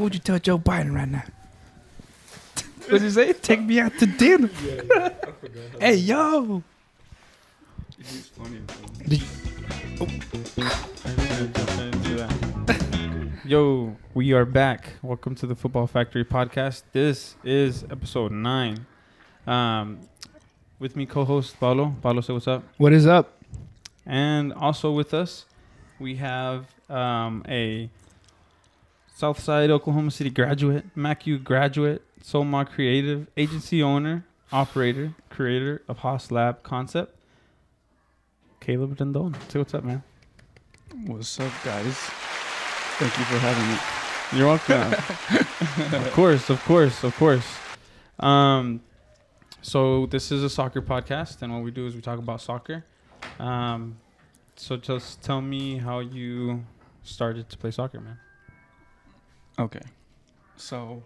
What would you tell Joe Biden right now? What did you say? Take me out to dinner. Yeah, I forgot. Hey, yo. He's funny. Did you, Yo, we are back. Welcome to the Football Factory podcast. This is episode 9. With me, co-host Paulo. Paulo, say what's up. what is up? And also with us, we have a Southside Oklahoma City graduate, MacU graduate, Soma Creative Agency owner, operator, creator of hauslabokc, Caleb Rendon. Say what's up, man. What's up, guys? Thank you for having me. You're welcome. Of course. So this is a soccer podcast, and what we do is we talk about soccer. So just tell me how you started to play soccer, man. Okay. So,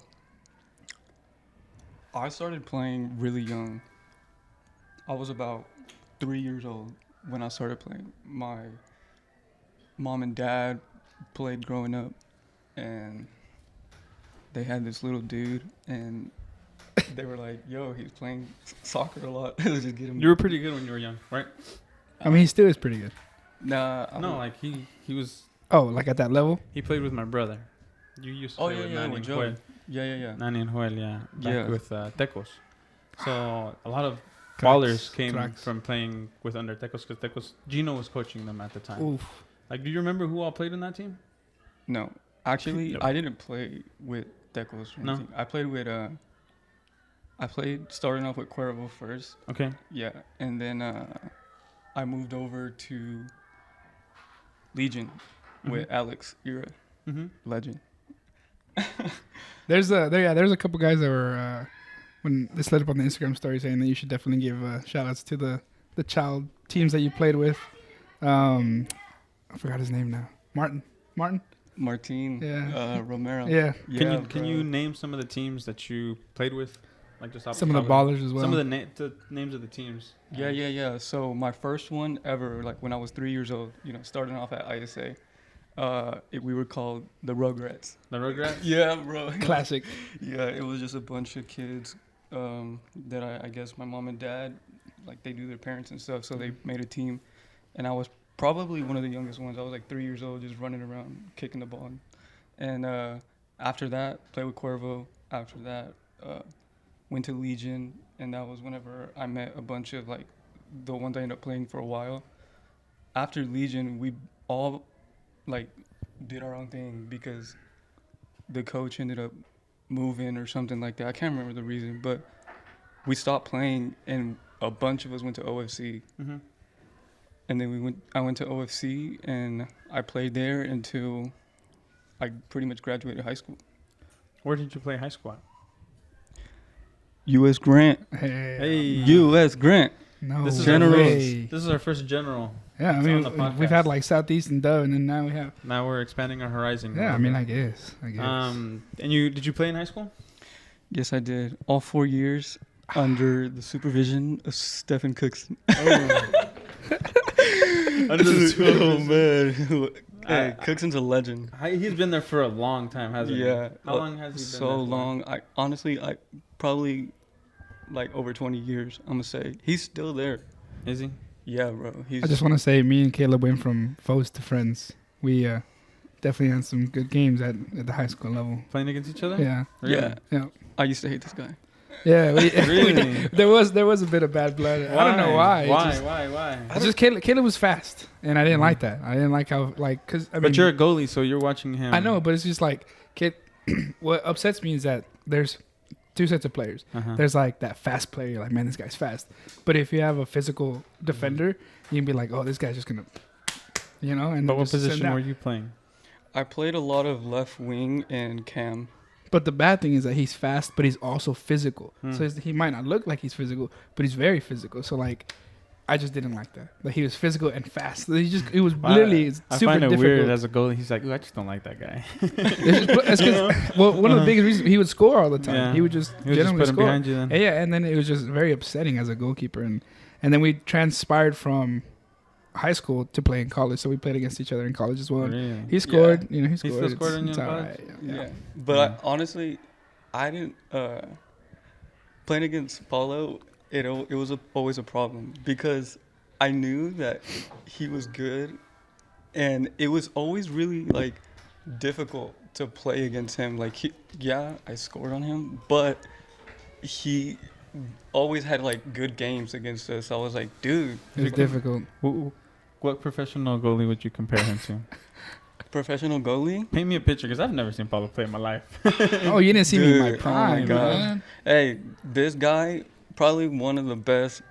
I started playing really young. I was about 3 years old when I started playing. My mom and dad played growing up, and they had this little dude, and they were like, yo, he's playing soccer a lot. Let's just get him. You were pretty good when you were young, right? I mean, he still is pretty good. Nah. No, like he was. Oh, like at that level? He played with my brother. You used to play with Nani and Joe. Joel. Yeah. Nani and Joel, yeah. Back Yeah. with Tecos. So a lot of Cracks, ballers came cracks. from playing with under Tecos because Gino was coaching them at the time. Oof. Like, do you remember who all played in that team? No. Actually, No. I didn't play with Decos or No? anything. I played with starting off with Cuervo first. Okay. Yeah. And then I moved over to Legion with Alex Era, Mm-hmm. legend. There's a couple guys that were when they slid up on the Instagram story saying that you should definitely give shout outs to the child teams that you played with. I forgot his name now. Martin. Martin, Yeah. Romero. Yeah. Can you name some of the teams that you played with? Like just off Some the of the top ballers as well. Some of the names of the teams. Yeah. So my first one ever, like when I was 3 years old, starting off at ISA, we were called the Rugrats. The Rugrats? Yeah, bro. Classic. Yeah, it was just a bunch of kids that I guess my mom and dad, like they do their parents and stuff, so they made a team. And I was probably one of the youngest ones. I was like 3 years old, just running around, kicking the ball. And after that, played with Cuervo. After that, went to Legion, and that was whenever I met a bunch of like the ones I ended up playing for a while. After Legion, we all like did our own thing because the coach ended up moving or something like that. I can't remember the reason, but we stopped playing, and a bunch of us went to OFC. Mm-hmm. And then I went to OFC, and I played there until I pretty much graduated high school. Where did you play high school at? U.S. Grant. Hey. U.S. Grant. No. This is General. This is our first general. Yeah, I It's mean, on the podcast. we've had like Southeast and Dove, and then now we have. Now we're expanding our horizon. Yeah, I mean, I guess. And did you play in high school? Yes, I did. All 4 years under the supervision of Stephen Cookson. Oh, man. Hey, Cookson's a legend. He's been there for a long time, hasn't he? Yeah. How long has he been So there for? long. I probably like over 20 years, I'm going to say. He's still there. Is he? Yeah, bro. I just want to say, me and Caleb went from foes to friends. We definitely had some good games at the high school level. Playing against each other? Yeah. Really? Yeah. I used to hate this guy. Yeah. Really? there was a bit of bad blood. I don't know why. Why? It's just Caleb was fast, and I didn't like that. I didn't like how because I mean. But you're a goalie, so you're watching him. I know, but it's just like what upsets me is that there's two sets of players. Uh-huh. There's like that fast player. You're like, man, this guy's fast. But if you have a physical defender, you can be like, oh, this guy's just gonna, And But what just send position out. were you playing? I played a lot of left wing and cam. But the bad thing is that he's fast, but he's also physical. So he might not look like he's physical, but he's very physical. So like, I just didn't like that. Like he was physical and fast. It was literally super I find it difficult. weird as a goalie. He's like, ooh, I just don't like that guy. It's 'cause- well, one of the biggest reasons he would score all the time. Yeah. He would just He was just generally put him score. behind you then. Yeah, and then it was just very upsetting as a goalkeeper, and then we transpired from high school to play in college, so we played against each other in college as well. Really? He scored, he He scored. still scored in It's your all college? right. Yeah. But honestly, I didn't playing against Paulo. It was always a problem because I knew that he was good, and it was always really like difficult to play against him. Like I scored on him, but he always had like good games against us. I was like, dude, It was difficult. What professional goalie would you compare him to? professional goalie. Paint me a picture, because I've never seen Paulo play in my life. Oh, you didn't see me in my Dude, prime, God. man. Hey, this guy probably one of the best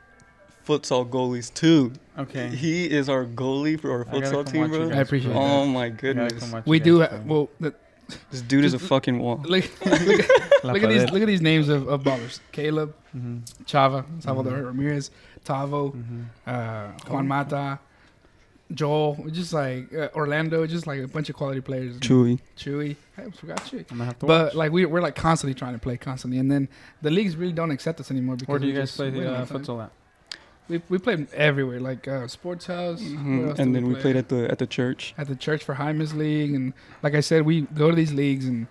futsal goalies too. Okay. He is our goalie for our I gotta futsal come team, watch you bro. guys I appreciate play. that. Oh my I gotta goodness, come watch We you do. guys play. Well, this dude is a Just fucking wall. look La at these. Pared. Look at these names of ballers: Caleb, Mhm. Chava, Salvador Mhm. Ramirez, Tavo, Mhm. Juan Mata, Joel. Just like Orlando. Just like a bunch of quality players. Chewy. Chewy. I forgot Chewy. I'm gonna have to But watch. like we're like constantly trying to play constantly, and then the leagues really don't accept us anymore because Where do you we guys just play win all the time. futsal at? We played everywhere, like Sports House. Where else And did then we play? played at the church. At the Church for Hymas League, and like I said, we go to these leagues and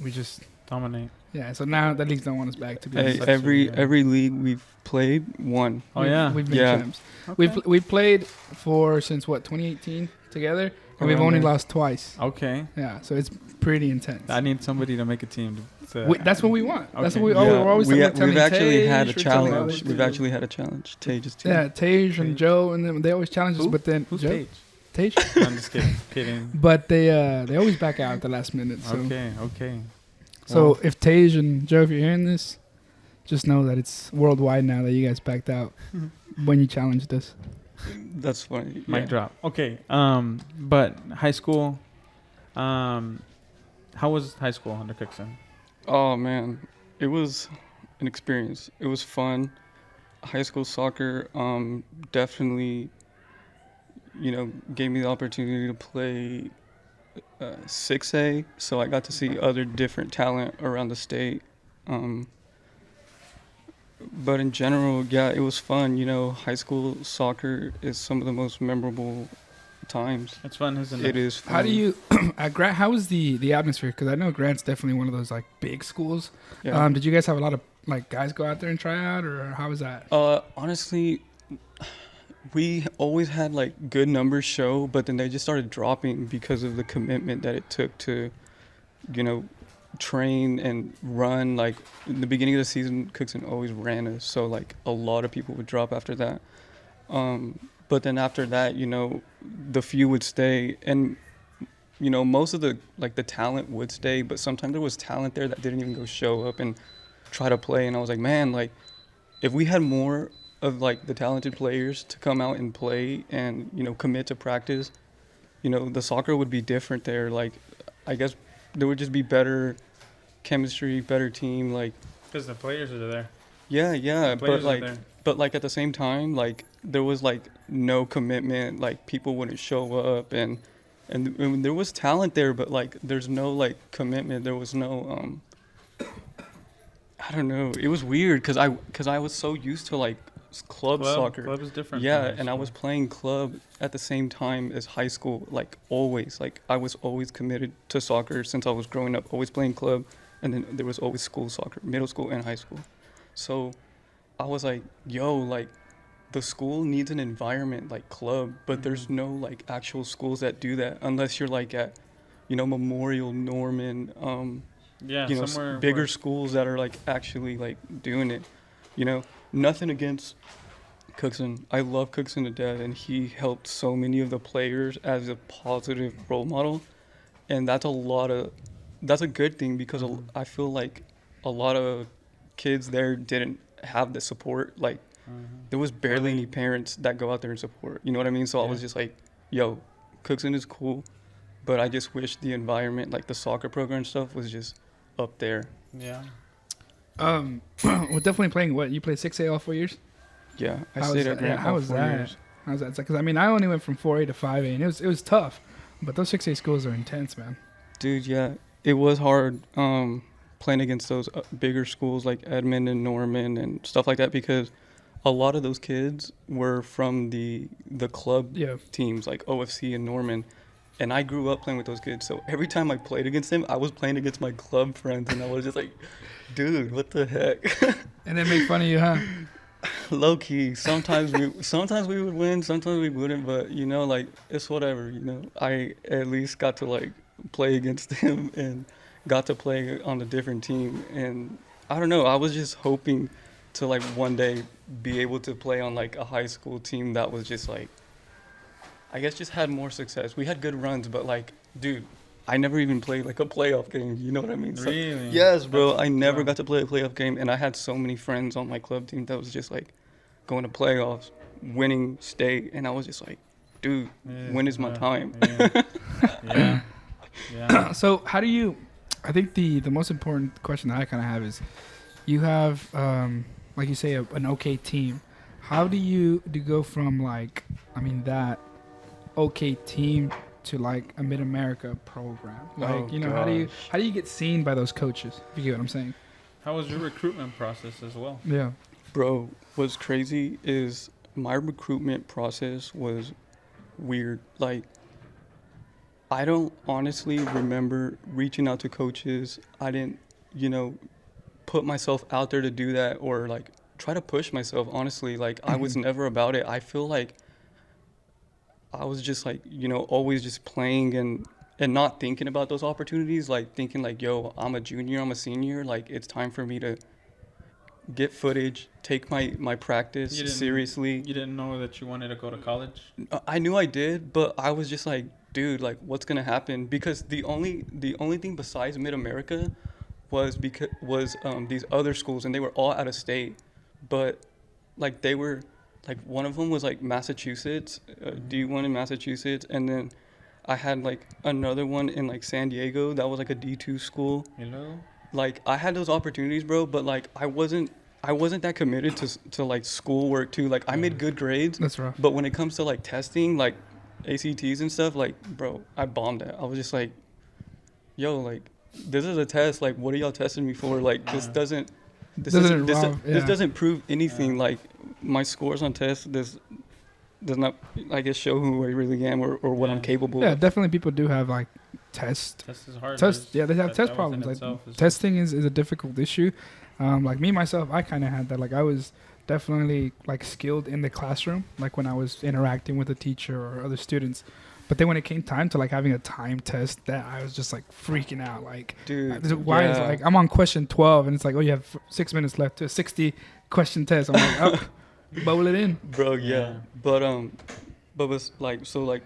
we just Dominate. so now the leagues don't want us back to be Hey, honest. Such a- every league we've played won. Oh, yeah. We've been Yeah. champs. Okay. We played for since what 2018 together, and we've Around only there. lost twice. Okay. Yeah, so it's pretty intense. I need somebody to make a team. That's what we want. That's Okay. what we're always we've telling actually Tage, had a we're telling challenge. others We've to- actually had a challenge. Tage's team. Yeah, Tage and Tage. Joe, and then they always challenge us, Who? but then Who's Joe, Paige? Tage, I'm just kidding. Kidding. but they always back out at the last minute. So Okay. so Well- if Tage and Joe, if you're hearing this, just know that it's worldwide now that you guys backed out when you challenged us. That's funny. Mic Yeah. drop. Okay. But high school. How was high school under Cookson? Oh man, it was an experience. It was fun. High school soccer definitely, gave me the opportunity to play 6A, so I got to see other different talent around the state. But in general, yeah, it was fun. High school soccer is some of the most memorable times. It's fun, isn't it? It is fun. How do you at Grant? How was the atmosphere? Because I know Grant's definitely one of those like big schools. Yeah. Did you guys have a lot of like guys go out there and try out, or how was that? Honestly, we always had like good numbers show, but then they just started dropping because of the commitment that it took to, train and run. Like in the beginning of the season, Cookson always ran us, so like a lot of people would drop after that. But then after that, the few would stay, and most of the talent would stay, but sometimes there was talent there that didn't even go show up and try to play. And I was like, man, like if we had more of like the talented players to come out and play and commit to practice, the soccer would be different there. Like I guess there would just be better chemistry, better team. Like Because the players are there. yeah, The players are there. but like at the same time, like there was like no commitment. Like people wouldn't show up, and there was talent there, but like there's no like commitment. There was no I don't know. It was weird because I was so used to like club soccer. Club is different. Yeah, from high and I school. was playing club at the same time as high school, like always. Like I was always committed to soccer since I was growing up, always playing club, and then there was always school soccer, middle school and high school. So I was like, yo, like the school needs an environment like club, but there's no like actual schools that do that unless you're like at, Memorial, Norman, Yeah, somewhere bigger where- schools that are like actually like doing it. Nothing against Cookson. I love Cookson to death, and he helped so many of the players as a positive role model, and that's a good thing because I feel like a lot of kids there didn't have the support. Like there was barely any parents that go out there and support. You know what I mean? So I was Yeah. just like, yo, Cookson is cool, but I just wish the environment, like the soccer program stuff, was just up there. Yeah. We're definitely playing. What you played 6A all 4 years? Yeah, I How stayed was at that? Grant How all was 4 that? years. How's that? Because I mean, I only went from 4A to 5A, and it was tough. But those 6A schools are intense, man. Dude, yeah, it was hard playing against those bigger schools like Edmond and Norman and stuff like that because a lot of those kids were from the club Yeah. teams like OFC and Norman. And I grew up playing with those kids. So every time I played against them, I was playing against my club friends. And I was just like, dude, what the heck? And they make fun of you, huh? Low key. Sometimes we would win, sometimes we wouldn't. But, you know, like, it's whatever, you know. I at least got to, like, play against them and got to play on a different team. And I don't know. I was just hoping to, like, one day be able to play on, like, a high school team that was just, like, I guess just had more success. We had good runs, but like, dude, I never even played like a playoff game. You know what I mean? So, Really? yes, bro. I never wow. got to play a playoff game, and I had so many friends on my club team that was just like going to playoffs, winning state, and I was just like, dude, Yeah, when is my time? Yeah. Yeah. Yeah. So how do you? I think the most important question that I kind of have is, you have like you say an okay team. How do you go from like that okay team to like a mid-America program? Like, Oh, you know, how do you get seen by those coaches? If you get what I'm saying? How was your recruitment process as well? Yeah. Bro, what's crazy is my recruitment process was weird. Like, I don't honestly remember reaching out to coaches. I didn't, you know, put myself out there to do that or like try to push myself, honestly. Like, I was never about it. I feel like I was just like, you know, always just playing and not thinking about those opportunities, like thinking like, yo, I'm a junior, I'm a senior, like it's time for me to get footage, take my practice seriously. You didn't know that you wanted to go to college? I knew I did, but I was just like, dude, like what's gonna happen? Because the only thing besides Mid-America was these other schools, and they were all out of state, but like they were like, one of them was like Massachusetts, D1 in Massachusetts, and then I had like another one in like San Diego that was like a D2 school. Hello? Like I had those opportunities, bro, but like I wasn't that committed to like schoolwork too. Like I made good grades. That's rough. But when it comes to like testing, like ACTs and stuff, like bro, I bombed it. I was just like, yo, like this is a test. Like what are y'all testing me for? Like this doesn't prove anything. Like my scores on tests does not, I guess, show who I really am or what I'm capable Yeah, of. definitely people do have like test Test is hard. yeah, they have test problems. Like testing is a difficult issue. Like me myself, I kind of had that. Like I was definitely like skilled in the classroom, like when I was interacting with a teacher or other students. But then when it came time to like having a time test, that I was just like freaking out. Like, Dude, why is like I'm on question 12 and it's like, oh, you have 6 minutes left to a 60 question test. I'm like, oh, bubble it in, bro. Yeah. But was like, so like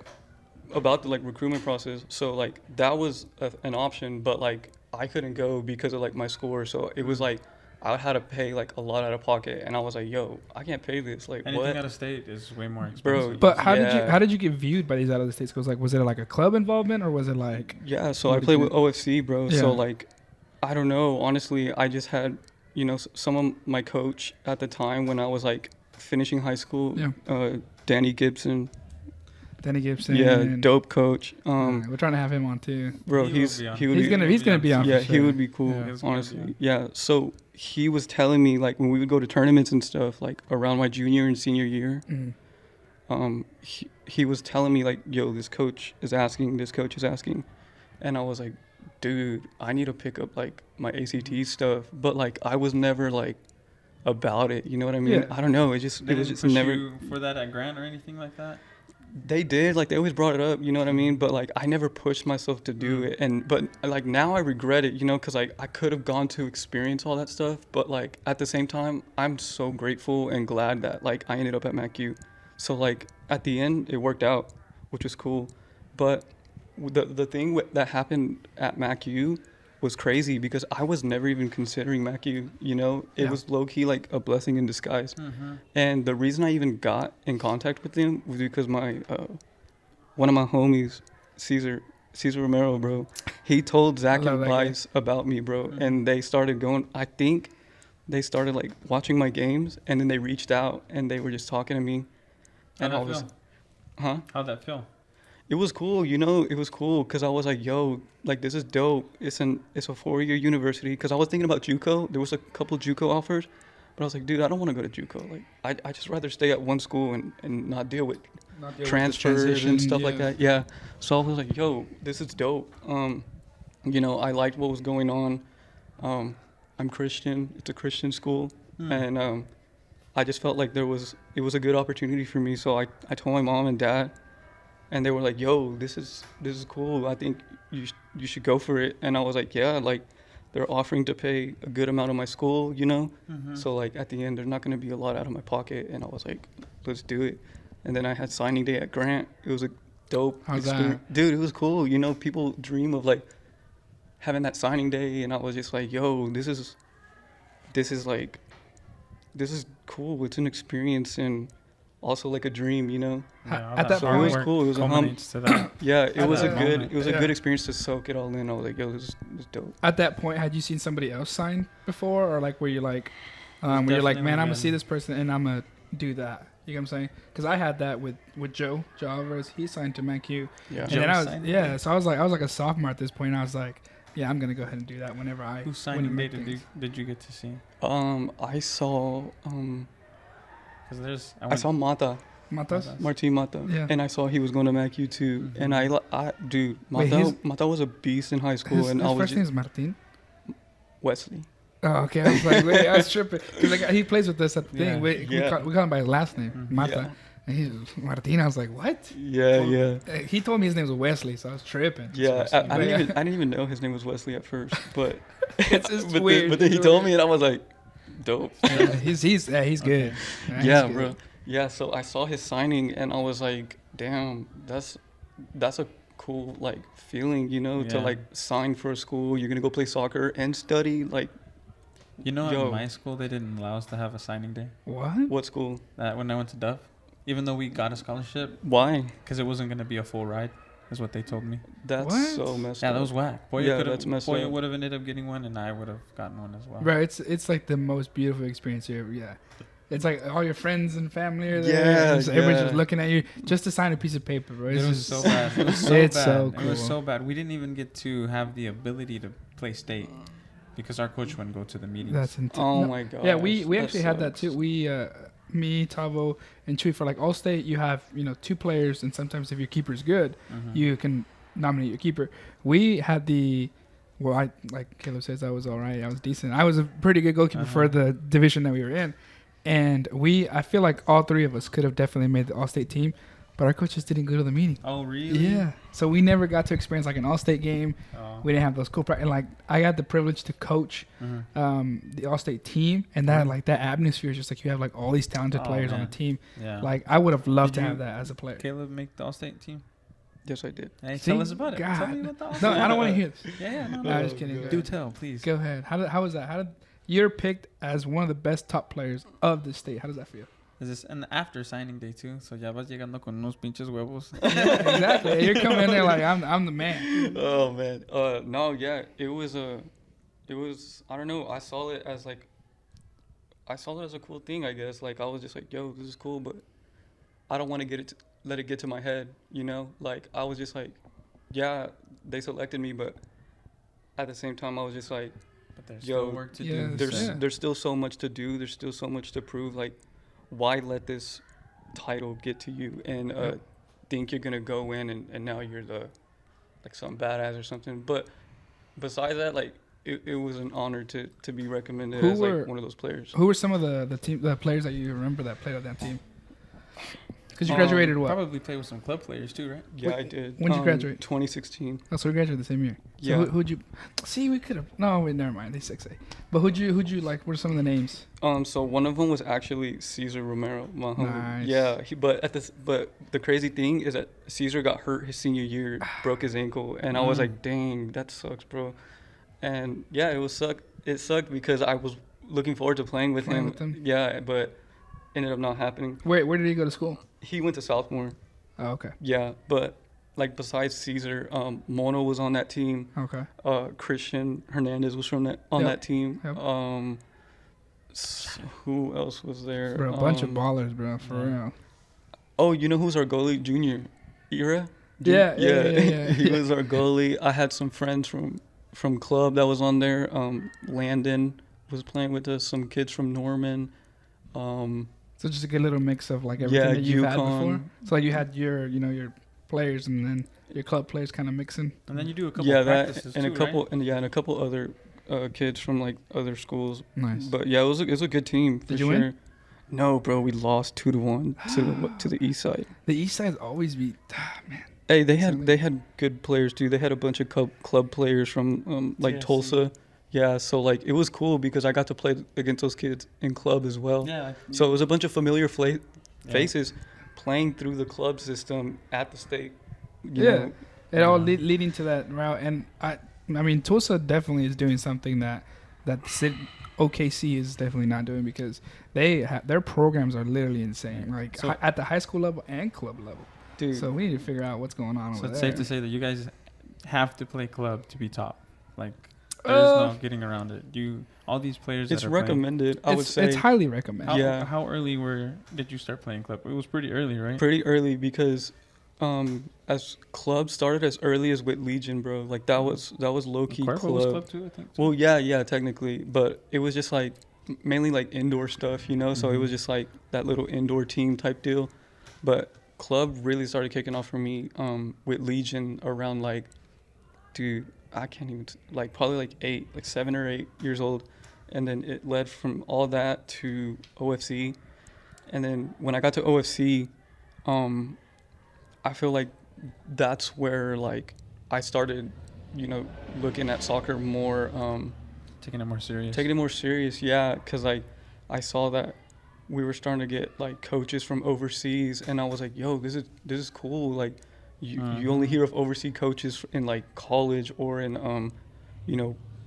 about the like recruitment process. So like that was an option, but like I couldn't go because of like my score. So it was like I had to pay like a lot out of pocket, and I was like, yo, I can't pay this. Like anything what? out of state is way more expensive. Bro, But how did you get viewed by these out of the states? Because like, was it like a club involvement or was it like? Yeah, so I played with OFC, bro. Yeah. So like, I don't know. Honestly, I just had, you know, some of my coach at the time when I was like finishing high school. Yeah. Danny Gibson. Yeah, dope coach. We're trying to have him on too. Bro, he's gonna be on. Yeah, for sure. he would be cool. Yeah, honestly. Yeah. So he was telling me like when we would go to tournaments and stuff, like around my junior and senior year, he was telling me like, yo, this coach is asking, and I was like, dude, I need to pick up like my ACT stuff, but like I was never like about it. You know what I mean? Yeah. I don't know. It was just never. You for that at Grant or anything like that? They did, like they always brought it up, you know what I mean? But like I never pushed myself to do it, but like now I regret it, you know, because like I could have gone to experience all that stuff, but like at the same time I'm so grateful and glad that like I ended up at MacU. So like at the end it worked out, which was cool. But the thing that happened at MacU was crazy because I was never even considering MacU, you know? It was low-key like a blessing in disguise. And the reason I even got in contact with them was because my one of my homies, Caesar Romero, bro, he told Zach and Vice about me, bro. And they started going, I think they started like watching my games, and then they reached out and they were just talking to me. How'd that feel? Huh? How'd that feel? It was cool, you know, because I was like, yo, like, this is dope. It's a 4-year university, because I was thinking about JUCO. There was a couple JUCO offers, But I was like, dude, I don't want to go to JUCO. Like, I just rather stay at one school and not deal with transfers and stuff like that. Yeah. So I was like, yo, this is dope. I liked what was going on. I'm Christian. It's a Christian school. And I just felt like it was a good opportunity for me. So I told my mom and dad, and they were like, yo, this is cool. I think you should go for it. And I was like, yeah, like they're offering to pay a good amount of my school, So like at the end, there's not going to be a lot out of my pocket. And I was like, let's do it. And then I had signing day at Grant. It was a dope experience. Dude, it was cool. People dream of like having that signing day. And I was just like, yo, this is cool. It's an experience and also like a dream, Yeah, at that point, it was cool. It was it was a good experience to soak it all in. I was like, yo, this is dope. At that point, had you seen somebody else sign before, or like were you like, man, I'm gonna see this person and I'm gonna do that? You know what I'm saying? Because I had that with Joe Alvarez. He signed to ManQ. Yeah. And then so I was like a sophomore at this point. And I was like, yeah, I'm gonna go ahead and do that whenever I. Who signed did you get to see? I saw I saw Mata. Martin Mata. Yeah. And I saw he was going to MACU too. And dude, Mata was a beast in high school. His first name is Martin? Wesley. Oh, okay. I was like, wait, I was tripping. Because he plays with us at the thing. We call him by his last name, Mata. Yeah. And he's Martin. I was like, what? Yeah. He told me his name was Wesley, so I was tripping. Yeah, I didn't even know his name was Wesley at first. But it's weird. But then he told me and I was like, dope. Yeah, he's good. Yeah, bro. Yeah, so I saw his signing and I was like, damn, that's a cool like feeling, to like sign for a school. You're gonna go play soccer and study. Like, at my school they didn't allow us to have a signing day. What school? When I went to Duff, even though we got a scholarship. Why? Because it wasn't gonna be a full ride, is what they told me. That's so messed up. Yeah, that was whack. That's messed up. Boya would have ended up getting one, and I would have gotten one as well. Right, it's like the most beautiful experience you ever. Yeah. It's like all your friends and family are there. Everybody's just looking at you just to sign a piece of paper, bro. It was so bad. It was so bad. So cool. It was so bad. We didn't even get to have the ability to play state because our coach wouldn't go to the meetings. That's intense. My god. Yeah, we actually had that too. We, me, Tavo, and Chewy for like all state. You have 2 players, and sometimes if your keeper's good, you can nominate your keeper. We had I like Caleb says, I was all right. I was decent. I was a pretty good goalkeeper for the division that we were in. And I feel like all 3 of us could have definitely made the all-state team, but our coaches didn't go to the meeting. Oh, really? Yeah. So we never got to experience like an all-state game. Oh. We didn't have those cool and like I had the privilege to coach the all-state team, and that like that atmosphere is just like you have like all these talented players on the team. Yeah. Like I would have loved to have that as a player. Caleb make the all-state team? Yes, I did. Hey, tell us about it. God. Tell me about the all-state. No, I don't want to hear this. Yeah, no. I'm just kidding. Do tell, please. Go ahead. How was that? You're picked as one of the best top players of the state. How does that feel? Is this and after signing day too? So ya vas llegando con unos pinches huevos. Yeah, exactly. You're coming in there like I'm the man. Oh man. No, yeah. It was I don't know. I saw it as a cool thing, I guess. Like I was just like, yo, this is cool, but I don't want to let it get to my head, Like I was just like, yeah, they selected me, but at the same time I was just like, but there's still work to do. There's still so much to do. There's still so much to prove. Like, why let this title get to you and think you're gonna go in and now you're some badass or something. But besides that, like, it was an honor to be recommended as like one of those players. Who were some of the players that you remember that played on that team? Because you graduated what? Probably played with some club players too, right? Yeah, I did. When did you graduate? 2016. Oh, so we graduated the same year. So yeah. Who'd you? See, we could have. No, wait, never mind. They 6A. But who'd you like? What are some of the names? So one of them was actually Cesar Romero, my homie. Nice. Yeah, but the crazy thing is that Cesar got hurt his senior year, broke his ankle, and I was like, dang, that sucks, bro. And yeah, it sucked because I was looking forward to playing with him. Yeah, but ended up not happening. Where did he go to school? He went to Southmore. Oh, okay. Yeah, but like besides Cesar, Mono was on that team. Okay. Christian Hernandez was on that team. Yep. Who else was there? Bro, a bunch of ballers, bro, for real. Oh, you know who's our goalie? Junior Ira? Yeah. He was our goalie. I had some friends from club that was on there. Landon, was playing with us, some kids from Norman. So just a good little mix of like everything Yeah, that you've had before. UConn. So like you had your, your players and then your club players kind of mixing. And then you do a couple Yeah, practices that and too, a couple right? and a couple other kids from like other schools. Nice. But yeah, it was a good team for Did you sure. win? No, bro, we lost 2-1 to the East Side. The East Side's always be, man. Hey, they Silly. had good players too. They had a bunch of club players from like TSC. Tulsa. Yeah, so like it was cool because I got to play against those kids in club as well. Yeah. So it was a bunch of familiar faces playing through the club system at the state. You Yeah. know. It all Yeah. leading to that route. And I mean, Tulsa definitely is doing something that OKC is definitely not doing because their programs are literally insane. Like So- at the high school level and club level. Dude, So we need to figure out what's going on So over it's there. safe to say that you guys have to play club to be top. Like there's no getting around it. All these players. it's that are playing- recommended. I would say it's highly recommended. Yeah. How early did you start playing club? It was pretty early, right? pretty early because as club started as early as with Legion, bro. Like that was low key Cuervo club. was club too, I think. Well, yeah, technically, but it was just like mainly like indoor stuff, you know. So it Mhm. was just like that little indoor team type deal. But club really started kicking off for me with Legion around like, dude, I can't even like probably like 7 or 8 years old, and then it led from all that to OFC, and then when I got to OFC, I feel like that's where like I started, looking at soccer more. Taking it more serious. Taking it more serious, yeah, because like I saw that we were starting to get like coaches from overseas, and I was like, yo, this is cool. Like you only hear of overseas coaches in like college or in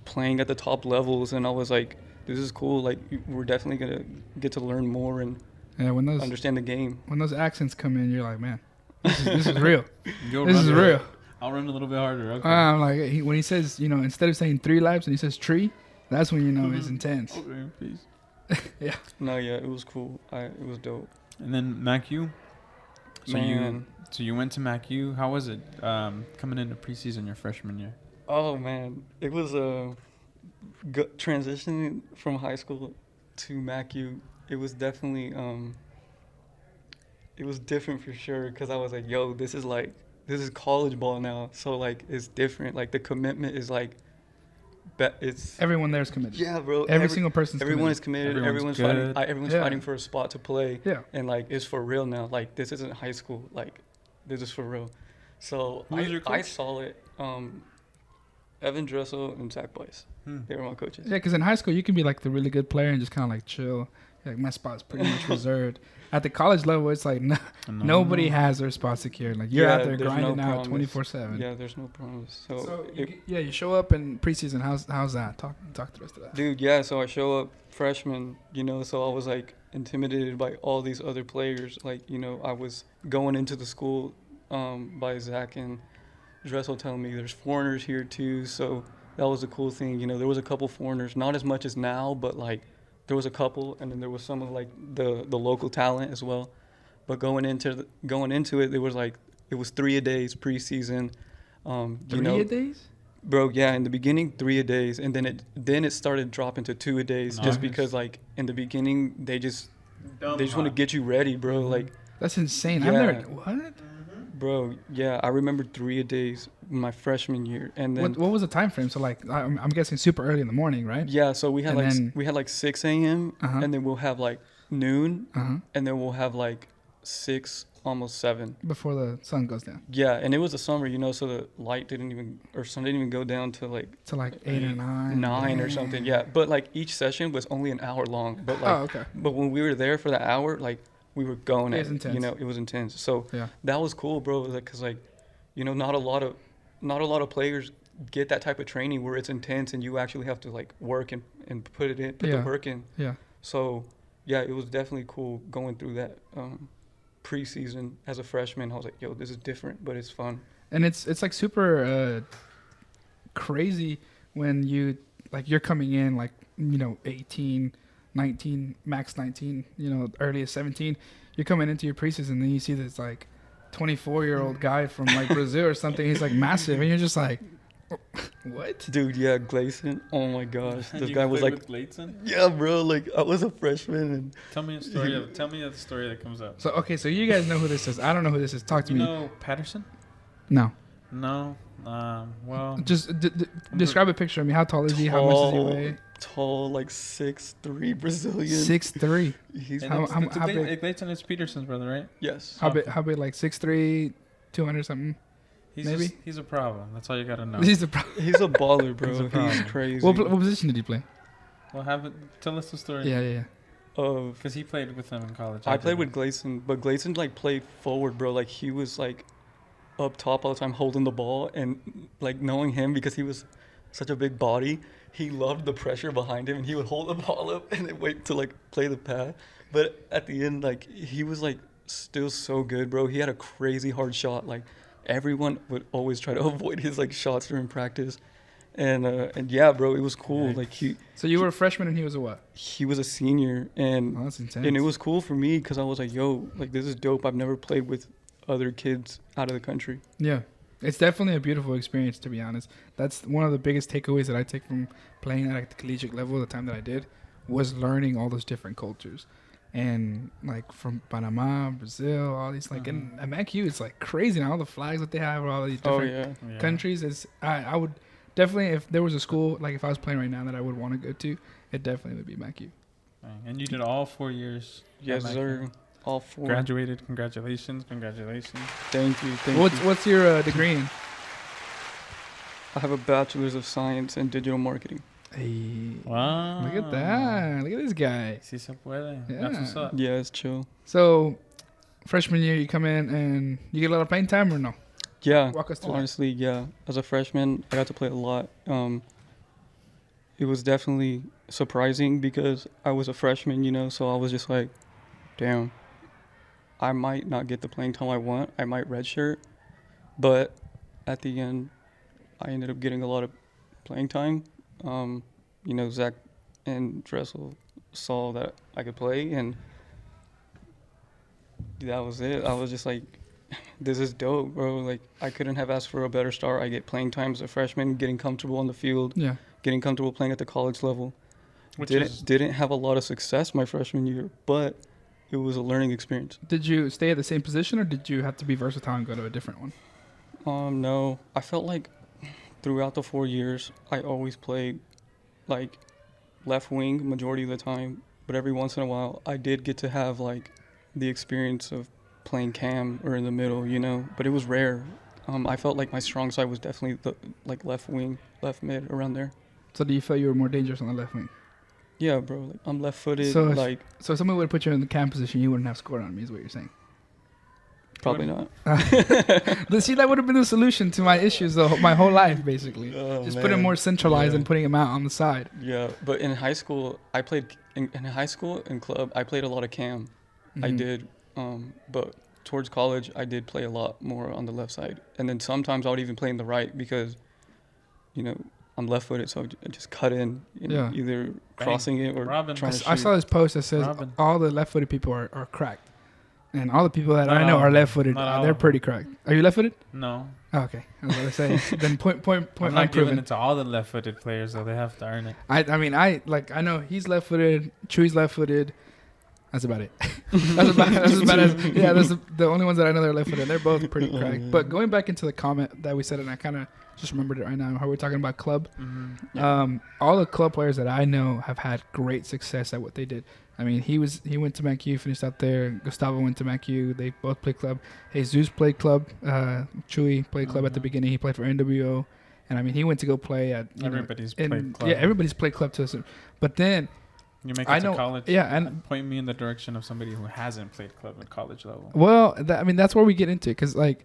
playing at the top levels, and I was like, this is cool. Like we're definitely gonna get to learn more and Yeah, when those understand the game. when those accents come in, you're like, man, this is real. You'll This run is it. real. I'll run a little bit harder. Okay. I'm like, when he says, instead of saying 3 laps and he says tree, that's when you know it's Mhm. intense. Okay, please. No, yeah, it was cool. It was dope. And then MacU. Man. So you went to MacU. How was it coming into preseason your freshman year? Oh man, it was transitioning from high school to MacU. It was definitely it was different for sure because I was like, yo, this is college ball now, so like it's different. Like the commitment is like, it's Everyone there is committed. yeah, bro. Every single person's everyone is committed. committed. Everyone's Everyone's good. Everyone's Yeah. fighting for a spot to play, Yeah. and like it's for real now. Like this isn't high school. Like this is for real. So Who was your I coach? saw it. Evan Dressel and Zach Bice. They were my coaches. Yeah, because in high school you can be like the really good player and just kind of like chill. Like my spot's pretty much reserved. At the college level, it's like nobody has their spot secured. Like you're Yeah, out there there's no grinding out promise. 24/7. Yeah, there's no promise. So, you show up in preseason. How's that? Talk to the rest of that. dude, yeah. So I show up freshman, so I was like intimidated by all these other players. Like, I was going into the school by Zach and Dressel telling me there's foreigners here too. So that was a cool thing. There was a couple foreigners, not as much as now, but like there was a couple, and then there was some of like the local talent as well. But going into it, it was 3 a days preseason. 3 a days? Bro, yeah, in the beginning 3 a days, and then it started dropping to 2 a days, just Nice. because like in the beginning they just want to get you ready, bro. Like, That's insane. Yeah. I've never. What? bro, yeah, I remember 3 a days my freshman year, and then What was the time frame? So like, I'm guessing super early in the morning, right? yeah, so we had And then- 6 a.m. Uh-huh. and then we'll have like noon, Uh-huh. and then we'll have like 6, almost 7. Before the sun goes down Yeah, and it was the summer, so the light sun didn't even go down to like to like 8 or 9. 9 or something. Yeah, but like each session was only an hour long. But like, Oh, okay. but when we were there for the hour, like we were going It at was it, intense. it was intense. So Yeah. that was cool, bro. Because like, not a lot of players get that type of training where it's intense and you actually have to like work and put the Yeah. work in. Yeah. So yeah, it was definitely cool going through that preseason as a freshman. I was like, yo, this is different, but it's fun. And it's like super crazy when you're coming in like 18, 19, max 19, earliest 17. You're coming into your preseason and then you see this like 24-year-old guy from like Brazil or something. He's like massive, and you're just like, What? Dude, yeah, Gleason. Oh my gosh, this You guy was played like, with Gleason? yeah, bro. Like I was a freshman, and Tell me a story. Tell me a story that comes up. So okay, so you guys know who this is. I don't know who this is. Talk to You me. know Patterson? No. No. Well, Just describe a picture of me. How tall is he? How much does he weigh? tall, like 6'3" Brazilian. 6'3". He's and how big? Gleason is Peterson's brother, right? yes. How big? How big? Like 6'3", 200 something. Maybe? He's a problem. That's all you gotta know. He's a pro. He's a baller, bro. He's a He's problem. crazy. What position did he play? Well, tell us the story. Yeah. Of Because he played with them in college. I played didn't. with Gleason, but Gleason like played forward, bro. Like he was like up top all the time holding the ball, and like knowing him because he was such a big body, he loved the pressure behind him, and he would hold the ball up and then wait to like play the pass. But at the end, like he was like still so good, bro. He had a crazy hard shot. Like everyone would always try to avoid his like shots during practice. And yeah, bro, it was cool. Yikes. Like So you were a freshman and he was a what? he was a senior, and Oh, that's intense. and it was cool for me because I was like, yo, like this is dope. I've never played with other kids out of the country. Yeah. It's definitely a beautiful experience, to be honest. That's one of the biggest takeaways that I take from playing at the collegiate level the time that I did, was learning all those different cultures. And like from Panama, Brazil, all these like, and at MacU, it's like crazy now, all the flags that they have, all these Oh different yeah. Yeah. countries. I would definitely, if there was a school, like if I was playing right now that I would want to go to, it definitely would be MacU. Dang. And you did all 4 years. at Yes, Mac. sir. All four. Graduated. Congratulations. Thank you. Thank you. What's your degree in? I have a bachelor's of science in digital marketing. Hey, Wow. look at that. Look at this guy. Si se puede. Yeah. That's what's up. Yeah, it's chill. So, freshman year, you come in and you get a lot of playing time or no? Yeah. Walk us through that. Honestly, yeah. As a freshman, I got to play a lot. It was definitely surprising because I was a freshman, you know, so I was just like, damn, I might not get the playing time I want. I might redshirt. But at the end, I ended up getting a lot of playing time. You know, Zach and Dressel saw that I could play, and that was it. I was just like, this is dope, bro. Like, I couldn't have asked for a better start. I get playing time as a freshman, getting comfortable on the field, Yeah. getting comfortable playing at the college level. Which Didn't have a lot of success my freshman year, but it was a learning experience. Did you stay at the same position or did you have to be versatile and go to a different one? No, I felt like throughout the 4 years, I always played like left wing majority of the time, but every once in a while, I did get to have like the experience of playing cam or in the middle, you know, but it was rare. I felt like my strong side was definitely the like left wing, left mid, around there. So do you feel you were more dangerous on the left wing? Yeah, bro. Like, I'm left-footed. So if- like So if somebody would put you in the cam position, you wouldn't have scored on me, is what you're saying. probably not. See, that would have been the solution to my issues my whole life, basically. Oh, Just put him more centralized and putting him out on the side. Yeah, but in high school, I played in high school and club. I played a lot of cam. I Mhm. did, but towards college, I did play a lot more on the left side, and then sometimes I would even play in the right because, you know, I'm left-footed, so I just cut in, Yeah. either crossing it or Robin. trying to shoot. I saw this post that says Robin. all the left-footed people are cracked. And all the people that Not I know all are of them. left-footed. Not all They're of them. pretty cracked. Are you left-footed? No. Oh, okay. I was going to say. Then point I'm not giving unproven. it to all the left-footed players, though. They have to earn it. I mean, I know he's left-footed. Chewy's left-footed. That's about it. that's about as, yeah, that's the only ones that I know that are left-footed. They're both pretty cracked. But going back into the comment that we said, and I kind of just remembered it right now, how we're talking about club. Mm-hmm. All the club players that I know have had great success at what they did. I mean, he went to MacU, finished out there. Gustavo went to MacU. They both played club. Jesus played club. Chewy played club at the beginning. He played for NWO. And I mean, he went to go play at Everybody's played club. Yeah, everybody's played club to us. But then You make it I to know- college. yeah, and point me in the direction of somebody who hasn't played club at college level. well, I mean, that's where we get into it because like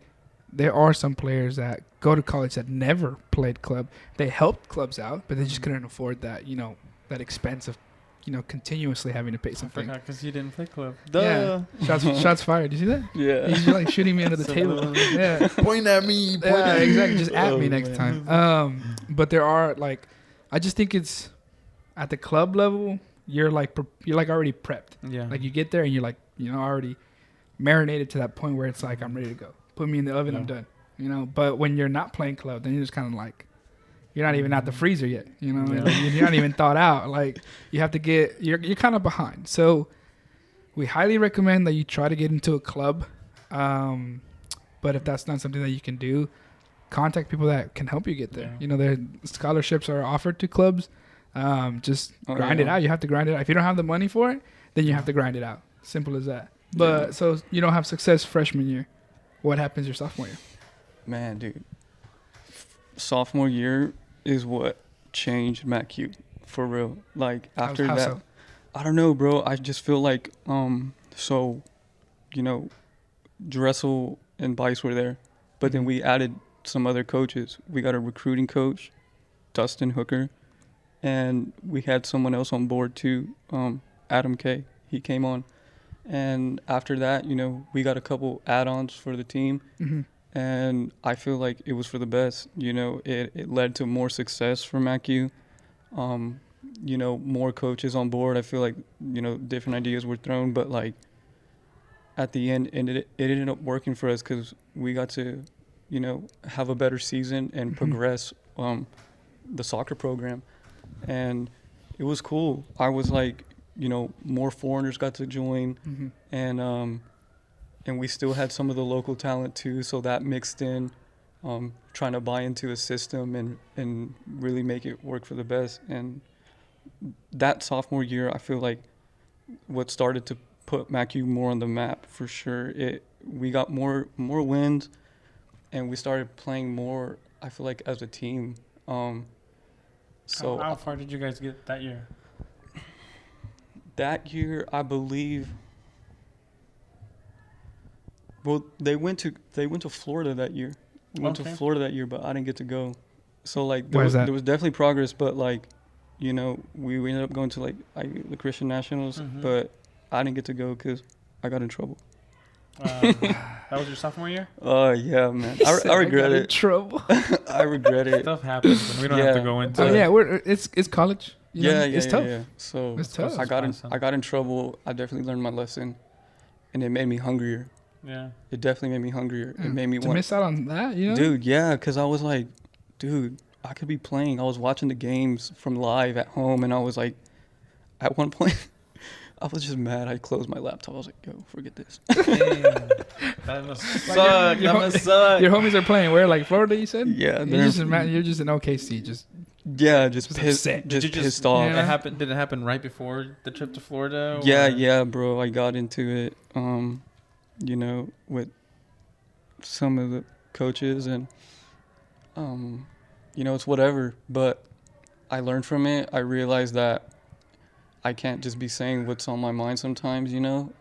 there are some players that go to college that never played club. They helped clubs out, but they just couldn't afford that, that expense of, continuously having to pay I something. forgot because you didn't play club. Yeah. Shots fired. Did you see that? Yeah. He's like shooting me under the table. Yeah. Point at me. Point Yeah, at me. exactly. Just at me Oh, next man. time. But there are like, I just think it's at the club level. You're like already prepped. Yeah. Like you get there and you're like, already marinated to that point where it's like I'm ready to go. Put me in the oven, I'm Yeah. done. But when you're not playing club, then you're just kind of like, you're not even at the freezer yet. You know, Yeah. like, you're not even thawed out. Like you have to get, you're kind of behind. So we highly recommend that you try to get into a club. But if that's not something that you can do, contact people that can help you get there. Yeah. You know, their scholarships are offered to clubs. Just grind it out. You have to grind it out. If you don't have the money for it, then you have to grind it out. Simple as that. But so you don't have success freshman year. What happens your sophomore year? Man, dude. Sophomore year is what changed MacQ for real. Like after How that, so? I don't know, bro. I just feel like so, you know, Dressel and Bice were there, but then we added some other coaches. We got a recruiting coach, Dustin Hooker, and we had someone else on board too, Adam K. He came on, and after that, you know, we got a couple add-ons for the team. Mm-hmm. And I feel like it was for the best. You know, it led to more success for MacU. You know, more coaches on board. I feel like, you know, different ideas were thrown, but like at the end, it ended up working for us because we got to, you know, have a better season and progress the soccer program. And it was cool. I was like, you know, more foreigners got to join, and we still had some of the local talent too, so that mixed in, trying to buy into a system and really make it work for the best. And that sophomore year, I feel like what started to put MacU more on the map for sure. We got more wins, and we started playing more, I feel like, as a team. So how far did you guys get that year? That year, I believe. Well, they went to Florida that year. We went to Florida that year, but I didn't get to go. So like there was definitely progress, but like, you know, we ended up going to like the Christian Nationals, but I didn't get to go because I got in trouble. That was your sophomore year? Yeah, man. I regret it. Trouble. I regret it. Stuff happens, and we don't have to go into. Oh yeah, it's college. You know, it's tough. Yeah. So it's tough. I got in trouble. I definitely learned my lesson, and it made me hungrier. Yeah. It definitely made me hungrier. It made me to miss out on that, you know? Dude, yeah, because I was like, dude, I could be playing. I was watching the games from live at home, and I was like, at one point, I was just mad. I closed my laptop. I was like, yo, forget this. That must suck. That must suck. Your homies are playing where? Like Florida, you said? Yeah. You're just in OKC. Just pissed off. Yeah. Did it happen right before the trip to Florida? Yeah, bro. I got into it, you know, with some of the coaches, and, you know, it's whatever. But I learned from it. I realized that I can't just be saying what's on my mind sometimes, you know.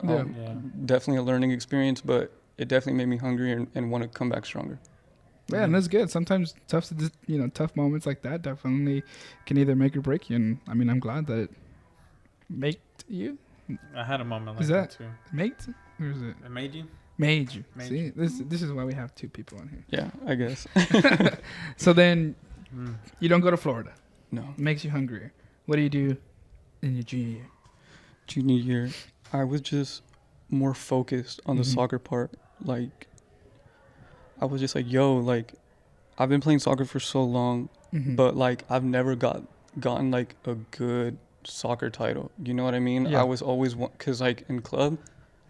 Definitely a learning experience, but it definitely made me hungry and want to come back stronger. Yeah, and that's good. Sometimes tough moments like that definitely can either make or break you. And I mean, I'm glad that it made you. I had a moment like that too. Made? Or is it? It made you? Made you. See, this is why we have two people on here. Yeah, I guess. So then you don't go to Florida. No. It makes you hungrier. What do you do in your junior year? Junior year, I was just more focused on the soccer part. Like, I was just like, yo, like, I've been playing soccer for so long, but like, I've never gotten like a good soccer title. You know what I mean? Yeah. I was always because like in club,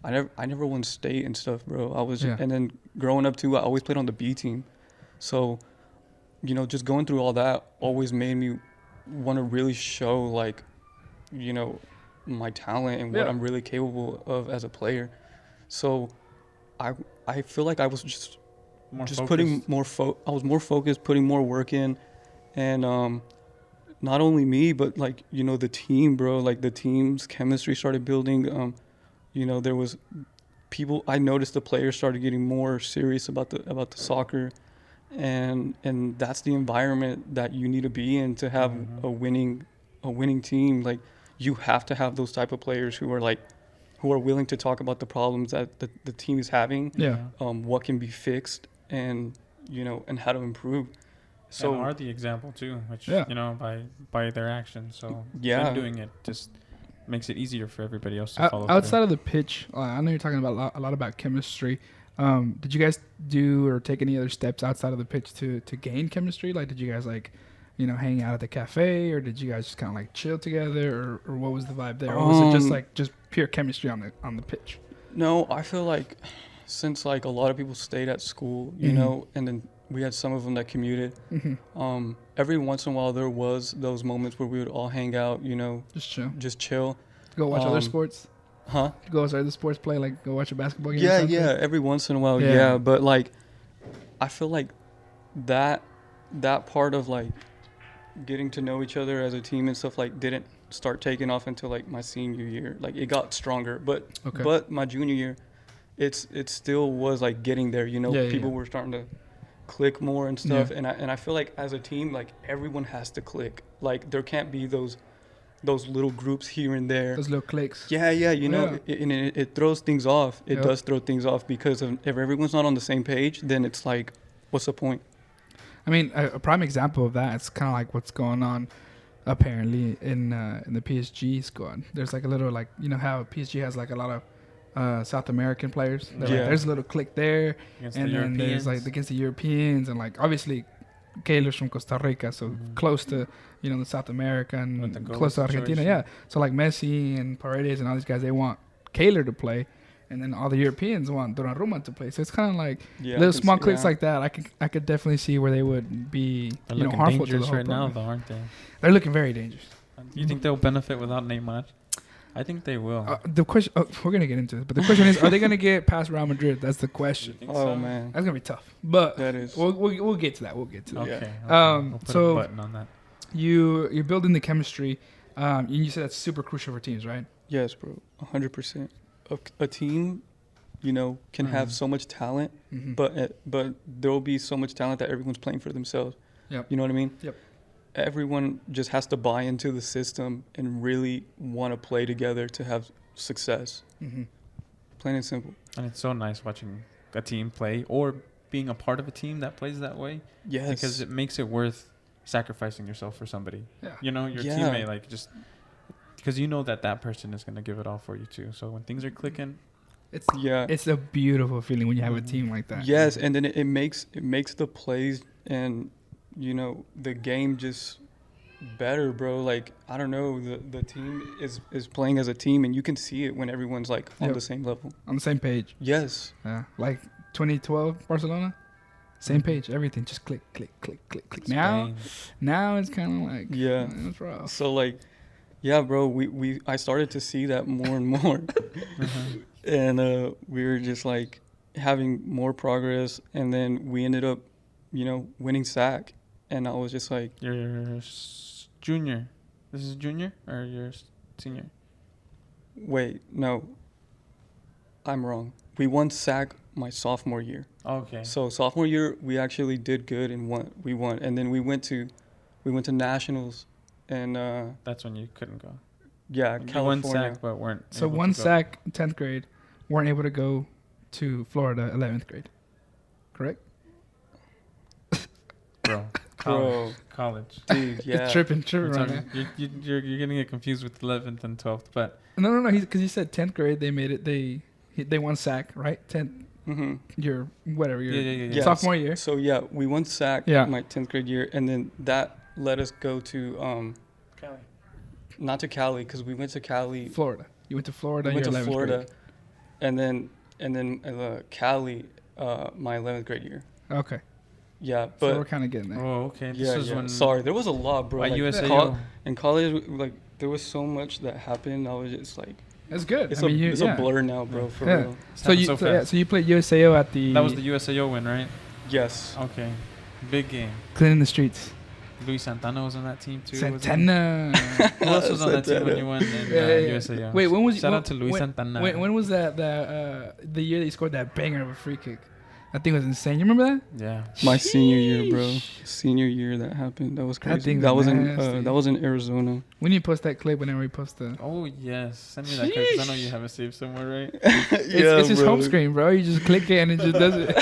I never won state and stuff, bro. And then growing up too, I always played on the B team. So, you know, just going through all that always made me want to really show, like, you know, my talent and what I'm really capable of as a player. So I feel like I was just putting more I was more focused, putting more work in, and not only me, but like, you know, the team, bro. Like the team's chemistry started building. You know, there was people. I noticed the players started getting more serious about the soccer, and that's the environment that you need to be in to have a winning team. Like, you have to have those type of players who are willing to talk about the problems that the team is having. What can be fixed, and, you know, and how to improve. So and are the example too, which you know, by their actions. So them doing it just makes it easier for everybody else to follow. Outside of the pitch, I know you're talking about a lot about chemistry. Did you guys do or take any other steps outside of the pitch to gain chemistry? Like, did you guys hanging out at the cafe, or did you guys just kind of like chill together, or what was the vibe there? Or was it just pure chemistry on the pitch? No, I feel like since like a lot of people stayed at school, and then we had some of them that commuted. Every once in a while there was those moments where we would all hang out, just chill. Go watch other sports. Huh? Go outside the sports play, like go watch a basketball game. Yeah. Every once in a while, Yeah. But like, I feel like that part of like getting to know each other as a team and stuff like didn't start taking off until like my senior year. Like it got stronger, but my junior year, it still was like getting there. People were starting to click more and stuff, and I feel like as a team, like everyone has to click. Like there can't be those little groups here and there. Those little cliques. Yeah, it throws things off. It does throw things off because if everyone's not on the same page, then it's like, what's the point? I mean, a prime example of that, it's kind of like what's going on apparently in the PSG squad. There's like a little like, how PSG has like a lot of South American players. Like, there's a little clique there, Against and then there's like against the Europeans, and like obviously Kayla's from Costa Rica, so close to the South America and close to Argentina. situation. Yeah, so like Messi and Paredes and all these guys, they want Kayla to play, and then all the Europeans want Donnarumma to play. So it's kind of like little small cliques like that. I could definitely see where they would be harmful to the whole right now, program. though, aren't they? They're looking very dangerous. You think they'll benefit without Neymar? I think they will. The question, we're gonna get into this, but the question is, are they gonna get past Real Madrid? That's the question. Oh man, That's gonna be tough, but that is. we'll get to that. We'll get to that. Okay. We'll put so a button on that. you're building the chemistry. And you said that's super crucial for teams, right? Yes, bro, 100%. A team, can have so much talent, but there will be so much talent that everyone's playing for themselves. Yep. You know what I mean? Yep. Everyone just has to buy into the system and really want to play together to have success. Plain and simple. And it's so nice watching a team play or being a part of a team that plays that way. Yes. Because it makes it worth sacrificing yourself for somebody. Yeah. Your teammate, like just because that person is going to give it all for you too. So when things are clicking, It's a beautiful feeling when you have a team like that. Yes, and then it makes the plays and the game just better, bro. Like I don't know, the team is playing as a team, and you can see it when everyone's like on the same level, on the same page. Yes. Yeah, like 2012 Barcelona, same page, everything just click, click, click, click, click. Now it's kind of like it's rough. So like, yeah, bro, I started to see that more and more, and we were just like having more progress, and then we ended up, winning SAC, and I was just like, you're junior. This is junior or you're senior? Wait, no, I'm wrong. We won SAC my sophomore year. Okay. So sophomore year we actually did good and won. We won, and then we went to nationals, and that's when you couldn't go. Yeah, you California. won SAC, but weren't. So able one to go. SAC 10th grade, weren't able to go to Florida 11th grade, correct? Bro. College. Dude, yeah. It's tripping right now. You're getting it confused with 11th and 12th, but No. Because he said 10th grade, they made it. They won SAC, right? 10th. Your whatever your Yeah. sophomore year. So yeah, we won SAC my 10th grade year, and then that let us go to Cali. Not to Cali, because we went to Cali. Florida. You went to Florida. We went to 11th Florida, grade. and then Cali, my 11th grade year. Okay. Yeah, So but we're kind of getting there. Oh, okay. yeah. when Sorry, there was a lot, bro. by Like, USAO. in college, like there was so much that happened. I was just like, That's good. it's it's a blur now, bro. For real. So you played USAO at the. That was the USAO win, right? Yes. Okay. Big game. cleaning the streets. Luis Santana was on that team too. Santana. Who else was on that team when you won in USAO? Wait, when was Shout out to Luis Santana. When was that? The year that he scored that banger of a free kick. That thing was insane. You remember that? Yeah. My senior year, bro. Senior year that happened. That was crazy. thing That was was nasty. in Arizona. We need to post that clip whenever we post the. Oh yes, send me that clip 'cause I know you have it saved somewhere, right? It's his home screen, bro. You just click it and it just does it.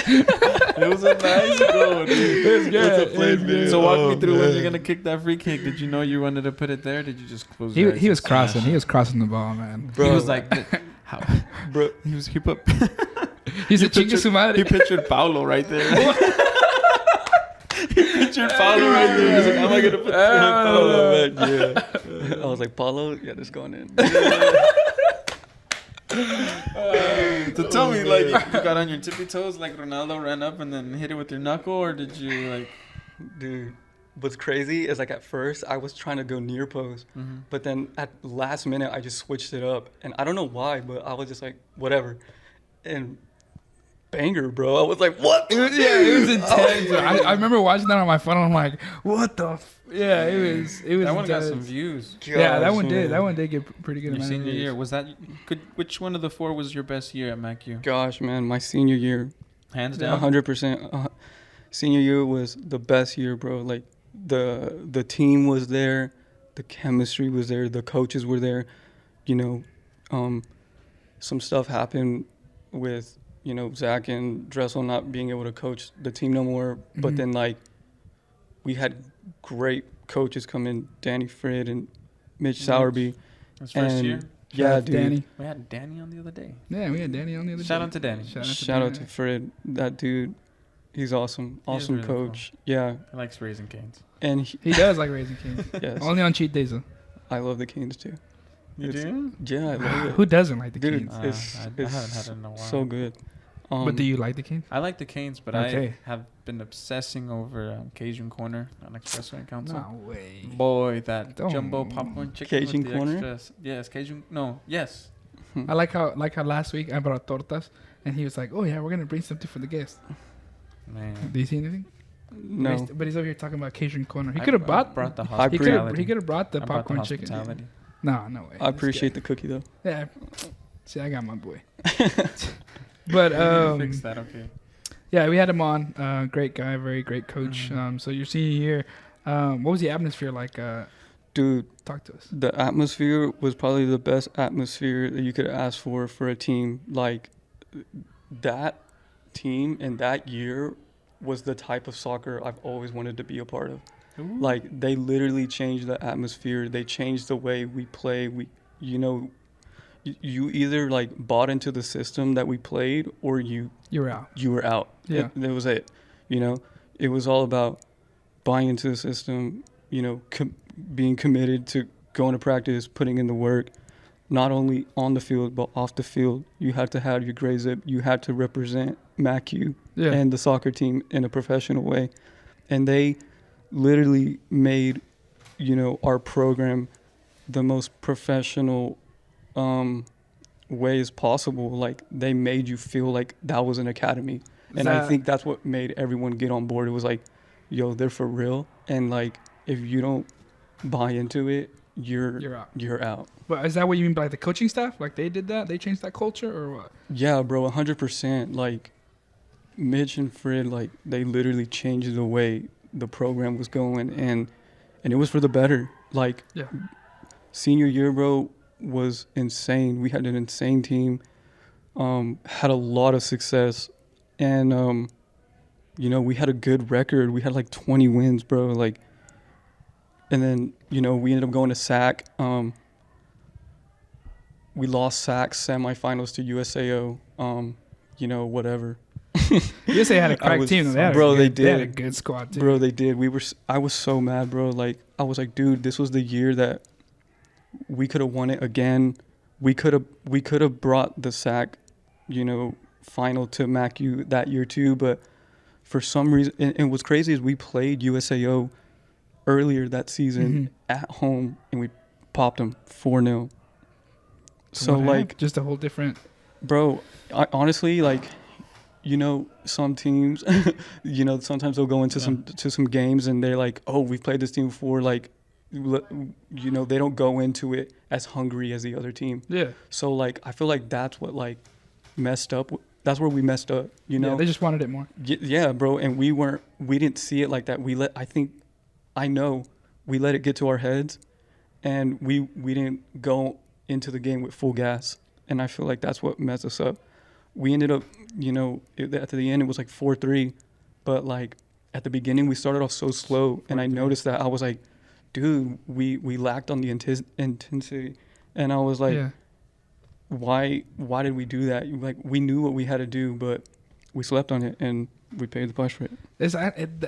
It was a nice goal, dude. It's good. a play It's good. So walk me through when you're gonna kick that free kick. Did you know you wanted to put it there? Or did you just close your eyes? He was and crossing. smash? He was crossing the ball, man. Bro. He was like, how? Bro. He put. He's a chinga su madre. He pictured Paulo right there. He pictured Paulo right there. He's like, how am I gonna put Paulo, man, yeah. I was like, Paulo, yeah, this going in. So tell me, like, you got on your tippy toes like Ronaldo ran up and then hit it with your knuckle, or did you like? Dude, what's crazy is like at first I was trying to go near pose, but then at last minute I just switched it up, and I don't know why, but I was just like whatever, and banger, bro. I was like, what? It was intense. I remember watching that on my phone. I'm like, what the? It was. That one got intense. some views. Yeah, that one Gosh, did. man. That one did get pretty good. Your amount of senior views. year, was that good? Which one of the 4 was your best year at MacU? Gosh, man, my senior year, Hands down. 100%. Senior year was the best year, bro. Like the team was there, the chemistry was there, the coaches were there. You know, some stuff happened with Zach and Dressel not being able to coach the team no more. But then like we had great coaches come in, Danny Frid and Mitch Sowerby. His first year. Yeah, out to dude. Danny. We had Danny on the other day. Yeah, we had Danny on the other Shout day. out to Danny. Shout out to Fred. That dude, he's awesome. Awesome really coach. Yeah. He likes raising canes. And He does like Raising Cane's. yes, Only on cheat days though. I love the Canes too. You It's- do? Yeah, I love it. Who doesn't like the Dude, Canes? I it's haven't had it in a while. so good. But do you like the Canes? I like the Canes, but Okay. I have been obsessing over Cajun Corner on Expressway Council. No way. Boy, that Don't. jumbo popcorn chicken Cajun with the Corner? extras. Yes, Cajun. No, yes. I like how last week I brought tortas and he was like, "Oh yeah, we're gonna bring something for the guests." Man. Do you see anything? No. But he's over here talking about Cajun Corner. He I- could have I brought. the I He hospitality. could have brought the I brought popcorn chicken. hospitality. No, no way. I appreciate the cookie though. Yeah. See, I got my boy. But Fix that, okay. yeah, we had him on. Great guy, very great coach. So your senior year, what was the atmosphere like? Dude, Talk to us. the atmosphere was probably the best atmosphere that you could ask for a team. Like that team and that year was the type of soccer I've always wanted to be a part of. Like they literally changed the atmosphere. They changed the way we play. You either like bought into the system that we played or you You're out. were out. Yeah. That was it. It was all about buying into the system, being committed to going to practice, putting in the work, not only on the field, but off the field. You had to have your grade zip. You had to represent MacU Yeah. and the soccer team in a professional way. And they literally made, our program the most professional ways possible. Like they made you feel like that was an academy. And I think that's what made everyone get on board. It was like, yo, they're for real. And like, if you don't buy into it, you're out. You're out. But is that what you mean by like the coaching staff? Like they did that? They changed that culture or what? Yeah, bro, 100%. Like Mitch and Fred, like they literally changed the way the program was going, and it was for the better. Like senior year, bro, was insane. We had an insane team, had a lot of success, and we had a good record. We had like 20 wins, bro. Like, and then we ended up going to SAC. We lost SAC semifinals to USAO. Whatever. USA had a crack team. They had They had a did. good squad too. Bro, they did. I was so mad, bro. Like, I was like, dude, this was the year that we could have won it again. We could have brought the SAC, final to MacU that year too. But for some reason, and what's crazy is we played USAO earlier that season at home, and we popped them 4-0. So like, just a whole different. bro, honestly, like, some teams, sometimes they'll go into some games and they're like, oh, we've played this team before. Like, they don't go into it as hungry as the other team. Yeah. So like, I feel like that's what like messed up. That's where we messed up. Yeah, they just wanted it more. Yeah, bro. And we didn't see it like that. We let it get to our heads, and we didn't go into the game with full gas. And I feel like that's what messed us up. We ended up, at the end it was like 4-3, but like at the beginning we started off so slow, and I noticed that. I was like, dude, we lacked on the intensity, and I was like, why did we do that? Like, we knew what we had to do, but we slept on it, and we paid the price for it.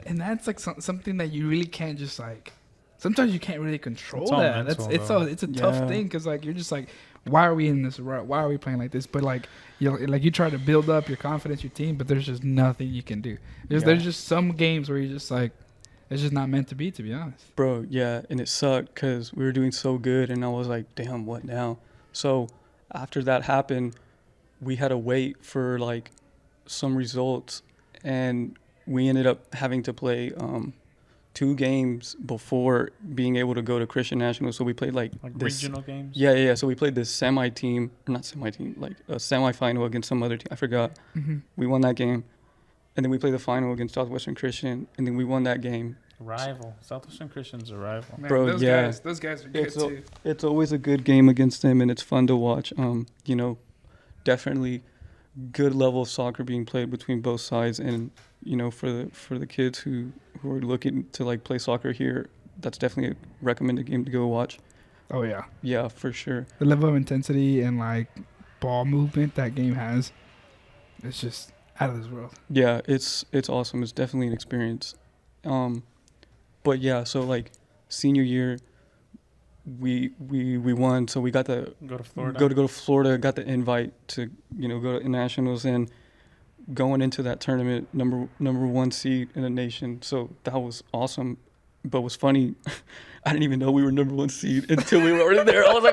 And that's like something that you really can't just like. Sometimes you can't really control It's all that. mental, It's a tough thing because like you're just like, why are we in this rut? Why are we playing like this? But like you try to build up your confidence, your team, but there's just nothing you can do. There's just some games where you're just like, it's just not meant to be honest. Bro, yeah, and it sucked because we were doing so good, and I was like, damn, what now? So after that happened, we had to wait for like some results, and we ended up having to play 2 games before being able to go to Christian National. So we played like this regional games. Yeah. So we played this semi-team, not semi-team, like a semi-final against some other team. I forgot. Mm-hmm. We won that game, and then we played the final against Southwestern Christian, and then we won that game. Rival. Southwestern Christian's a rival. Man, Bro, yeah. Those guys are good too. It's always a good game against them, and it's fun to watch. You know, definitely good level of soccer being played between both sides, and you know, for the kids who are looking to like play soccer here, that's definitely a recommended game to go watch. Oh yeah. Yeah, for sure. The level of intensity and like ball movement that game has, it's just out of this world. Yeah, it's awesome. It's definitely an experience. But yeah, so like senior year, we won, so we got to Go to Florida. go to Florida. Got the invite to go to nationals, and going into that tournament, number 1 seed in the nation. So that was awesome. But what's funny, I didn't even know we were number 1 seed until we were already there. I was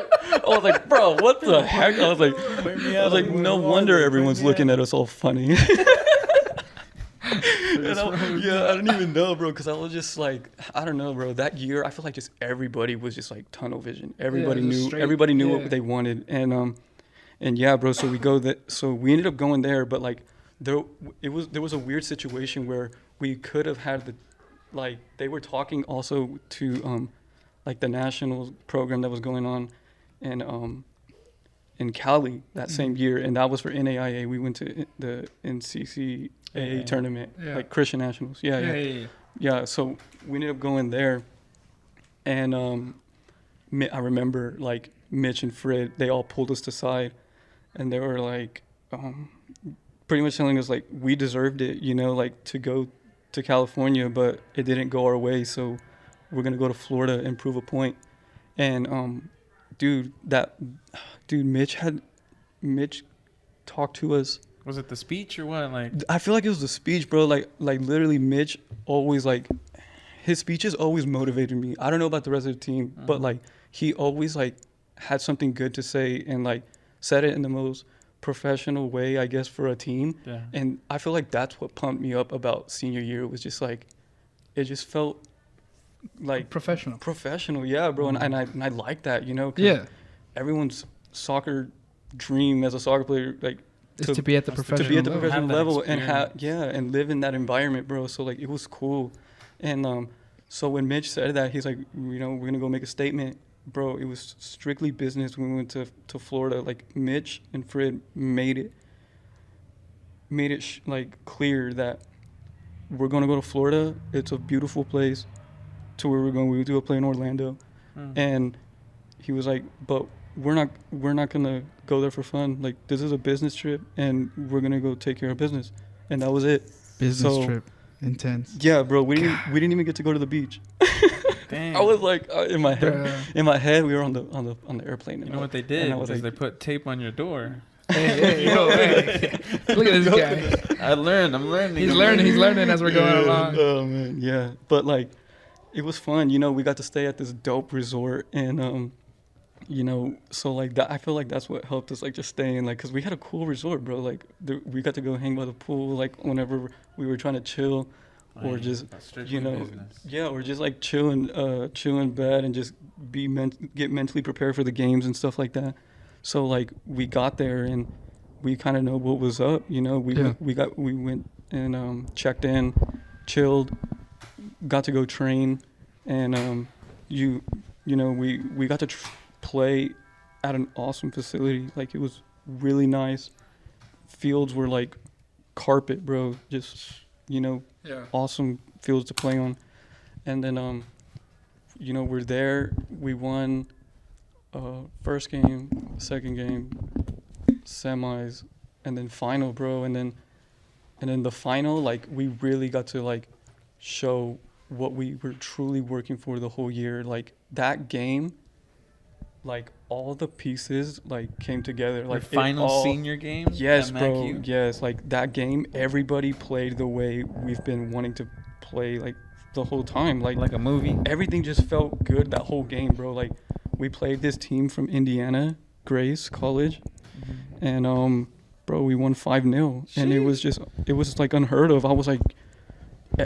like, bro, what the heck? I was like, no wonder everyone's looking at us all funny. I didn't even know, bro, because I was just like, I don't know, bro. That year, I feel like just everybody was just like tunnel vision. Everybody knew what they wanted, and yeah, bro. So we ended up going there, but like there was a weird situation where we could have had they were talking also to like the national program that was going on, and in Cali that same year, and that was for NAIA. We went to the NCCAA tournament, like Christian Nationals. Yeah. So we ended up going there, and I remember like Mitch and Fred, they all pulled us aside, and they were like, pretty much telling us like we deserved it, like to go to California, but it didn't go our way, so we're gonna go to Florida and prove a point. And Mitch talked to us. Was it the speech or what? Like, I feel like it was the speech, bro. Like literally, Mitch always like his speeches always motivated me. I don't know about the rest of the team, but like he always like had something good to say and like said it in the most professional way, I guess, for a team. yeah. And I feel like that's what pumped me up about senior year. It was just like, it just felt like professional, yeah, bro. And I like that, 'cause everyone's soccer dream as a soccer player, like, to be at the professional level and live in that environment, bro. So like it was cool. And so when Mitch said that, he's like, we're gonna go make a statement, bro. It was strictly business when we went to Florida. Like Mitch and Fred made it like clear that we're gonna go to Florida. It's a beautiful place. To where we're going, we do a play in Orlando, and he was like, but we're not gonna go there for fun. Like, this is a business trip, and we're gonna go take care of business, and that was it. Business trip, intense. Yeah, bro. We didn't even get to go to the beach. Dang. I was like, in my head, we were on the airplane. You know what they did? They put tape on your door. Hey. Look at this guy. I'm learning. He's learning as we're going along. Oh man, yeah. But like, it was fun. We got to stay at this dope resort, and so like that, I feel like that's what helped us, like, just staying, like, because we had a cool resort, bro. Like, we got to go hang by the pool, like, whenever we were trying to chill, or just or just like chill in bed and just get mentally prepared for the games and stuff like that. So like we got there and we kind of know what was up. We went and checked in, chilled, got to go train, and we got to play at an awesome facility. Like, it was really nice. Fields were like carpet, bro. Just awesome fields to play on. And then we're there. We won first game, second game, semis, and then final, bro. And then And then the final, like, we really got to, like, show what we were truly working for the whole year. Like, that game, like, all the pieces, like, came together. Your Like, final senior game. yes, at bro. MacU? Yes, like, that game, everybody played the way we've been wanting to play, like, the whole time. Like a movie. Everything just felt good that whole game, bro. Like, we played this team from Indiana, Grace College, and bro, we won 5-0, and it was like unheard of. I was like,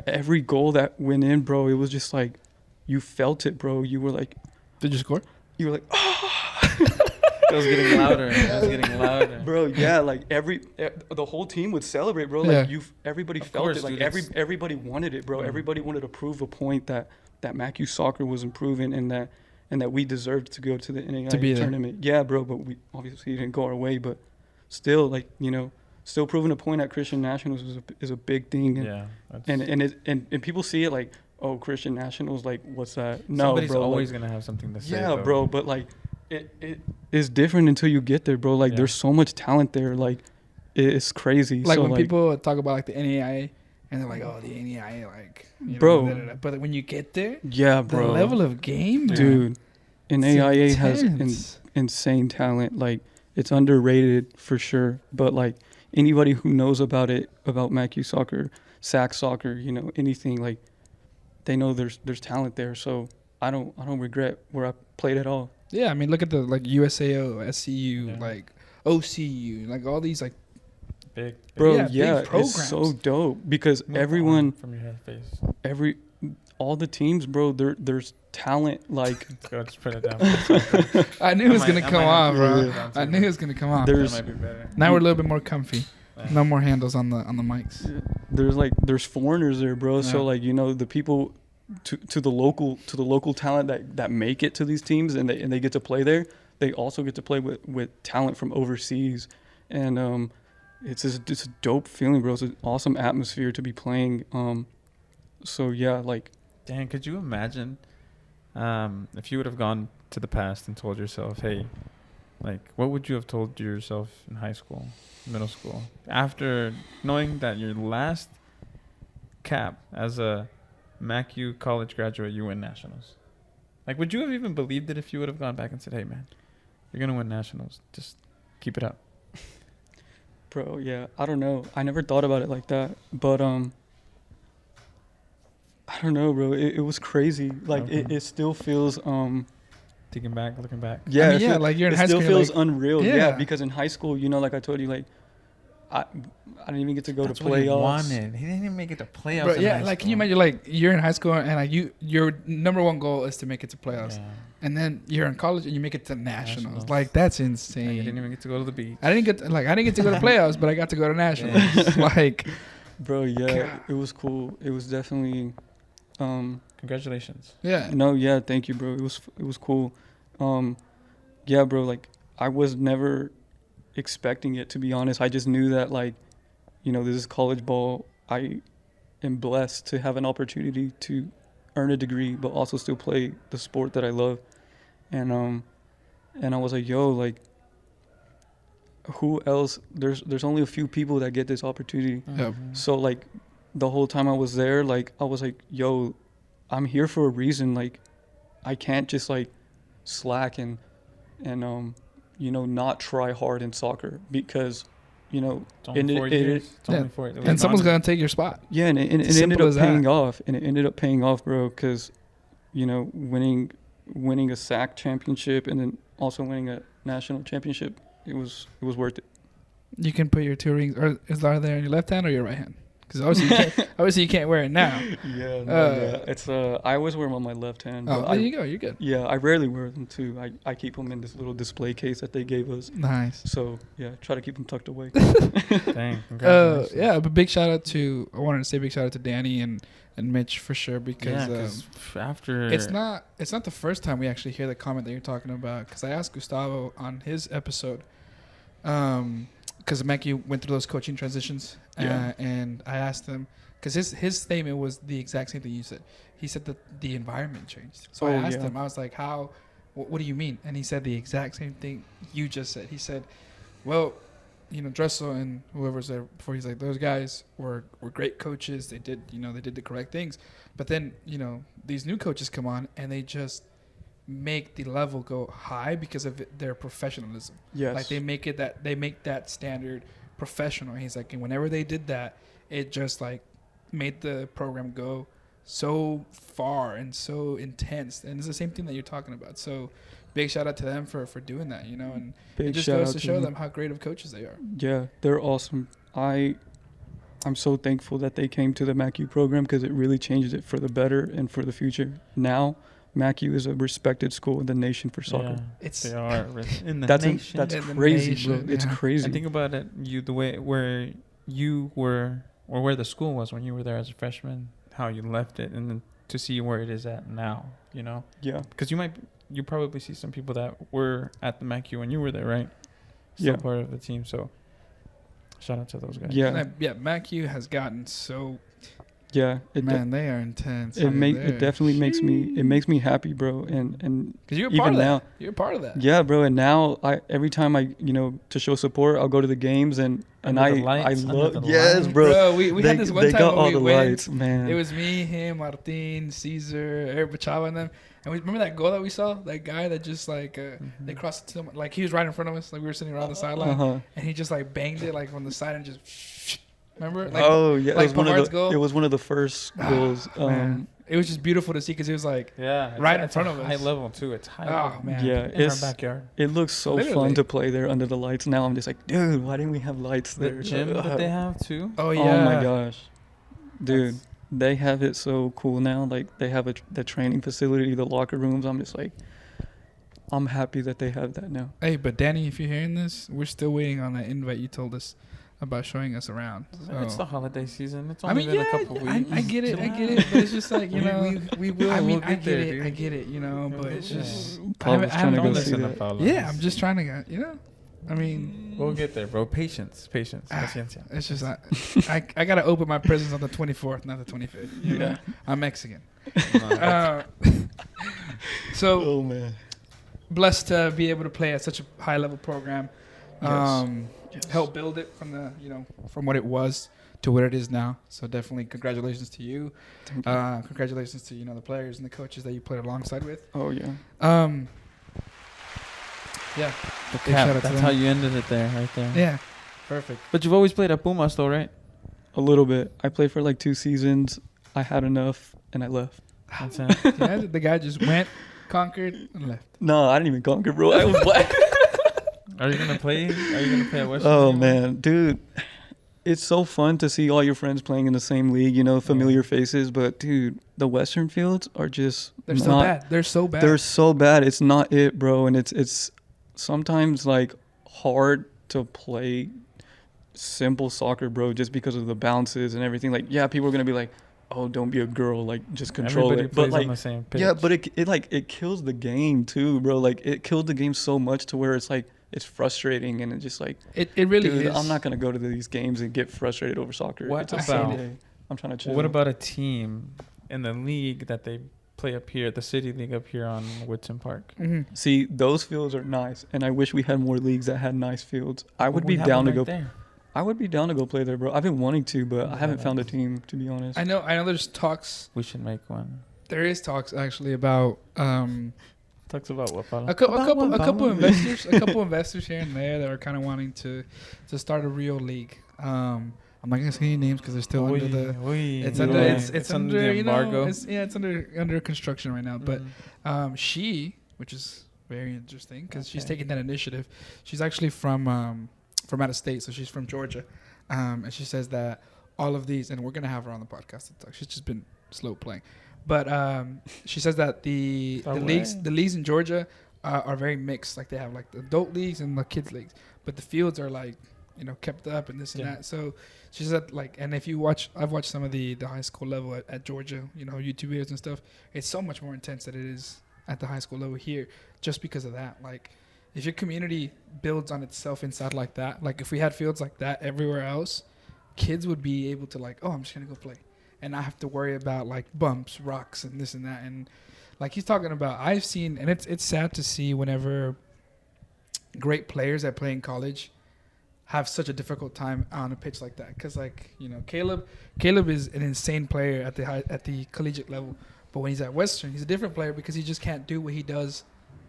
every goal that went in, bro, it was just like, you felt it, bro. You were like, Did you score? you were like, It was getting louder. It was getting louder. bro, yeah, like the whole team would celebrate, bro. Yeah. Like everybody felt course, it. Like dude, everybody wanted it, bro. Everybody wanted to prove a point that MacU soccer was improving and that we deserved to go to the To be NAIA there. tournament. Yeah, bro, but we obviously didn't go our way, but still, like, still proving a point at Christian Nationals is a big thing. And, Yeah. and people see it like, oh, Christian Nationals, like, what's that? No, Somebody's bro. always like, gonna have something to say. yeah, though. bro, but like it is different until you get there, bro. Like, Yeah. there's so much talent there. Like, it's crazy. Like so, when people talk about like the NAIA and they're like, oh, the NAIA, like, Bro. But when you get there, yeah, the bro, level of game, man, dude, and it's AIA has intense. insane talent. Like, it's underrated for sure. But like, anybody who knows about it, about MacU soccer, SAC soccer, anything, like, they know there's talent there. So I don't regret where I played at all. Yeah, I mean, look at the like USAO, SCU, Yeah. like OCU, like all these like Big. Bro, Yeah, big yeah, programs. it's so dope because Move everyone, on from your head face. all the teams, bro, there's talent. Like, Let's go. Just put it down. I knew it was gonna come off, bro. Yeah. I knew it was gonna come off. That There's- might be better. Now we're a little bit more comfy. Yeah. No more handles on the mics. there's foreigners there, bro. So Yeah. like, the people to the local talent that make it to these teams and they get to play there, they also get to play with talent from overseas, and it's a dope feeling, bro. It's an awesome atmosphere to be playing. So yeah, like, Dan, could you imagine if you would have gone to the past and told yourself, hey, like, what would you have told yourself in high school, middle school, after knowing that your last cap as a MacU college graduate, you win nationals? Like, would you have even believed it if you would have gone back and said, hey, man, you're going to win nationals. Just keep it up. bro, yeah, I don't know. I never thought about it like that, but I don't know, bro. It was crazy. Like, Okay. it still feels Looking back. yeah, I mean, it yeah, feel- like you're in it high still school, you're feels like, unreal. yeah. Yeah, because in high school, like I told you, like, I didn't even get to go That's to what he playoffs. wanted. He didn't even make it to playoffs. Bro, in yeah, high like, can you school. imagine, like, you're in high school and like your number one goal is to make it to playoffs, Yeah. and then you're in college and you make it to nationals. Nationals. Like, that's Like, insane. you didn't even get to go to the beach. I didn't get to go to playoffs, but I got to go to nationals. Yeah. Like, Bro, yeah, God. it was cool. It was definitely, Congratulations. yeah, no, yeah, thank you, bro. It was cool. Yeah, bro, like, I was never expecting it, to be honest. I just knew that, like, this is college ball. I am blessed to have an opportunity to earn a degree, but also still play the sport that I love. And I was like, yo, like, who else? There's only a few people that get this opportunity. Yep. So, like, the whole time I was there, like, I was like, yo, I'm here for a reason. Like, I can't just, like, slack and not try hard in soccer because, It's only And 4 it- years. It's Yeah. only 4 years. and someone's gonna take your spot. yeah, and it It's ended simple up as that. paying off. And it ended up paying off, bro, because, winning a SAC championship and then also winning a national championship, it was worth it. You can put your two rings, or is that there in your left hand or your right hand? Because obviously you can't wear it now. Yeah, no, it's I always wear them on my left hand. Oh, but there you go. You're good. Yeah, I rarely wear them too. I keep them in this little display case that they gave us. Nice. So yeah, try to keep them tucked away. Dang. Congratulations. Yeah, but big shout out to. I wanted to say big shout out to Danny and Mitch for sure because Yeah, 'cause after it's not the first time we actually hear the comment that you're talking about. Because I asked Gustavo on his episode, because Mackie went through those coaching transitions, Yeah. and I asked him because his statement was the exact same thing you said. He said that the environment changed. So I Oh, asked yeah. him, I was like, what do you mean? And he said the exact same thing you just said. He said, well, Dressel and whoever's there before, he's like, those guys were great coaches. They did the correct things. But then, these new coaches come on and they just make the level go high because of their professionalism. Yes. Like they make that standard professional. And he's like, and whenever they did that, it just like made the program go so far and so intense. And it's the same thing that you're talking about. So big shout out to them for doing that, and it just goes to show them how great of coaches they are. Yeah, they're awesome. I'm so thankful that they came to the MACU program because it really changed it for the better and for the future. Now, MACU is a respected school in the nation for soccer. Yeah, It's they are in the That's nation. that's In the crazy, nation, bro. It's yeah. crazy. And think about it, the way where you were, or where the school was when you were there as a freshman, how you left it, and then to see where it is at now, Yeah. Because you probably see some people that were at the MACU when you were there, right? Still Yeah. part of the team, so shout out to those guys. Yeah. MACU has gotten so Yeah. they are intense. It definitely makes me happy, bro. And because you're even part of now, that. You're part of that. yeah, bro. And now every time I to show support, I'll go to the games and Under I the lights, under love the yes, lights. bro. We They, had this one they time got when all we the went. lights, man. It was me, him, Martin, Caesar, Eric Bachava, and them. And we remember that goal that we saw. That guy that just like they crossed it to him, like he was right in front of us, like we were sitting around the sideline, and he just like banged it like on the side and just remember. Like, oh yeah, like it was one of Pavard's the goal. it was one of the first goals. Man. It was just beautiful to see because it was like Yeah, right in it's front a of us. high level too. It's high. Oh level. man, yeah, In our it's backyard. it looks so Literally. fun to play there under the lights. Now I'm just like, dude, why didn't we have lights The there? gym that they have too. Oh yeah. Oh my gosh, dude. That's- They have it so cool now. Like they have the training facility, the locker rooms. I'm just like, I'm happy that they have that now. Hey, but Danny, if you're hearing this, we're still waiting on that invite you told us about showing us around. It's So. the holiday season. It's I only mean, been yeah, a couple weeks. I get it, but it's just like we will. I mean, We'll get there, I dude. get it, but it's Yeah. just Paul was trying to don't go see listen to that. Paolo. yeah, I'm just trying to, I mean, We'll get there, bro. Patience. Paciencia. it's just I gotta open my presents on the 24th, not the 25th. Yeah. I'm Mexican. No. So Oh man. blessed to be able to play at such a high level program. Yes. Help build it from the from what it was to what it is now. So definitely congratulations to you. Thank you. Congratulations to the players and the coaches that you played alongside with. Oh yeah. Yeah. The Big shout out cap. to That's them. how you ended it there, right there. Yeah. Perfect. But you've always played at Pumas, though, right? A little bit. I played for like 2 seasons. I had enough and I left. That's it. Yeah, the guy just went, conquered, and left. No, I didn't even conquer, bro. I was black. Are you gonna play? Are you gonna play at Western? Oh anymore? man, dude. It's so fun to see all your friends playing in the same league, familiar faces, but dude, the Western fields are just They're so bad. They're so bad. They're so bad. It's not it, bro, and it's sometimes like hard to play simple soccer, bro, just because of the bounces and everything. Like, yeah, people are going to be like, "Oh, don't be a girl, like just control Everybody it." plays But like on the same pitch. yeah, but it kills the game too, bro. Like it killed the game so much to where it's like it's frustrating and it's just like it really dude, is. I'm not gonna go to these games and get frustrated over soccer. What It's a about- Sunday. I'm trying to chill. What about a team in the league that they play up here, the city league up here on Woodson Park? Mhm. See, those fields are nice, and I wish we had more leagues that had nice fields. I would We be have down to them go. right there. I would be down to go play there, bro. I've been wanting to, but I Yeah, haven't found a that's- team, to be honest. I know there's talks. We should make one. There is talks actually about Talks about what, Paulo? a couple investors here and there that are kind of wanting to start a real league. I'm not gonna say any names because they're still under the. It's under it's under the embargo. it's under construction right now. But Mhm. she, which is very interesting because she's Okay. taking that initiative. She's actually from out of state, so she's from Georgia, and she says that all of these, and we're gonna have her on the podcast to talk. She's just been slow playing, but she says that the No leagues in Georgia are very mixed. Like they have like the adult leagues and the kids leagues, but the fields are like kept up and this and Yeah. that. So she said like, and if you watch, I've watched some of the high school level at Georgia, YouTube videos and stuff. It's so much more intense than it is at the high school level here, just because of that. Like, if your community builds on itself inside like that, like if we had fields like that everywhere else, kids would be able to like, oh, I'm just gonna go play, and not have to worry about like bumps, rocks, and this and that. And like he's talking about, I've seen, and it's sad to see whenever great players that play in college, have such a difficult time on a pitch like that. Because like Caleb is an insane player at the collegiate level, but when he's at Western, he's a different player because he just can't do what he does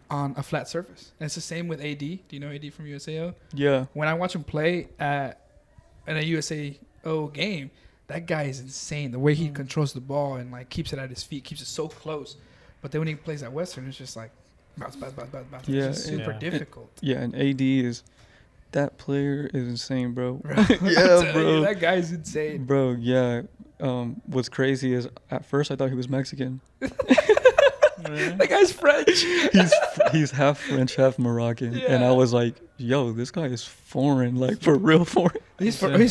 on a flat surface. And it's the same with AD. Do you know AD from USAO? Yeah. When I watch him play in a USAO game, that guy is insane. The way he controls the ball and like keeps it at his feet, keeps it so close. But then when he plays at Western, it's just like bounce. Yeah, it's just super difficult. Yeah, and AD is that player is insane, bro. Yeah, bro. That guy's insane. Bro, yeah. What's crazy is at first I thought he was Mexican. That guy's French. He's half French, half Moroccan, Yeah. and I was like, "Yo, this guy is foreign, like for real foreign." He's foreign.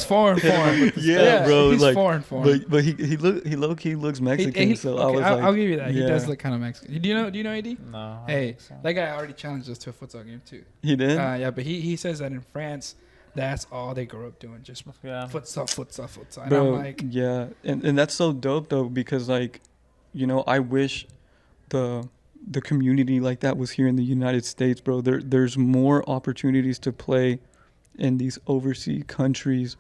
Yeah, bro. He's like, foreign. But he low key looks Mexican. So I was like, I'll give you that. Yeah. He does look kind of Mexican. Do you know AD? No. I don't Hey, think so. that guy already challenged us to a futsal game too. He did. Yeah, but he says that in France, that's all they grew up doing, just Yeah. futsal. And Bro, I'm like, yeah, and that's so dope though, because like, I wish the community like that was here in the United States, bro. There's more opportunities to play in these overseas countries.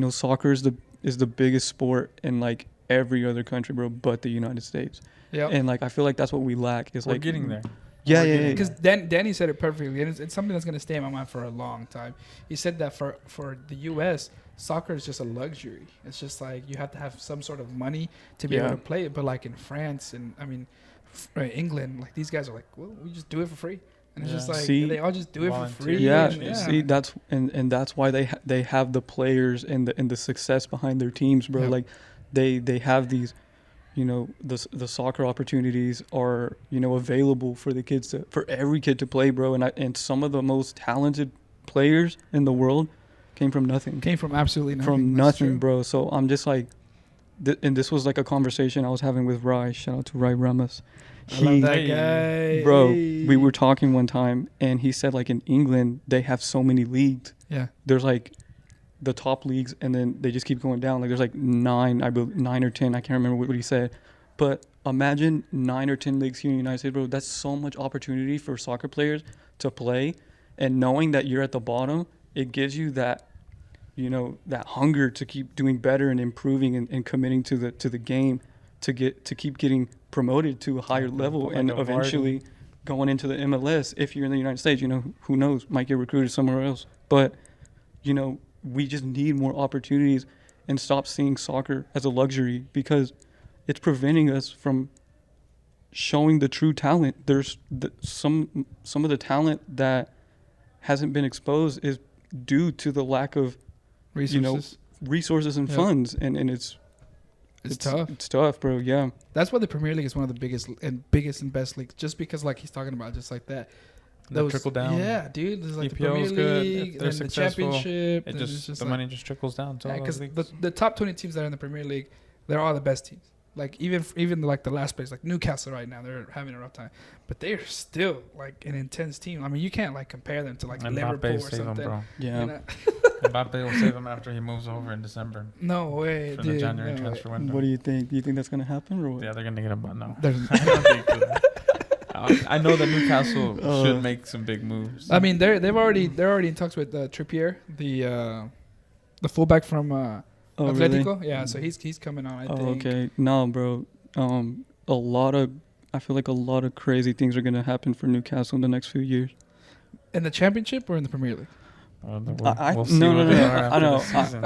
Soccer is the biggest sport in like every other country, bro, but the United States. yeah. And like I feel like that's what we lack is We're like getting there. Yeah. Because Danny said it perfectly, and it's something that's going to stay in my mind for a long time. He said that for the U.S., soccer is just a luxury. It's just like you have to have some sort of money to be able to play it. But like in France and England, like these guys are like, well, we just do it for free, and it's just like they all just do it for free. Yeah, and, see, that's and that's why they have the players and the success behind their teams, bro. Yep. Like they have these, the soccer opportunities are available for the kids for every kid to play, bro. And some of the most talented players in the world came from nothing. Came from absolutely nothing. From nothing, bro. So I'm just like, and this was like a conversation I was having with Rai. Shout out to Rai Ramos. I love that guy. Bro, we were talking one time, and he said like in England they have so many leagues. Yeah. There's like the top leagues, and then they just keep going down. Like there's like 9 or 10. I can't remember what he said, but imagine 9 or 10 leagues here in the United States, bro. That's so much opportunity for soccer players to play, and knowing that you're at the bottom, it gives you that, that hunger to keep doing better and improving and committing to the game, to keep getting promoted to a higher level, like and a eventually going into the MLS. If you're in the United States, who knows, might get recruited somewhere else. But we just need more opportunities and stop seeing soccer as a luxury, because it's preventing us from showing the true talent. There's some of the talent that hasn't been exposed is due to the lack of resources and funds, and it's tough. It's tough, bro. Yeah. That's why the Premier League is one of the biggest and best leagues, just because like he's talking about, just like that. The trickle down. Yeah, dude. There's like the EPL Premier is good. League, If they're and the successful, Championship. It and just, it's just the like, money just trickles down to all those because leagues. the top 20 teams that are in the Premier League, they're all the best teams. Like even like the last place, like Newcastle right now, they're having a rough time, but they are still like an intense team. I mean, you can't like compare them to like Liverpool or save something. him, bro. Yeah. Mbappe will save him after he moves over in December No way, for dude. the January no transfer way. window. What do you think? Do you think that's gonna happen or what? Yeah, they're gonna get him, but no. There's- I don't think so. I know that Newcastle should make some big moves. I mean, they're already in talks with Trippier, the fullback from Atletico. Really? Yeah, so he's coming on. I think. Okay. No, bro. I feel like a lot of crazy things are gonna happen for Newcastle in the next few years. In the Championship or in the Premier League? We'll see no. where they are I after know. the season.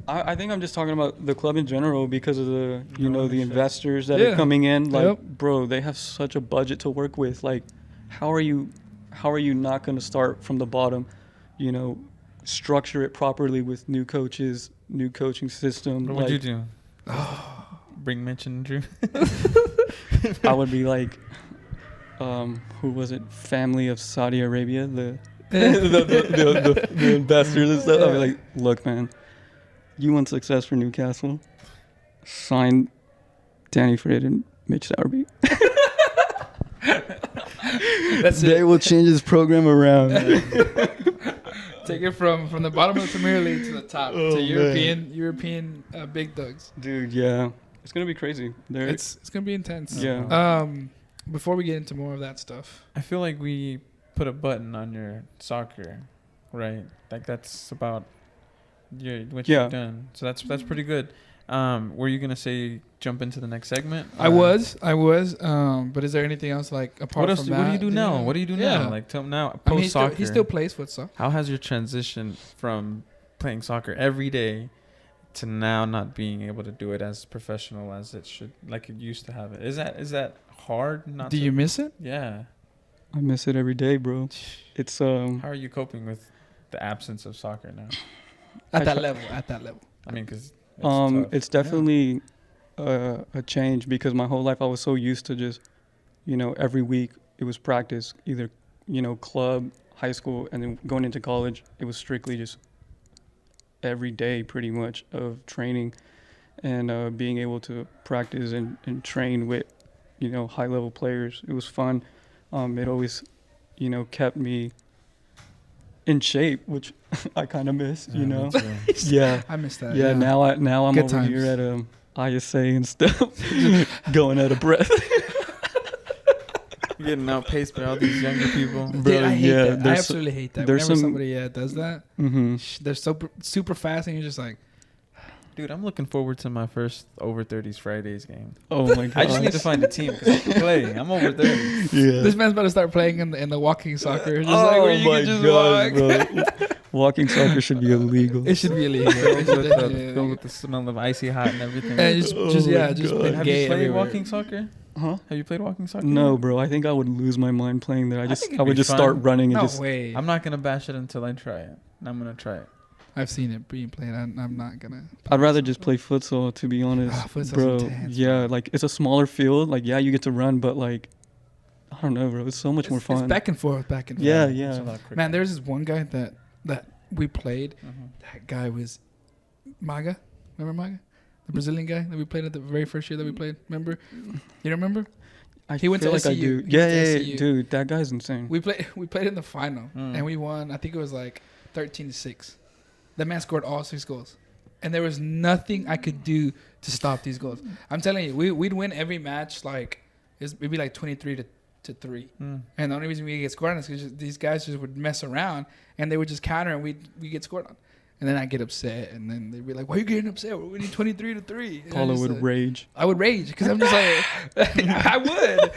I think I'm just talking about the club in general because of the the Ownership. investors that Yeah. are coming in. Like, Yep. bro, they have such a budget to work with. Like, how are you not going to start from the bottom? Structure it properly with new coaches, new coaching system. What would you do? Bring Mitch and Drew? I would be like, who was it? Family of Saudi Arabia, the investors and stuff. I'd be like, look, man, you want success for Newcastle? Sign Danny Fred and Mitch Sowerby. They will change his program around. Take it from the bottom of the Premier League to the top Oh, to man. European big dogs. Dude, yeah. It's going to be crazy. It's gonna be intense. Yeah. Before we get into more of that stuff, I feel like we put a button on your soccer Right. Like that's about what Yeah. you've done. So that's pretty good. Were you gonna say jump into the next segment? I was. But is there anything else like apart What else? from What that? do you do now? What do you do Yeah. now? Like tell now I mean, post soccer. he still plays futsal. How has your transition from playing soccer every day to now not being able to do it as professional as it should, like it used to have it? Is that hard? Not Do to, you miss it? Yeah. I miss it every day, bro. It's How are you coping with the absence of soccer now? At I that try- level. At that level. I mean, because tough. it's definitely a change because my whole life I was so used to just, every week it was practice, either, club, high school, and then going into college, it was strictly just every day pretty much of training and being able to practice and train with, high level players. It was fun. It always, kept me in shape, which I kind of miss, me too. Yeah. I miss that. Yeah, now I'm Good over times. here at ISA and stuff, going out of breath. You're getting outpaced by all these younger people. Dude, Bro, I hate yeah, that. I there's absolutely hate that. there's Whenever some- somebody does that, Mm-hmm. they're super fast, and you're just like, Dude, I'm looking forward to my first over 30s Fridays game. Oh my god! I just need to find a team because I can play. I'm over 30. Yeah. this man's about to start playing in the walking soccer. Just Oh like where you my can just god, walk. bro! Walking soccer should be illegal. It should be illegal. Filled It should with, definitely- filled with the smell of icy hot and everything. and just Oh just my yeah, just God. been Have gay you played everywhere. walking soccer? Huh? Have you played walking soccer? No, bro. I think I would lose my mind playing there. I think it'd I would be just fun. start running and No just. way. I'm not going to bash it until I try it. And I'm going to try it. I've seen it being played. I'm not gonna. I'd rather just play futsal, to be honest, Futsal's bro. intense, Yeah, bro. like it's a smaller field. Like yeah, you get to run, but like I don't know, bro. It's so much more It's fun. back and forth, back and forth. Yeah, It's yeah. a lot quicker. Man, there was this one guy that we played. Mhm. That guy was Maga. Remember Maga? The Brazilian guy that we played at the very first year that we played. Remember? You don't remember? He went to like like I SCU. do. He went Yeah, to yeah, SCU. yeah, dude. That guy's insane. We played in the final Mm. and we won. I think it was like 13-6. The man scored all 6 goals, and there was nothing I could do to stop these goals. I'm telling you, we'd win every match. Like it'd be like 23-3. Mm. And the only reason we get scored on is because these guys just would mess around and they would just counter and we get scored on. And then I get upset, and then they'd be like, "Why are you getting upset? We're winning 23-3." And Paulo I'm just would like- rage. I would rage because I'm just like, I would.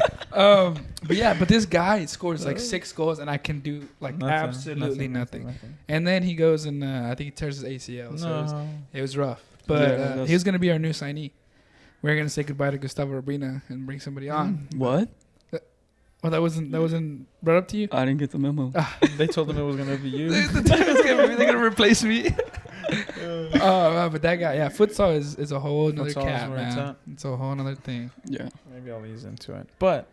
But this guy scores like 6 goals, and I can do like absolutely nothing. And then he goes and I think he tears his ACL. So it was rough. But Yeah, that's- he was gonna be our new signee. We're gonna say goodbye to Gustavo Urbina and bring somebody on. What? Well, that wasn't brought up to you. I didn't get the memo. They told them it was going to be you. They're gonna replace me. But that guy, yeah, futsal is a whole nother Futsal is cat, where it's man. at. It's a whole nother thing. Yeah. Maybe I'll ease into it. But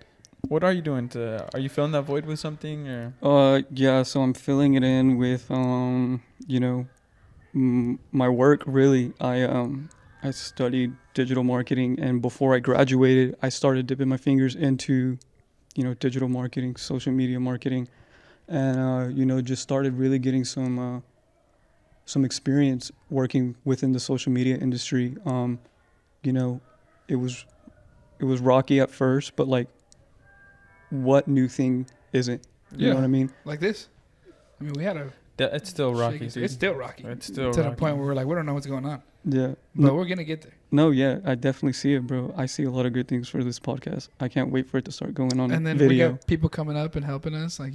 what are you doing are you filling that void with something or? Yeah. So I'm filling it in with my work. Really, I studied digital marketing, and before I graduated, I started dipping my fingers into, digital marketing, social media marketing, and just started really getting some experience working within the social media industry. It was rocky at first, but like, what new thing isn't? You know what I mean? Like this. I mean, we had a. It's still rocky, dude. It's still rocky. It's still to rocky. the point where we're like, we don't know what's going on, Yeah. but we're gonna get there. No, yeah, I definitely see it, bro. I see a lot of good things for this podcast. I can't wait for it to start going on And then we video. got people coming up and helping us. Like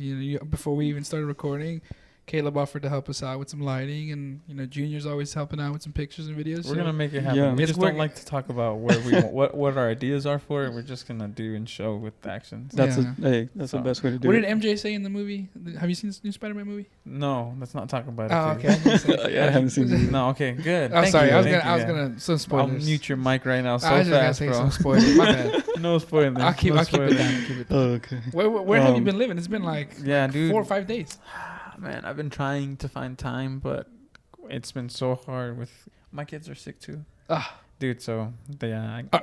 before we even started recording, Caleb offered to help us out with some lighting, and Junior's always helping out with some pictures and videos. We're gonna make it happen. Yeah. We It's just don't working. like to talk about where we what our ideas are for it. We're just gonna do and show with actions. That's Yeah. that's So- the best way to do What it. did MJ say in the movie? Have you seen this new Spider-Man movie? No, let's not talk about it. Oh, please. okay. I was gonna say- Yeah, I haven't seen it. No, okay, good. Oh, Thank sorry. you, I was thank gonna you, yeah. some I'll spoilers. mute your mic right now so I was just fast, gonna say bro. some spoilers. My bad. No spoilers. I'll keep no it spoilers. down. Keep it down. Oh, okay. Where have you been living? It's been like Yeah, dude. 4 or 5 days. Man, I've been trying to find time, but it's been so hard with my kids are sick too. Ah, Dude, so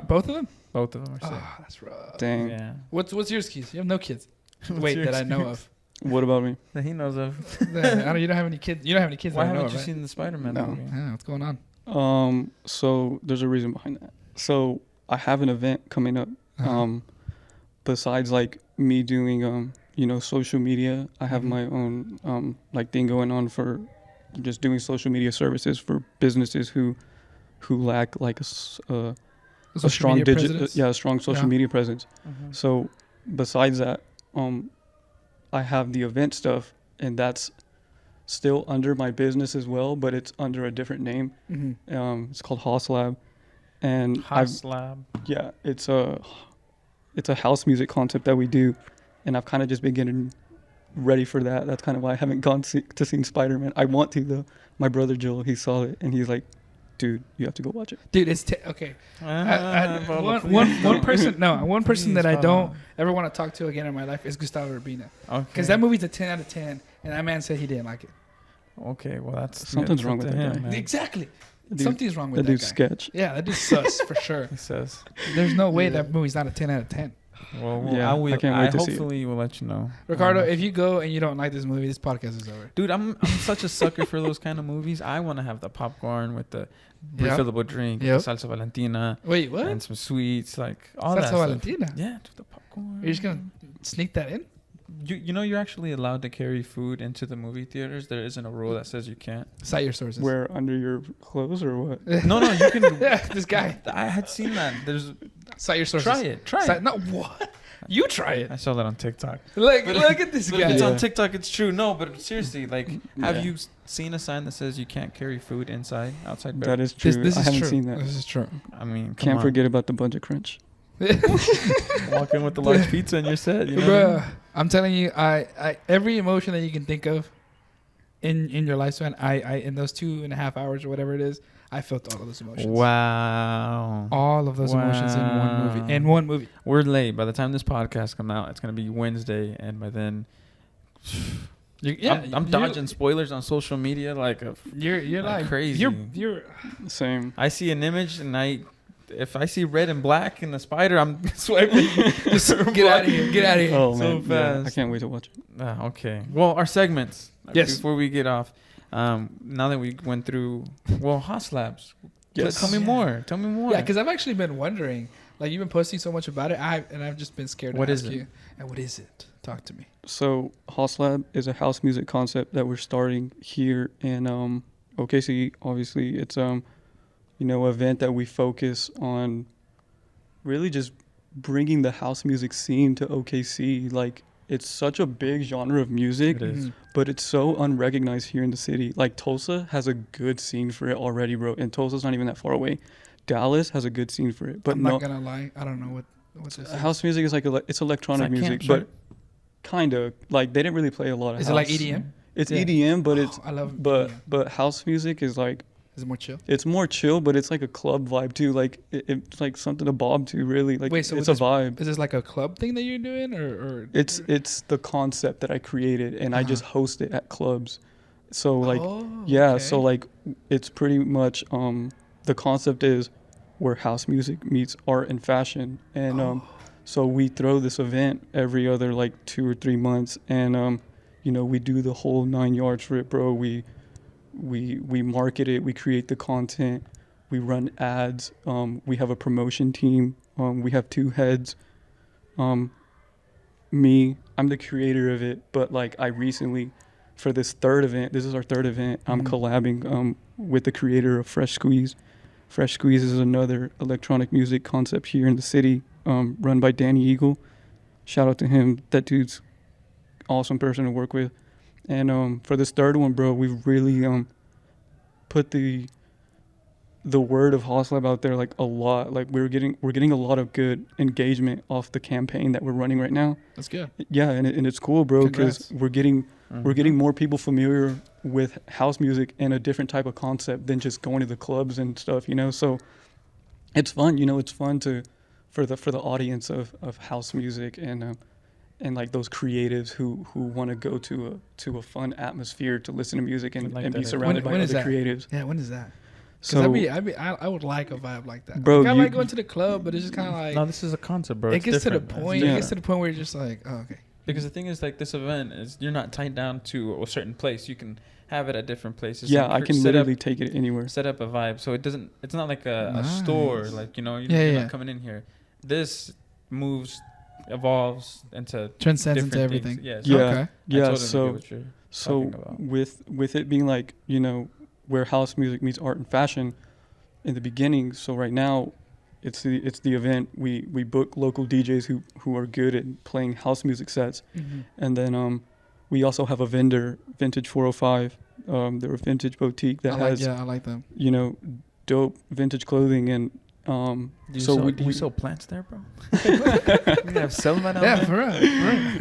both of them. both of them are sick. Ah, that's rough. Dang. Yeah. What's yours, Keith? You have no kids. What's Wait, your that I know experience? of. What about me? That he knows of. You don't have any kids. You don't have any kids. Why that I know haven't of, you right? seen the Spider-Man No. movie? Yeah, what's going on? So there's a reason behind that. So I have an event coming up. Uh-huh. Besides like me doing social media. I have my own like thing going on for just doing social media services for businesses who lack like a Social strong media digital, presence? a strong social Yeah. media presence. Mm-hmm. So besides that, I have the event stuff, and that's still under my business as well, but it's under a different name. Mm-hmm. It's called Hauslab, and I've Hauslab. yeah, it's a house music concept that we do, and I've kind of just been getting ready for that. That's kind of why I haven't gone to see Spider-Man. I want to though. My brother Joel, he saw it, and he's like, "Dude, you have to go watch it." Dude, it's okay. Pablo, One person, no, one person Please, that I Pablo. don't ever want to talk to again in my life is Gustavo Urbina. Okay. Because that movie's a 10 out of 10, and that man said he didn't like it. Okay, well that's Something's up wrong to with that him, guy. man. Exactly. Dude, Something's wrong with that that dude's guy. sketch. Yeah, that dude's sus for sure. He says. There's no way Yeah. that movie's not a 10 out of 10. Well, Yeah, I will. I can't wait to see it. hopefully will let you know. Ricardo, if you go and you don't like this movie, this podcast is over. Dude, I'm such a sucker for those kind of movies. I want to have the popcorn with the Yep. refillable drink, Yep. the salsa valentina, Wait, what? and some sweets, like all Salsa that stuff. Valentina? Yeah, dude, the popcorn. You're just going to sneak that in? You're actually allowed to carry food into the movie theaters. There isn't a rule that says you can't. Cite your sources. Where under your clothes or what? No, you can. Yeah, this guy. I had seen that. There's Cite your sources. try it. Cite, no, what? You try it. I saw that on TikTok. Look But- at this But if guy. it's Yeah. on TikTok, it's true. No, but seriously, like, have Yeah. you seen a sign that says you can't carry food outside? That is true. This I is haven't true. seen that. This is true. I mean, come Can't on. forget about the Bunch of Crunch. Walk in with the large pizza in your set. You know what I mean? Bruh, I'm telling you, I every emotion that you can think of in your lifespan, I in those 2.5 hours or whatever it is, I felt all of those emotions. Wow. All of those emotions in one movie. Wow. In one movie. We're late. By the time this podcast comes out, it's gonna be Wednesday, and by then, I'm dodging spoilers on social media like You're like like crazy. You're Same. I see an image, and if I see red and black in the spider, I'm swiping. just get out of here. Get out of here. Oh So man, yeah, I fast. can't wait to watch it. Okay. Well, our segments. Yes. Before we get off, now that we went through, Haas Labs. Yes. Tell me more. Tell me more. Yeah, because I've actually been wondering. Like you've been posting so much about it, I've just been scared What to is ask it? you. And what is it? Talk to me. So Hauslab is a house music concept that we're starting here in OKC. Obviously, it's event that we focus on really just bringing the house music scene to OKC. Like it's such a big genre of music, It is. but it's so unrecognized here in the city. Like Tulsa has a good scene for it already, bro, and Tulsa's not even that far away. Dallas has a good scene for it, but I'm no, not gonna lie, I don't know what this is. house music is like it's electronic It's like music, Camp but kind of like they didn't really play a lot of Is house. it like EDM? It's Yeah. EDM, but it's I love but EDM. but house music is like Is it more chill? it's more chill, but it's like a club vibe too. Like it's like something to bob to, really. Like Wait, so it's a with vibe. Is this like a club thing that you're doing, or It's the concept that I created, and I Uh-huh. just host it at clubs. So like Oh, yeah, okay. so like it's pretty much the concept is where house music meets art and fashion, and Oh. so we throw this event every other like 2 or 3 months, and we do the whole 9 yards for it, bro. We market it, we create the content, we run ads, we have a promotion team, we have 2 heads. Me, I'm the creator of it, but like I recently, for this this is our third event, I'm Mhm. collabing with the creator of Fresh Squeeze. Fresh Squeeze is another electronic music concept here in the city, run by Danny Eagle. Shout out to him. That dude's awesome person to work with. And for this third one, bro, we've really put the word of Hauslab out there like a lot. Like we're getting a lot of good engagement off the campaign that we're running right now. That's good. Yeah, and it's cool, bro, because Congrats. we're getting more people familiar with house music and a different type of concept than just going to the clubs and stuff, So it's fun, it's fun for the audience of house music and like those creatives who want to go to a fun atmosphere to listen to music and, Like and be that. surrounded When by is other that? creatives. Yeah, when is that? So I would like a vibe like that. Bro, Like, I you- like going to the club, but it's just kind of like No, this is a concept, bro. it It's gets to the different. point. Yeah. It gets to the point where you're just like, oh, okay. Because the thing is, like, this event is you're not tied down to a certain place. You can have it at different places. yeah, and I can set literally take it anywhere. set up a vibe, so it's not like a Nice. store. Like you're Yeah, you're yeah. not coming in here. This moves evolves into Transcends into different everything. things. Yes. Yeah. Okay. I Yeah. totally So get what you're so talking about. with it being like, you know, where house music meets art and fashion in the beginning. So right now, it's the event. We book local DJs who are good at playing house music sets, and then we also have a vendor, Vintage 405. They're a vintage boutique that has I like them. you know, dope vintage clothing, and Do you so sell, we, do you we sell plants there, bro? You have Selma down Yeah, there? for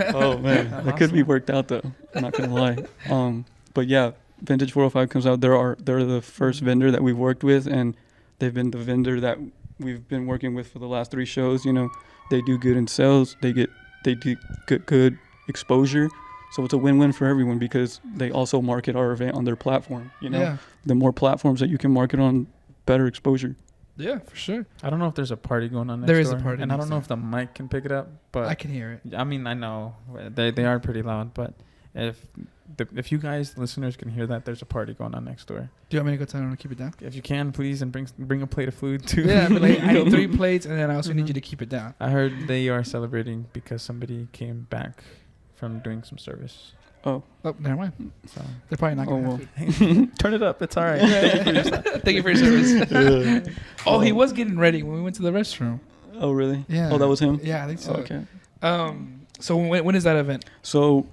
real. oh man, that could be worked out though. I'm not gonna lie. But yeah, Vintage 405 comes out. They're the first vendor that we've worked with, and they've been the vendor that we've been working with for the last 3 shows. You know, they do good in sales. They do good exposure. So it's a win-win for everyone because they also market our event on their platform. You know, Yeah. the more platforms that you can market on, better exposure. Yeah, for sure. I don't know if there's a party going on next There is a door, party and I next don't know door. if the mic can pick it up, but I can hear it. I mean, I know they are pretty loud, but if you guys listeners can hear that, there's a party going on next door. Do you want me to go tell them to keep it down? If you can, please, and bring a plate of food too. Yeah, but like, I need 3 plates, and then I also need you to keep it down. I heard they are celebrating because somebody came back from doing some service. Oh, never mind. So They're probably not going to Oh, have food. turn it up. It's all right. Thank you for your service. Oh, he was getting ready when we went to the restroom. Oh really? Yeah. Oh, that was him. Yeah, I think so. Okay. So when is that event? So,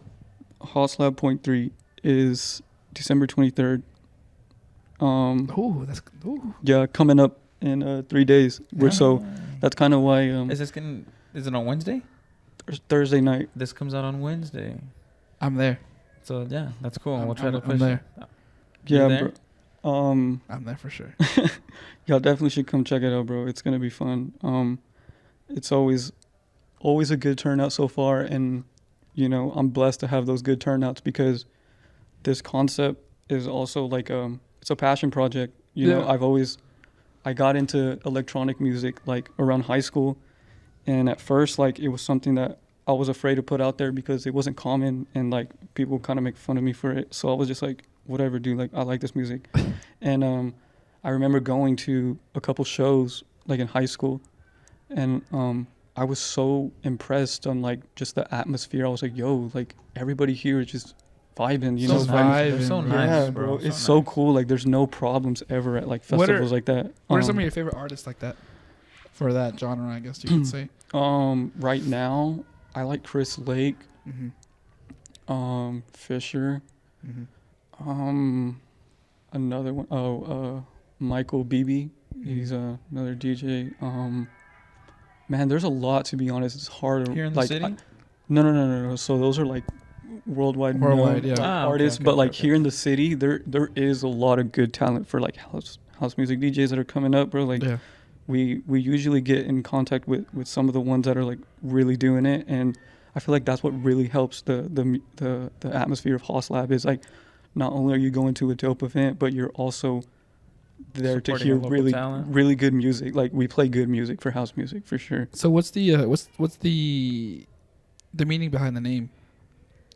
hauslabokc is December 23rd. Oh, that's ooh. Yeah, coming up in 3 days. So that's kind of why Is it on Wednesday? Thursday night. This comes out on Wednesday. I'm there. So yeah, that's cool. We'll try I'm to push there. it. Yeah, there? bro. I'm there for sure. Y'all definitely should come check it out, bro. It's gonna be fun. It's always a good turnout so far, and you know I'm blessed to have those good turnouts because this concept is also like it's a passion project. You know, I got into electronic music like around high school, and at first like it was something that I was afraid to put out there because it wasn't common, and like people kind of make fun of me for it. So I was just like, whatever, dude. Like I like this music, and I remember going to a couple shows like in high school, and I was so impressed on like just the atmosphere. I was like, yo, like everybody here is just vibing, you know. They're so vibing, nice, Yeah, bro. It's so cool. Like there's no problems ever at like festivals like that. What are some of your favorite artists like that? For that genre, I guess you could say. Right now, I like Chris Lake, Mm-hmm. Fisher, Mm-hmm. another one, Michael Beebe. He's another DJ. Man, there's a lot, to be honest. It's hard. Here in the like, city? No. So those are like worldwide Worldwide, known, yeah. like, artists. But like here in the city, there is a lot of good talent for like house music DJs that are coming up, bro. Like we usually get in contact with some of the ones that are like really doing it, and I feel like that's what really helps the atmosphere of Haus Lab is like not only are you going to a dope event, but you're also there Supporting to hear a local really talent. really good music. Like we play good music for house music for sure. So what's the what's the meaning behind the name?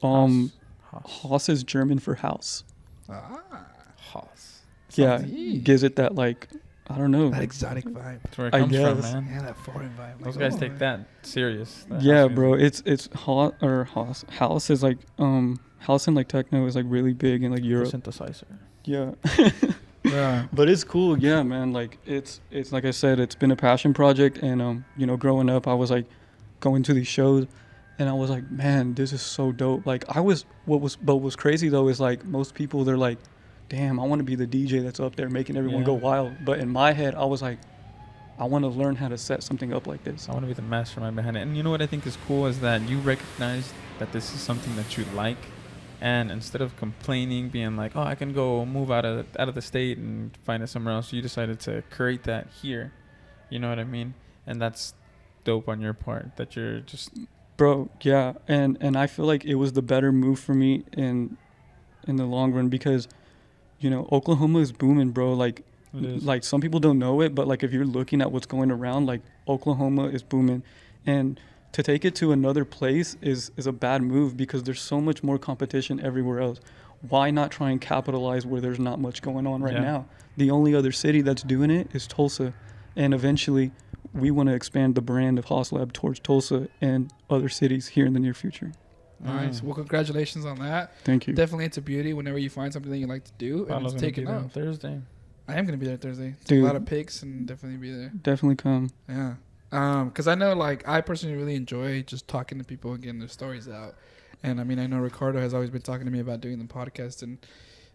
Haus is German for house. Haus. Yeah, Sounds- gives it that like I don't know. That exotic vibe. That's where it I comes from, guess. man. Yeah, that foreign vibe. Those Like, guys oh, take that serious. that Yeah, house bro. music. It's house is like house and like techno is like really big in like The Europe. synthesizer. Yeah. Yeah. But it's cool, yeah, man. Like it's like I said, it's been a passion project, and you know, growing up, I was like going to these shows, and I was like, man, this is so dope. Like what was crazy though is like most people they're like, damn, I want to be the DJ that's up there making everyone go Yeah. wild. But in my head, I was like, I want to learn how to set something up like this. I want to be the mastermind behind it. And you know what I think is cool is that you recognize that this is something that you like, and instead of complaining, being like, oh, I can go move out of the state and find it somewhere else, you decided to create that here. You know what I mean? And that's dope on your part that you're just Bro, yeah, and I feel like it was the better move for me in the long run because, you know, Oklahoma is booming, bro. Like some people don't know it, but like if you're looking at what's going around, like Oklahoma is booming, and to take it to another place is a bad move because there's so much more competition everywhere else. Why not try and capitalize where there's not much going on right now? The only other city that's doing it is Tulsa, and eventually we want to expand the brand of Haus Lab towards Tulsa and other cities here in the near future. Nice. Well, congratulations on that. Thank you. Definitely into beauty. Whenever you find something that you like to do, and Paulo's it's gonna taken be there off. on Thursday. I am gonna be there Thursday. Dude. A lot of pics and definitely be there. Definitely come. Yeah. Because I know, like, I personally really enjoy just talking to people and getting their stories out. And I mean, I know Ricardo has always been talking to me about doing the podcast and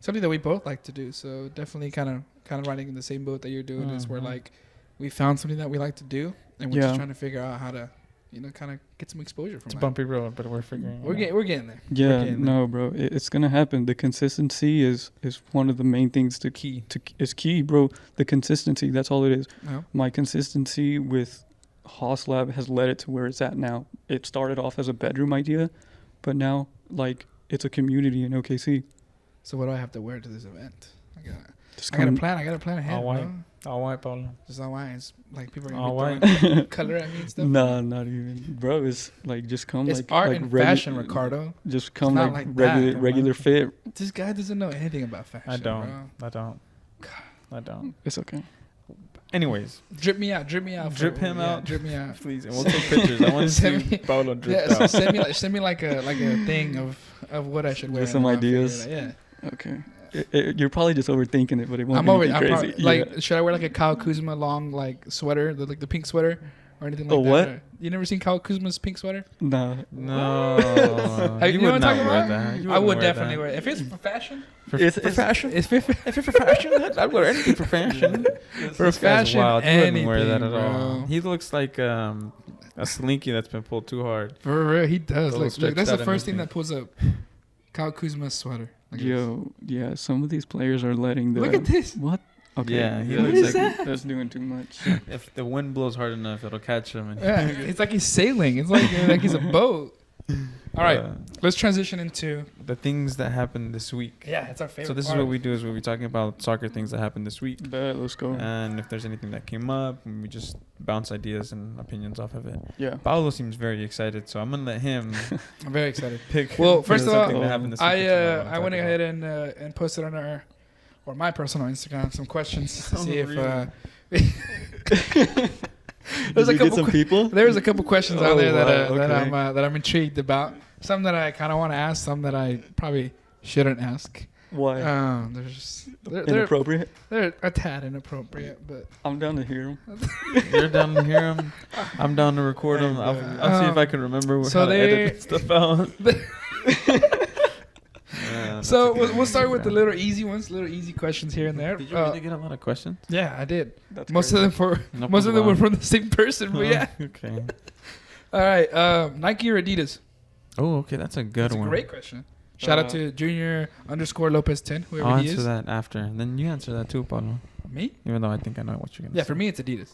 something that we both like to do. So definitely kind of riding in the same boat that you're doing is where like we found something that we like to do and we're just trying to figure out how to, kind of get some exposure from It's a it. bumpy road, but we're figuring. We're getting there. Yeah, getting no, bro, it's gonna happen. The consistency is one of the main things is key, bro. The consistency, that's all it is. Yeah. My consistency with Haus Lab has led it to where it's at now. It started off as a bedroom idea, but now like it's a community in OKC. So what do I have to wear to this event? I Just got a come- plan. I got a plan ahead. All white. Bro. All white, Paulo. Just all white. It's like people are All gonna be throwing color at me and stuff. Nah, not even, bro. It's like just come It's like art like and fashion, Ricardo. Just come not like, like that, regular come regular on. fit. This guy doesn't know anything about fashion. I don't. Bro. I don't. It's okay. Anyways, Drip me out. Drip me out. Drip him out. Drip me out. please, and we'll take pictures. I want to Send see me- Paulo dripped Yeah, so out. send me like a thing of what I should wear. With some and I'll figure ideas. it out. Yeah. Okay. You're probably just overthinking it, but it won't I'm be over. anything I'm crazy. probably, like, should I wear like a Kyle Kuzma long like sweater, the pink sweater, or anything like A that? what? Or- you never seen Kyle Kuzma's pink sweater? Nah. No, Hey, you know would what I'm not talking wear about? that. You I wouldn't would wear definitely that. wear it. If it's for fashion, It's fashion. if it's For fashion, I'd wear anything for fashion. for This guy's fashion, wild. You wouldn't wear that anything, at all. bro. He looks like a slinky that's been pulled too hard. For real, he does. Little Look, stretched that's out the in first his thing feet. that pulls up. Kyle Kuzma's sweater. Look at Yo, yeah, some of these players are letting the this. Look at this. What? Okay. Yeah, he What looks is like that? That's doing too much. if the wind blows hard enough, it'll catch him. And Yeah, it's like he's sailing. It's like he's a boat. All right, let's transition into. the things that happened this week. Yeah, it's our favorite. So this is part. what we do: is we'll be talking about soccer things that happened this week, Bet, let's go. and if there's anything that came up, and we just bounce ideas and opinions off of it. Yeah. Paulo seems very excited, so I'm gonna let him I'm very excited. pick. Well, first of all, something that happened this week that you might wanna I went talk ahead about. and posted on my personal Instagram some questions to see if Did you get some que- people? there's a couple questions out Oh, there that wow, okay. that I'm intrigued about. Some that I kind of want to ask, some that I probably shouldn't ask. Why? They're Inappropriate? they're a tad inappropriate, but I'm down to hear them. You're down to hear him. I'm down to record him. I'll see if I can remember so how to they- edit that stuff out. so we'll start with the little easy ones, little easy questions here and there. Did you really get a lot of questions? Yeah, I did. That's Most crazy. of them No most of them were problem. from the same person, but yeah. Okay. All right, Nike or Adidas? Oh, okay. That's a good That's a one. great question. Shout out to Junior_Lopez10, whoever I'll he answer is. that after. And then you answer that too, Paulo. Me? Even though I think I know what you're gonna Yeah, say. for me it's Adidas.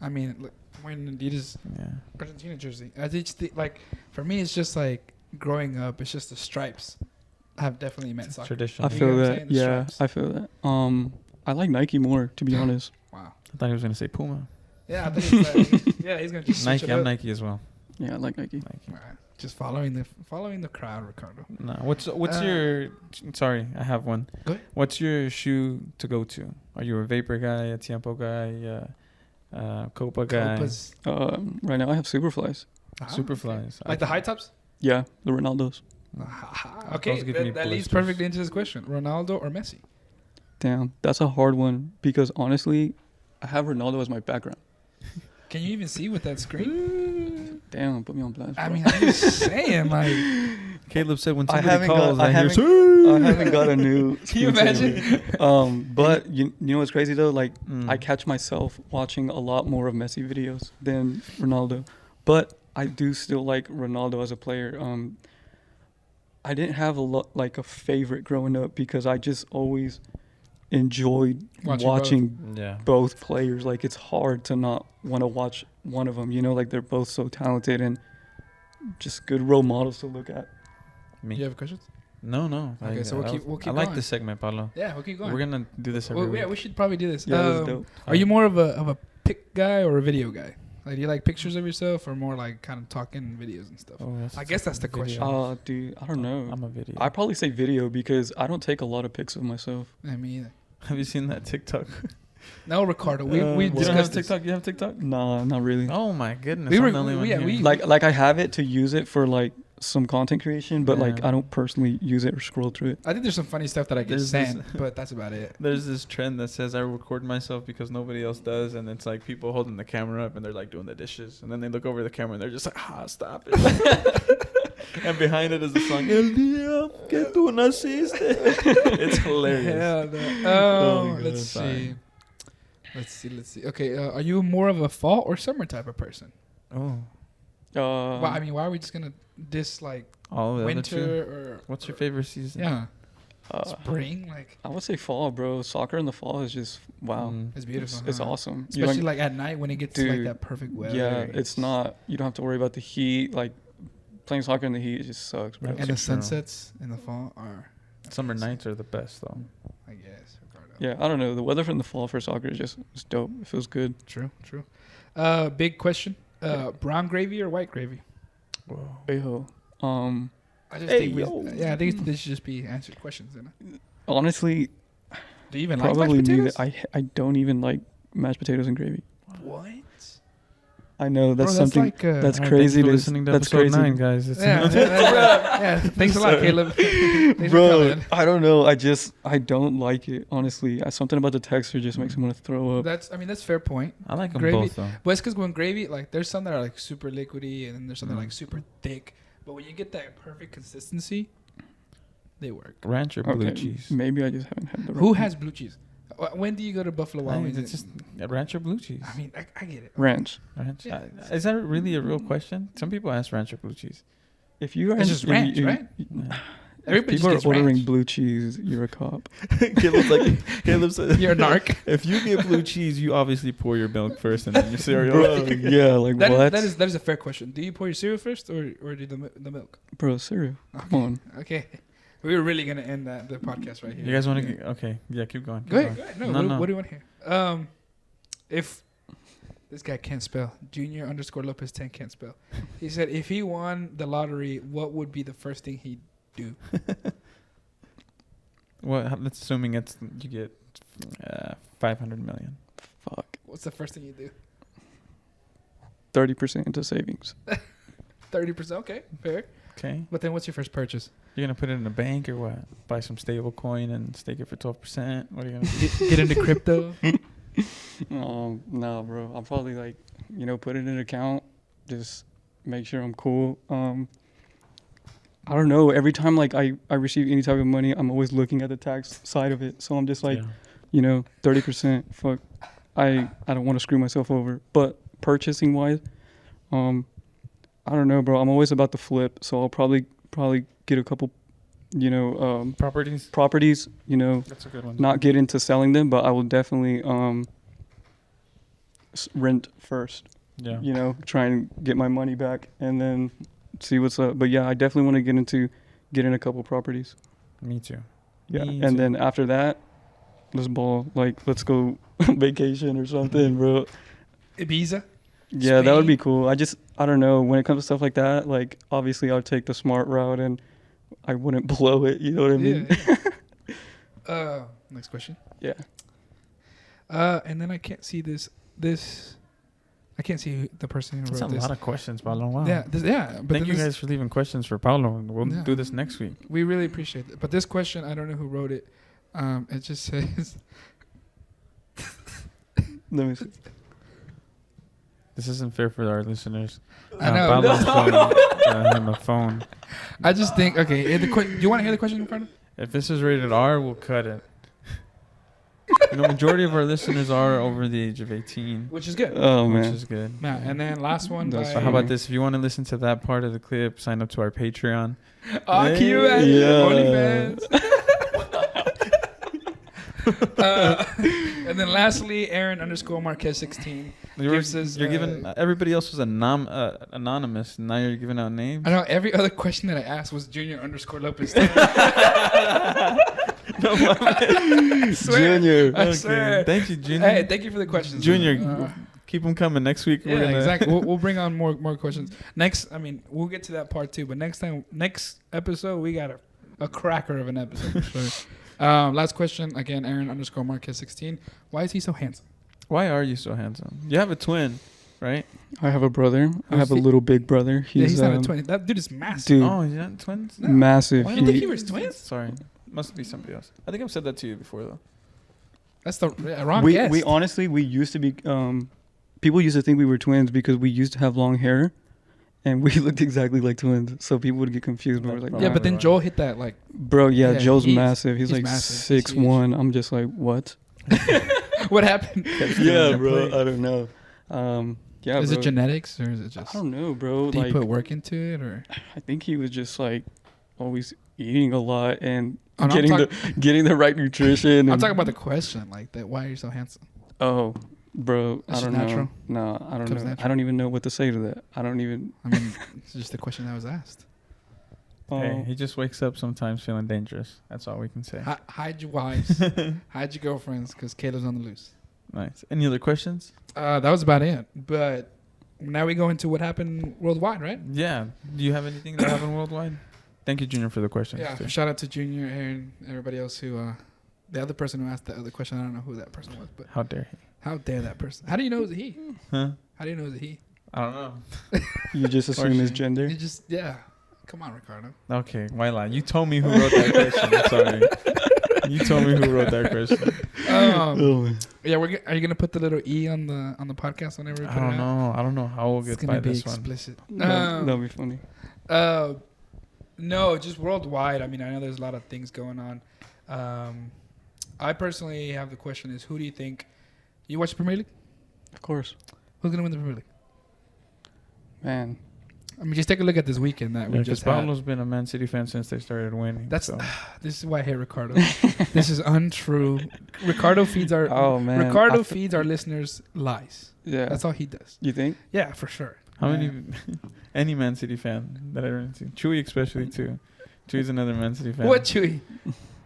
I mean, look, I'm wearing an Adidas Yeah. Argentina jersey. I just think, like, for me it's just like growing up. It's just the stripes have definitely meant soccer. Tradition. I You feel know what I'm that. saying? The Yeah, stripes. I feel that. I like Nike more, to be honest. Wow. I thought he was gonna say Puma. Yeah, I think it's, yeah, he's gonna just switch Nike. it I'm up. Nike as well. Yeah, I like Nike. Nike. All right. Just following the crowd, Ricardo. No. What's your? Sorry, I have one. Go ahead. What's your shoe to go to? Are you a Vapor guy, a Tiempo guy, Copa guy? Copas. Right now I have Superflies. Ah, Superflies. Like the high tops? Yeah, the Ronaldos. Okay, Those give me that leads blisters. perfectly into this question. Ronaldo or Messi? Damn, that's a hard one because honestly, I have Ronaldo as my background. Can you even see with that screen? Damn, put me on blast. I bro. mean, I'm just saying, like, Caleb said when I somebody haven't calls, got- I I hear. haven't got a new. Can you screensaver. But you know what's crazy though? Like Mm. I catch myself watching a lot more of Messi videos than Ronaldo, but I do still like Ronaldo as a player. I didn't have a favorite growing up because I just always enjoyed watching Yeah. both players. Like it's hard to not want to watch one of them. You know, like they're both so talented and just good role models to look at. Me. you have questions? No. Okay, so we'll keep I like going. this segment, Paulo. Yeah, we'll keep going. We're gonna do this every Well, week. yeah, we should probably do this. Yeah, that's dope. Are you more of a pic guy or a video guy? Like, do you like pictures of yourself or more like kind of talking videos and stuff? Oh, I guess that's the question. Dude, I don't know. I'm a video. I probably say video because I don't take a lot of pics of myself. I mean, Have you seen that TikTok No, Ricardo. We You don't have discussed this. TikTok? You have TikTok? Nah, not really. Oh my goodness! We I'm were- the only one yeah, here. we- Like I have it to use it for like some content creation, but like Yeah. I don't personally use it or scroll through it. I think there's some funny stuff that I can There's send, this- but that's about it. There's this trend that says I record myself because nobody else does, and it's like people holding the camera up and they're like doing the dishes, and then they look over the camera and they're just like, stop it. And behind it is the song, El día que tú naciste. It's hilarious. Hell no. Oh, God, let's sorry. see. Let's see. Okay, are you more of a fall or summer type of person? Oh, Well, I mean, why are we just gonna dislike all the other winter two. or What's your favorite season? yeah, uh, spring? Like I would say fall, bro. Soccer in the fall is just wow. Mm. it's beautiful. It's huh? awesome. You especially don't- like at night when it gets like Dude, that perfect weather. yeah, it's not. You don't have to worry about the heat. Like playing soccer in the heat, it just sucks, bro. Right. And the That's true. sunsets in the fall are, Summer nights are the best, though. I guess. Ricardo. Yeah, I don't know. The weather from the fall for soccer is just it's dope. It feels good. True. Big question. Brown gravy or white gravy? Whoa. Ayo. I just Hey, think yo. I think this should just be answered questions. You know? Honestly, Do you even probably like mashed neither. potatoes? I don't even like mashed potatoes and gravy. What? I know that's Bro, something like, that's All right, crazy. Thanks for to- listening to that's episode crazy. 9, guys. It's yeah. Thanks a lot, Caleb. Thanks for Bro, coming. I don't know. I don't like it. Honestly, something about the texture just makes me want to throw up. That's fair point. I like them Gravy. both, though. But it's because when gravy, like, there's some that are like super liquidy, and then there's some that are Mm. like super thick. But when you get that perfect consistency, they work. Ranch or blue Okay, cheese? maybe I just haven't had the. Who right has blue cheese? When do you go to Buffalo Wild Hey, Wings? it's just ranch or blue cheese. I mean, I get it. ranch? Ranch. Yeah. Is that really a real question? Some people ask ranch or blue cheese. If you are, It's just if ranch, you- right? Yeah. Everybody people just are gets ordering ranch. blue cheese. You're a cop. Caleb said, You're a narc. if you get blue cheese, you obviously pour your milk first and then your cereal. Bro, yeah, like what? That is a fair question. Do you pour your cereal first or do the milk? Bro, cereal. Come on. Okay. We were really gonna end the podcast right here. You guys want to? Okay, yeah, keep going. Go ahead. No, No. what do you want to hear? If this guy can't spell, Junior_Lopez10 can't spell. He said if he won the lottery, what would be the first thing he'd do? Well, that's assuming you get 500 million. Fuck. What's the first thing you do? 30% into savings. 30%. Okay, fair. Okay, But then what's your first purchase? you're gonna put it in a bank or what? Buy some stable coin and stake it for 12%. What are you gonna do? Get into crypto. No, bro. I'll probably like, put it in an account. Just make sure I'm cool. I don't know. Every time like I receive any type of money, I'm always looking at the tax side of it. So I'm just like, Yeah. 30%. Fuck. I don't want to screw myself over. But purchasing wise, I don't know, bro. I'm always about to flip, so I'll probably get a couple, Properties. properties. That's a good one. Not get into selling them, but I will definitely rent first. Yeah. Try and get my money back and then see what's up. But yeah, I definitely want to get in a couple properties. Me too. Yeah, Me and too. then after that, let's ball. Like, let's go vacation or something, bro. Ibiza. Yeah, that would Spain? be cool. I don't know. When it comes to stuff like that, like, obviously I'll take the smart route and I wouldn't blow it. You know what I mean? Yeah. Next question. Yeah. And then I can't see this. I can't see the person who That's wrote a this. lot of questions, Paulo. Wow. Yeah, but Thank then you this- guys for leaving questions for Paulo. We'll Yeah. do this next week. We really appreciate it. But this question, I don't know who wrote it. It just says, Let me see. This isn't fair for our listeners. I know. Paulo's showing him a phone. I just think, okay, do you want to hear the question in front of? If this is rated R, we'll cut it. Majority of our listeners are over the age of 18, Which is good. Oh, which man. is good. Yeah, and then last one. That's by, So how about this? If you want to listen to that part of the clip, sign up to our Patreon. Oh, can you imagine? Yeah. OnlyFans. And then lastly, Aaron_Marquez16 gives us. You're giving everybody else was anonymous. Now you're giving out names. I know every other question that I asked was Junior_Lopez. No, Junior. I swear. Thank you, Junior. Hey, thank you for the questions. Junior, keep them coming. Next week, Yeah, we're gonna exactly. We'll bring on more questions. We'll get to that part too. But next episode, we got a cracker of an episode. For sure. Last question again. Aaron _Marquez16. Why is he so handsome? Why are you so handsome? You have a twin, right? I have a brother. I have a little big brother. He's not a twin. That dude is massive. Dude, Oh, you're not twins? No. massive. Why You don't think we- he was twins? Sorry. Must be somebody else. I think I've said that to you before, though. That's the wrong we guess. we honestly we used to be people used to think we were twins because we used to have long hair and we looked exactly like twins, so people would get confused when we were like, yeah, but then Right. Joel hit that like. bro, yeah, Yeah, Joe's he's- massive. He's like massive. He's 6'1". I'm just like, what? What happened? Yeah, bro, I don't know. Yeah, Is bro. it genetics or is it just? I don't know, bro. Do you Like, put work into it or? I think he was just like always eating a lot and Oh, no, getting the right nutrition. I'm and- talking about the question, like that. Why are you so handsome? Oh, bro, That's I don't just natural? know. No, I don't Comes know. natural? I don't even know what to say to that. I don't even. I mean, it's just the question that was asked. Hey, he just wakes up sometimes feeling dangerous. That's all we can say. Hide your wives, hide your girlfriends, because Kayla's on the loose. Nice. Any other questions? That was about it. But now we go into what happened worldwide, right? Yeah. Do you have anything that happened worldwide? Thank you, Junior, for the questions. Yeah. too. Shout out to Junior, Aaron, everybody else who. The other person who asked the other question, I don't know who that person was, but How dare he? how dare that person? How do you know it was a he? Huh? How do you know it was a he? I don't know. You just assume his she? gender. You just Come on, Ricardo. Okay, why lie? You told me who wrote that question. I'm sorry. You told me who wrote that question. Yeah, are you gonna put the little e on the podcast whenever we put I don't it out? know. I don't know how we'll It's get gonna by be this one. explicit. That'll be funny. No, just worldwide. I mean, I know there's a lot of things going on. I personally have the question: is who do you think? You watch the Premier League? Of course, Who's gonna win the Premier League? man. I mean, just take a look at this weekend that we Because just had. Pablo's been a Man City fan since they started winning. That's so. This is why I hate Ricardo. This is untrue. Ricardo feeds our Oh man. Ricardo feeds our listeners lies. Yeah. That's all he does. You think? Yeah, for sure. How Yeah. many? Any Man City fan that I run into, Chewy especially too. Chewy's another Man City fan. What Chewy?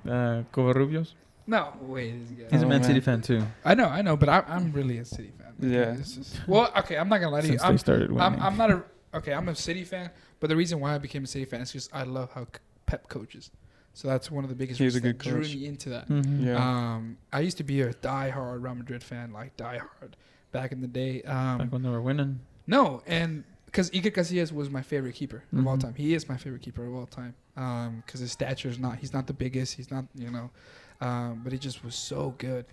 Covarrubios. No, wait. This guy. He's a Oh, Man City man. fan too. I know, but I'm really a City fan. Yeah. This is, well, okay, I'm not gonna lie to you. Since they started winning. I'm not I'm a City fan, but the reason why I became a City fan is just I love how Pep coaches. So that's one of the biggest He's reasons a that good drew coach. me into that. Mhm. Yeah. I used to be a diehard Real Madrid fan, like diehard back in the day. Back when they were winning. No, and because Iker Casillas was my favorite keeper of all Mhm. time. He is my favorite keeper of all time. Because his stature is he's not the biggest. He's not, but he just was so good.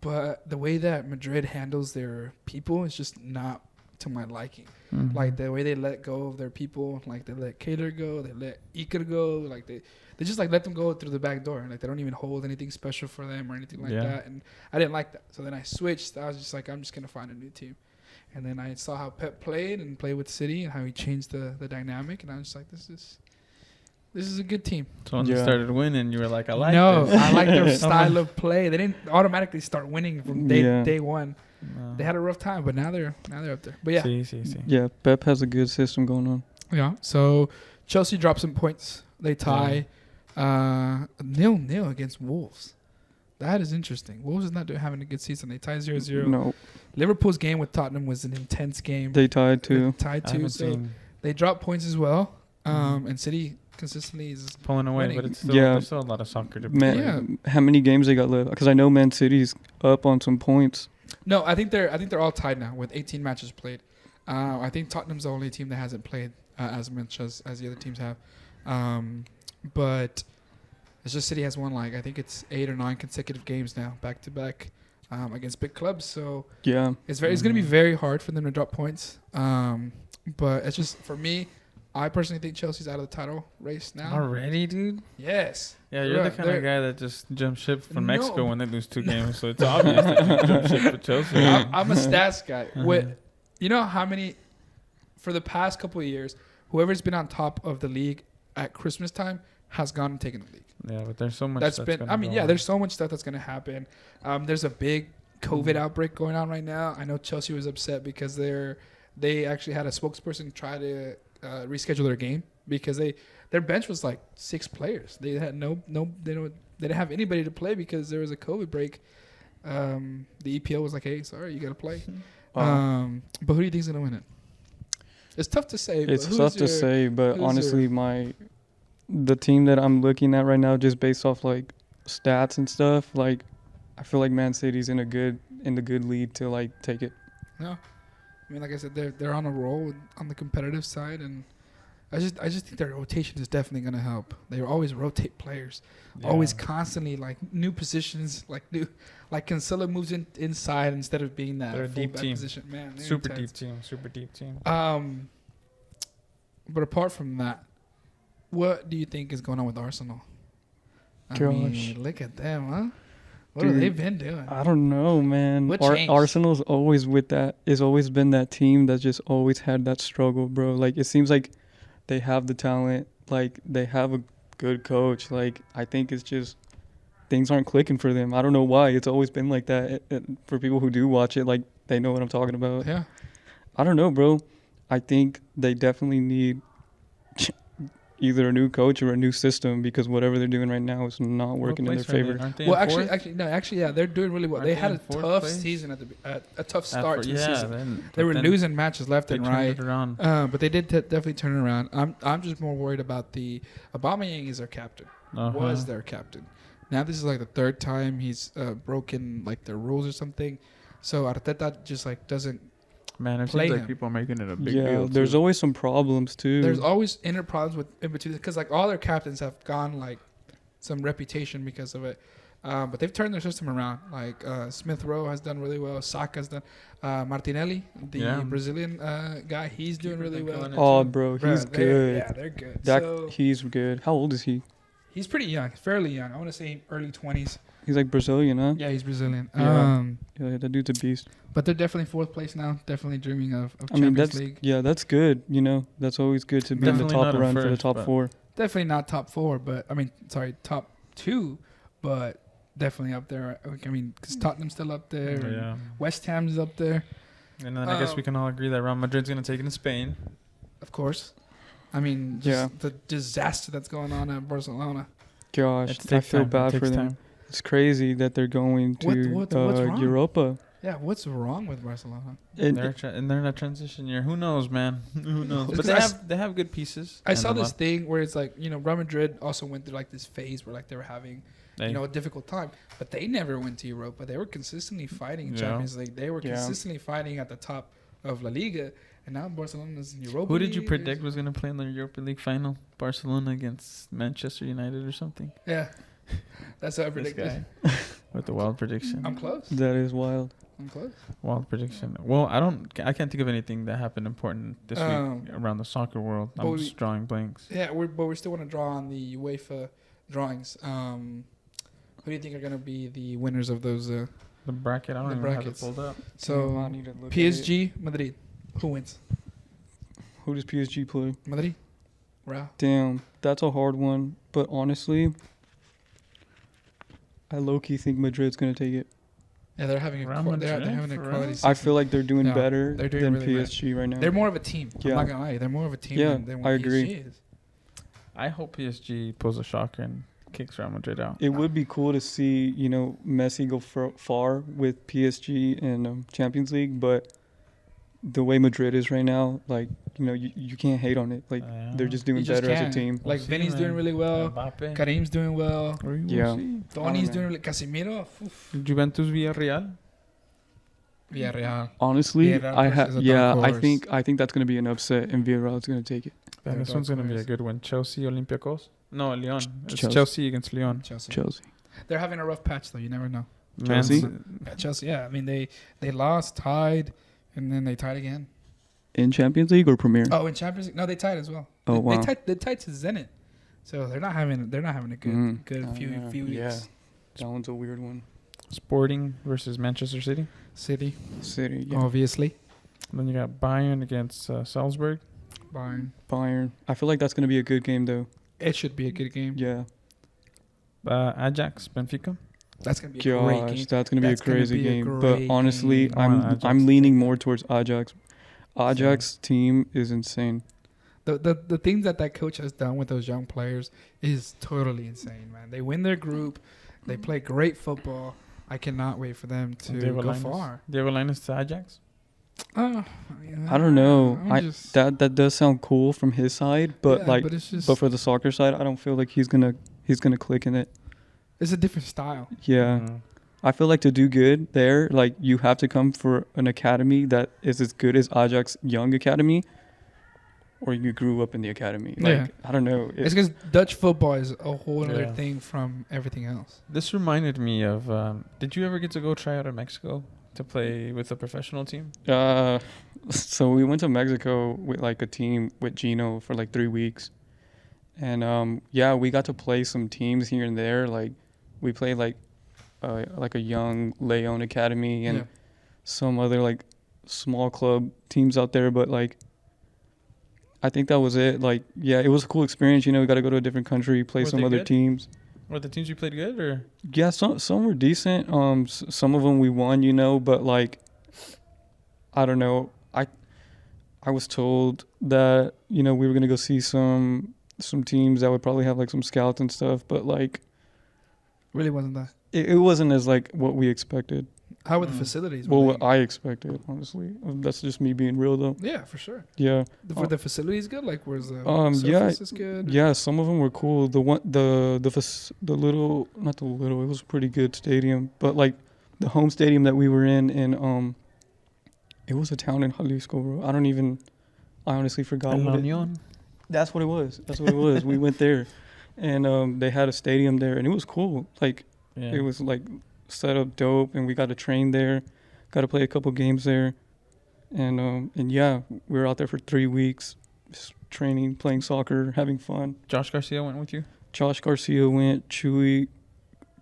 But the way that Madrid handles their people is just not to my liking. Mhm. Like the way they let go of their people, like they let Kaler go, they let Iker go, like they just like let them go through the back door. Like they don't even hold anything special for them or anything like Yeah. that. And I didn't like that. So then I switched. I was just like, I'm just gonna find a new team. And then I saw how Pep played and played with City and how he changed the dynamic. And I was just like, this is a good team. So when they Yeah. started winning, you were like, I like no, this. I like their style of play. They didn't automatically start winning from day one. No. They had a rough time, but now they're up there. But yeah, See. Yeah. Pep has a good system going on. yeah. So Chelsea dropped some points. They tie 0-0 against Wolves. That is interesting. Wolves is not having a good season. They tied 0-0. No, Liverpool's game with Tottenham was an intense game. they tied They too. tied I too. haven't So seen they dropped points as well. Mhm. And City consistently is pulling away, winning. but it's still, Yeah. there's still a lot of soccer to Man, Yeah. how many games they got left? Because I know Man City's up on some points. No, I think they're all tied now with 18 matches played. I think Tottenham's the only team that hasn't played as much as the other teams have. But it's just City has won I think it's 8 or 9 consecutive games now, back to back, against big clubs. So Yeah. it's going to be very hard for them to drop points. But it's just for me. I personally think Chelsea's out of the title race now. already, dude. Yes. Yeah, you're the Yeah, kind of guy that just jumps ship from No. Mexico when they lose 2 games, so it's obvious that you jump ship for Chelsea. I'm a stats guy. Uh-huh. You know how many, for the past couple of years, whoever's been on top of the league at Christmas time has gone and taken the league. Yeah, but there's so much That's that's been, gonna I mean, go yeah, on. there's so much stuff that's going to happen. There's a big COVID outbreak going on right now. I know Chelsea was upset because they actually had a spokesperson try to reschedule their game because their bench was like 6 players. They had they didn't have anybody to play because there was a COVID break. The EPL was like, hey, sorry, you got to play. But who do you think's gonna win it? It's tough to say. It's but tough to say, but who's honestly, my the team that I'm looking at right now, just based off like stats and stuff, like I feel like Man City's in the good lead to like take it. No, I mean, like I said, they're on a roll on the competitive side, and I just think their rotation is definitely gonna help. They always rotate players, always constantly like new positions, like Cancelo moves inside instead of being that They're a deep fullback team. position. Man, they're Super intense. deep team. But apart from that, what do you think is going on with Arsenal? I Gosh. mean, look at them, huh? What Dude, have they been doing? I don't know, man. What changed? Arsenal's always with that. It's always been that team that's just always had that struggle, bro. Like it seems like they have the talent, like they have a good coach. Like I think it's just things aren't clicking for them. I don't know why. It's always been like that. For people who do watch it, like they know what I'm talking about. Yeah. I don't know, bro. I think they definitely need either a new coach or a new system because whatever they're doing right now is not working in their favor. Well, actually, yeah, they're doing really well. Aren't they they had in a fourth tough place? season a tough start to the season. Then, They were losing matches left and right. It around. But they did definitely turn it around. I'm just more worried about the Aubameyang is their captain. Was their captain. Now this is like the third time he's broken like their rules or something. So Arteta just like doesn't. Man, it play seems him. like people are making it a big Yeah, deal. there's too. always some problems too. There's always inner problems in between because like all their captains have gone like some reputation because of it. But they've turned their system around. Like Smith Rowe has done really well. Saka's done. Martinelli, the Brazilian guy, he's doing really well. Oh, bro, Bruh, he's they're- good. Yeah, they're good. That So he's good. How old is he? he's pretty young, fairly young. I want to say early 20s. He's like Brazilian, huh? Yeah, he's Brazilian. Yeah. Yeah, that dude's a beast. But they're definitely fourth place now. Definitely dreaming of I mean, Champions that's League. that's good. You know, that's always good to be in the Definitely top not a run for the first, top but- four. Definitely not top four, but I mean, sorry, top two, but definitely up there. I mean, because Tottenham's still up there. and Yeah. West Ham's up there, And then I guess we can all agree that Real Madrid's going to take it in Spain. of course. I mean, just the disaster that's going on at Barcelona. Gosh, It I takes feel time. It bad for takes them. time. It's crazy that they're going to What's wrong? Europa. Yeah, what's wrong with Barcelona? And And they're in a transition year. Who knows, man? Who knows? But Because they have good pieces. I And saw a this lot- thing where it's like, Real Madrid also went through like this phase where like they were having, a difficult time, but they never went to Europa. They were consistently fighting in Yeah. Champions League. They were Yeah. consistently fighting at the top of La Liga, and now Barcelona's in Europa. Who did you League. predict was going to play in the Europa League final? Barcelona against Manchester United or something? Yeah, that's what I This predicted. guy with the wild prediction. I'm close. that is wild. I'm close. Wild prediction. Well, I can't think of anything that happened important this week around the soccer world. but I'm we- just drawing blanks. Yeah, but we still want to draw on the UEFA drawings. Who do you think are going to be the winners of those? The bracket, I don't The even brackets. have it pulled up. So I need to look at PSG, Madrid. Who wins? Who does PSG play? Madrid. Real. Damn, that's a hard one. But honestly, I low-key think Madrid's going to take it. Yeah, they're having a Real they're Madrid, having a for real? quality. I Season. feel like they're doing Yeah, better they're doing than really well. PSG right now. They're more of a team. Yeah. I'm not gonna lie. They're more of a team Yeah, than what I agree. PSG is. I hope PSG pulls a shocker and kicks Real Madrid out. It would be cool to see, Messi go far with PSG in Champions League, but the way Madrid is right now, like, you can't hate on it. Like, they're just doing You just better as a can't. team. Like see, Vinny's doing man. really well. Mbappe. Karim's doing well. Yeah. Tony's know. doing really. Casemiro. Oof. Juventus Villarreal. Villarreal. Honestly, Villarreal is a dark I horse. think that's going to be an upset, and Villarreal is going to take it. Then this dark one's gonna be a horse. good one. Chelsea, Olympiacos. No, Lyon. It's Chelsea. Chelsea against Lyon. Chelsea. Chelsea. They're having a rough patch though. You never know. Chelsea? Yeah, Chelsea. Yeah, I mean they lost, tied, and then they tied again. In Champions League or Premier? Oh, in Champions League, no, they tied as well. Oh, wow. They tied to Zenit, so they're not having a good Oh, few weeks. yeah. That one's a weird one. Sporting versus Manchester City. City, City, yeah. obviously. Then you got Bayern against Salzburg. Bayern. Bayern. I feel like that's going to be a good game, though. It should be a good game. Yeah. Ajax, Benfica. That's gonna be a great Gosh, game. that's going to be a That's gonna crazy be a game. But great honestly, game. I want Ajax I'm to leaning take more towards Ajax. Ajax team is insane. The things that coach has done with those young players is totally insane, man. They win their group, they play great football. I cannot wait for them to Diego go Lainez. far. Diego Lainez to Ajax. I don't know. Just, That does sound cool from his side, but yeah, like, but it's just, but for the soccer side, I don't feel like he's gonna click in it. it's a different style. Yeah. Mhm. I feel like to do good there, like you have to come for an academy that is as good as Ajax Young Academy, or you grew up in the academy. Like, Yeah. I don't know. It's because Dutch football is a whole other Yeah. thing from everything else. This reminded me of. Did you ever get to go try out in Mexico to play with a professional team? So we went to Mexico with like a team with Gino for like 3 weeks, and yeah, we got to play some teams here and there. Like we played like a young Leon Academy and Yeah. some other like small club teams out there, but like I think that was it. Like, yeah, it was a cool experience. You know, we got to go to a different country, play Were some they other good? teams. Were the teams you played good or? Yeah, some were decent. Some of them we won, you know, but like, I don't know. I was told that, you know, we were gonna go see some teams that would probably have like some scouts and stuff, but like Really wasn't that. it wasn't as like what we expected. How were the Mm. facilities? Well, Were what I expected, honestly. That's just me being real though. yeah, for sure. Yeah. Were the facilities good? Like, was the Yeah, surface good? Yeah, some of them were cool. The little, not the little, it was a pretty good stadium, but like the home stadium that we were in, it was a town in Jalisco, bro. I honestly forgot what it. That's what it was. We went there, and they had a stadium there, and it was cool. Like Yeah. it was like set up dope, and we got to train there, got to play a couple games there, and yeah, we were out there for 3 weeks, just training, playing soccer, having fun. Josh Garcia went with you. Josh Garcia went, Chewy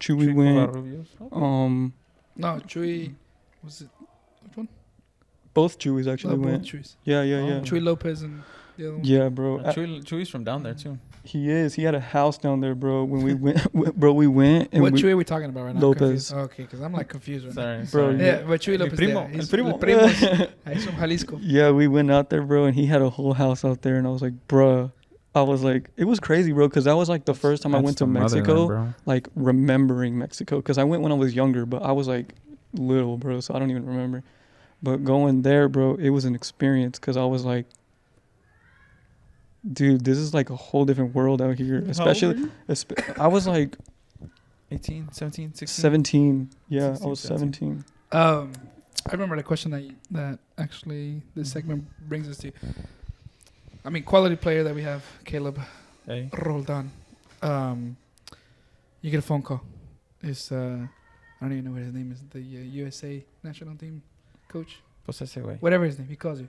went, Covarrubias? Okay. No, Chuy. Was it which one? both Chewy's actually Both went. Chuys. Yeah. Chuy Lopez and the other one. Yeah, bro. Chewy's from down there too. He is. He had a house down there, bro. When we went, bro, we went and What we, Chuy are we talking about right now? Lopez. Confused. Okay, because I'm like confused right now. Sorry, Bro, sorry. Yeah, but Chuy Lopez. primo, there. He's el primo. el primos. He's from Jalisco. yeah, we went out there, bro, and he had a whole house out there, and I was like, bruh. I was like, it was crazy, bro, because that was like the first time I went to Mexico, like remembering Mexico, because I went when I was younger, but I was like little, bro, so I don't even remember. But going there, bro, it was an experience, because I was like, dude, this is like a whole different world out here. Especially, I was like 18, 17, 16. 17. Yeah, 16, I was 17. I remember the question that actually this segment brings us to. I mean, quality player that we have, Caleb Hey. Roldan. You get a phone call. It's I don't even know what his name is. The USA national team coach, Pues ese güey. whatever his name. He calls you.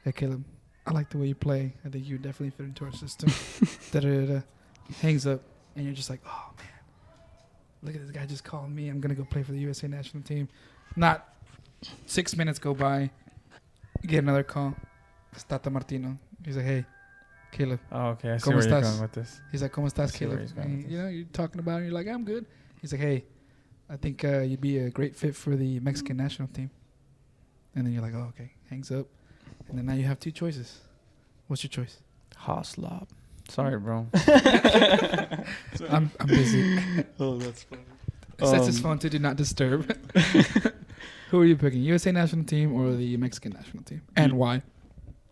Hey, Caleb, I like the way you play. I think you definitely fit into our system. Da-da-da-da. Hangs up, and you're just like, oh man, look at this guy just called me. I'm gonna go play for the USA national team. Not 6 minutes go by, you get another call. It's Tata Martino. He's like, hey, Caleb. Oh, okay. I see ¿Cómo where you're estás? going with this. He's like, ¿Cómo estás, see where Caleb? he's going And, with you know, you're talking about it. You're like, I'm good. He's like, hey, I think you'd be a great fit for the Mexican national team. And then you're like, oh, okay. Hangs up. And then now you have two choices. What's your choice? Hauslab. Sorry, bro. I'm busy. Oh, that's funny. Sets his phone to do not disturb. Who are you picking? USA national team or the Mexican national team? And why?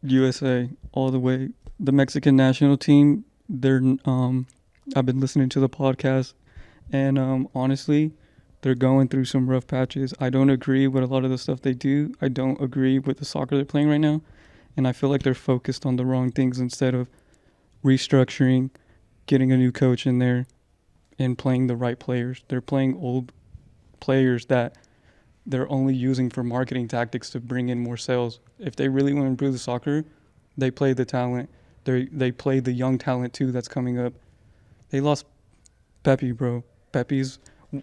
USA all the way. The Mexican national team, I've been listening to the podcast, and honestly, they're going through some rough patches. I don't agree with a lot of the stuff they do. I don't agree with the soccer they're playing right now, and I feel like they're focused on the wrong things instead of restructuring, getting a new coach in there, and playing the right players. They're playing old players that they're only using for marketing tactics to bring in more sales. If they really want to improve the soccer, they play the talent. They play the young talent too that's coming up. They lost Pepe, bro. Pepe's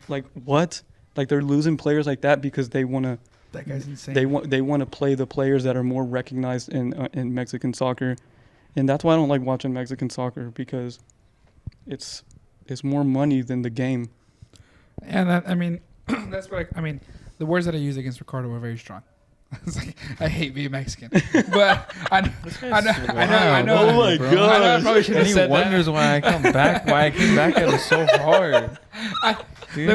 like what? Like they're losing players like that because they want to. That guy's insane. They want to play the players that are more recognized in Mexican soccer, and that's why I don't like watching Mexican soccer because it's more money than the game. And that, I mean, that's what I mean. The words that I use against Ricardo are very strong. It's like, I hate being Mexican, but I know. Oh my bro. God. I know I probably should have And he said wonders why I come back. Why I came back at him so hard. dude.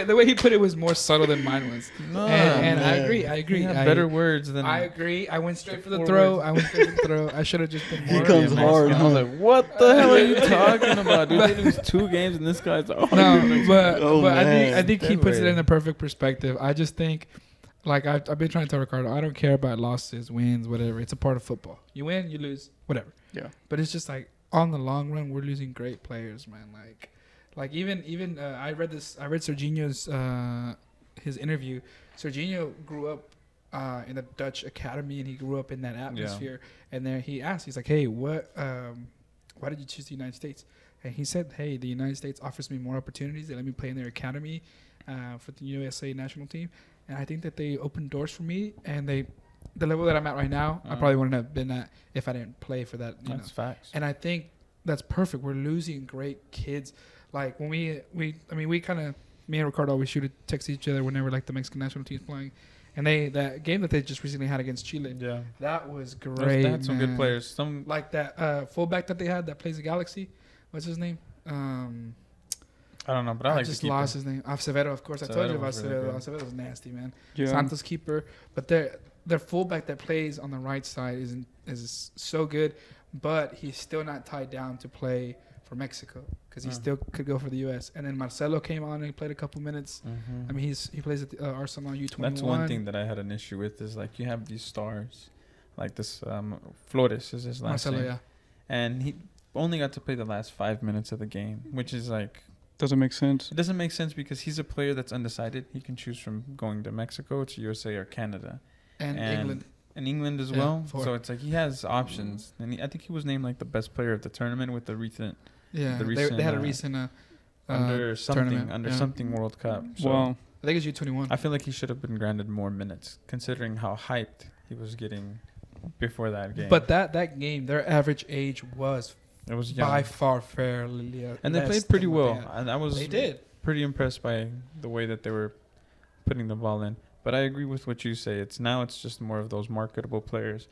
The way he put it was more subtle than mine was. No, And I man. agree. He had better words than I agree. I went straight for the Four throw. words. I went straight for the throw. I should have just been He more. comes hard, And I was like, what the hell are you talking about, dude? They lose 2 games and this guy's No, but Oh, I man. think he puts it Dead in the perfect perspective. I just think, like I've been trying to tell Ricardo, I don't care about losses, wins, whatever. It's a part of football. You win, you lose, whatever. Yeah. But it's just like on the long run, we're losing great players, man. Like even I read Serginho's his interview. Serginho grew up in a Dutch academy, and he grew up in that atmosphere. And then he asked, he's like, hey, why did you choose the United States? And he said, hey, the United States offers me more opportunities. They let me play in their academy for the USA national team. And I think that they opened doors for me. And the level that I'm at right now, I probably wouldn't have been at if I didn't play for that. That's facts. And I think that's perfect. We're losing great kids. Like when we kind of, me and Ricardo always shoot text each other whenever like the Mexican national team's playing. And that game that they just recently had against Chile, Yeah. that was great. They had some good man. players. Some Like that fullback that they had that plays the Galaxy. What's his name? I don't know, but I like just to keep lost his name. Acevedo, of course. I told you Acevedo about was really Acevedo. good. Acevedo was nasty, man. Yeah. Santos keeper, but their fullback that plays on the right side is so good, but he's still not tied down to play for Mexico because he still could go for the U.S. And then Marcelo came on and he played a couple minutes. Mhm. I mean, he plays at the, Arsenal U21. That's one thing that I had an issue with is like you have these stars, like this Flores is his last Marcelo, name, yeah. and he only got to play the last 5 minutes of the game, which is like Doesn't make sense. it doesn't make sense because he's a player that's undecided. He can choose from going to Mexico, to USA, or Canada, And England. and England as Yeah, well. 4. So it's like he has options, and I think he was named like the best player of the tournament with the recent Yeah, the they recent, had a recent under something tournament, yeah. something World Cup. So Wow. I think it's U21. I feel like he should have been granted more minutes, considering how hyped he was getting before that game. But that game, their average age was it was young. by far fairly And they less played pretty than what well. they had. And I was They did. pretty impressed by the way that they were putting the ball in. But I agree with what you say. It's just more of those marketable players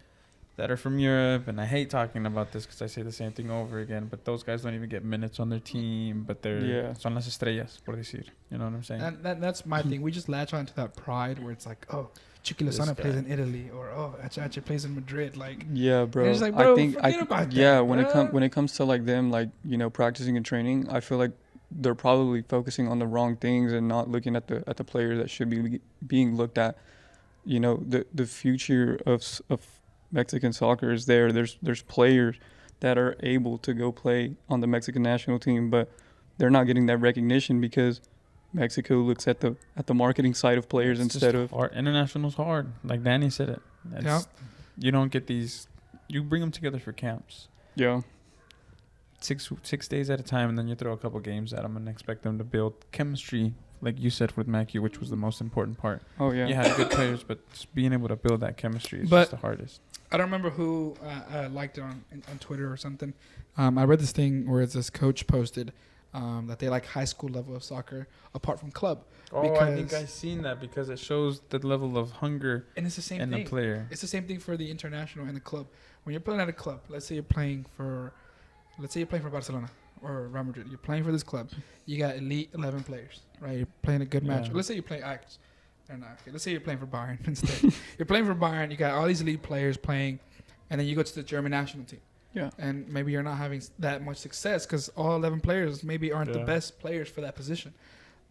that are from Europe. And I hate talking about this because I say the same thing over again. But those guys don't even get minutes on their team. But they're son las estrellas, por decir. You know what I'm saying? And that's my thing. We just latch on to that pride where it's like, oh, Chucky Lozano plays in Italy, or oh, Achache plays in Madrid. Like, Yeah, bro. it's like, bro, I think forget about yeah, that, when bro. it comes to like them like, practicing and training, I feel like they're probably focusing on the wrong things and not looking at the players that should be being looked at. The future of Mexican soccer is there. There's players that are able to go play on the Mexican national team, but they're not getting that recognition because Mexico looks at the marketing side of players It's instead just of hard. International's hard. Like Danny said it. You don't get these. You bring them together for camps. yeah. 6 days at a time, and then you throw a couple games at them and expect them to build chemistry, like you said with Mackey, which was the most important part. Oh yeah. You had good players, but just being able to build that chemistry is But- just the hardest. I don't remember who liked it on Twitter or something. I read this thing where this coach posted that they like high school level of soccer apart from club. Oh, I think because- I've seen that because it shows the level of hunger And it's the same in thing. the player. It's the same thing for the international and the club. When you're playing at a club, let's say you're playing for Barcelona or Real Madrid. You're playing for this club. You got elite 11 players, right? You're playing a good match. Yeah. Let's say you play Ajax. They're not. Okay, let's say you're playing for Bayern instead. You're playing for Bayern. You got all these elite players playing, and then you go to the German national team. Yeah. And maybe you're not having that much success because all 11 players maybe aren't the Yeah. best players for that position.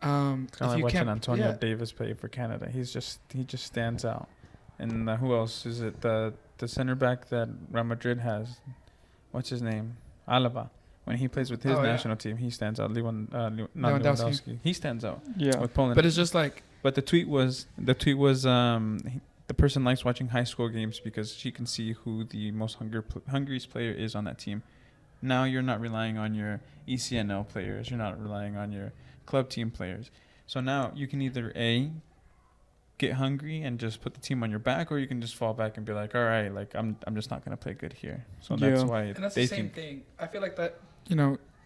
Kind If of like you watching can't- Antonio yeah. Davis play for Canada. He just stands out. And who else is it? The center back that Real Madrid has. What's his name? Alaba. When he plays with his Oh, yeah. national team, he stands out. Not Lewandowski. Lewandowski. He stands out Yeah. with Poland. But it's just like But the tweet was the person likes watching high school games because she can see who the most hungriest player is on that team. Now you're not relying on your ECNL players. You're not relying on your club team players. So now you can either get hungry and just put the team on your back, or you can just fall back and be like, all right, like I'm just not gonna play good here. So that's Yeah. why and that's they the same think. thing. I feel like that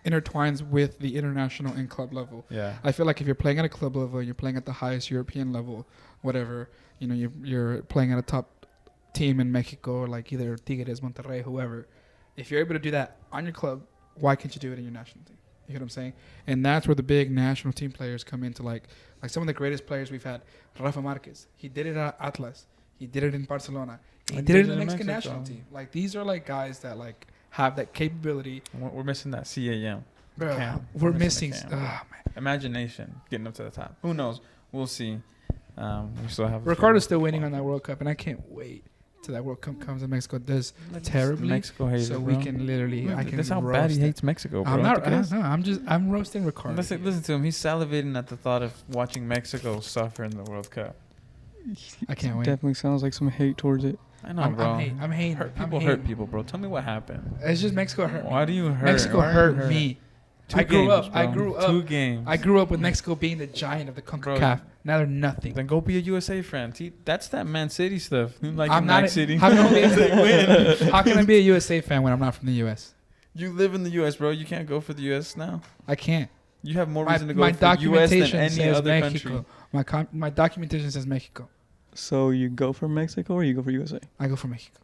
intertwines with the international and club level. Yeah. I feel like if you're playing at a club level, you're playing at the highest European level, whatever, you're playing at a top team in Mexico, like either Tigres, Monterrey, whoever. If you're able to do that on your club, why can't you do it in your national team? You know what I'm saying? And that's where the big national team players come into, like some of the greatest players we've had. Rafa Marquez, he did it at Atlas. He did it in Barcelona. He did it in the Mexican national team. Like, these are like guys that like have that capability. We're missing that CAM. Bro, Cam. we're missing missing. the cam. Imagination getting up to the top. Who knows? We'll see. We still have. Ricardo's still waiting on that World Cup, and I can't wait till that World Cup comes and Mexico does terribly. Mexico hater, so bro. we can literally. I can. That's how roast bad he it. hates Mexico, bro. I'm not. No, I'm roasting Ricardo. Listen to him. He's salivating at the thought of watching Mexico suffer in the World Cup. I can't wait. Definitely sounds like some hate towards it. I know, bro. I'm hating. Hurt people, bro. Tell me what happened. It's just Mexico hurt. Why do you hurt? Mexico hurt me. I grew up. 2 games. I grew up with Mexico being the giant of the CONCACAF. Now they're nothing. Then go be a USA fan. That's that Man City stuff. Like I'm not. City. How can I be a USA fan when I'm not from the US? You live in the US, bro. You can't go for the US now. I can't. You have more My reason to go for the US than documentation any says other Mexico. country. My documentation says Mexico. So you go for Mexico or you go for USA? I go for Mexico.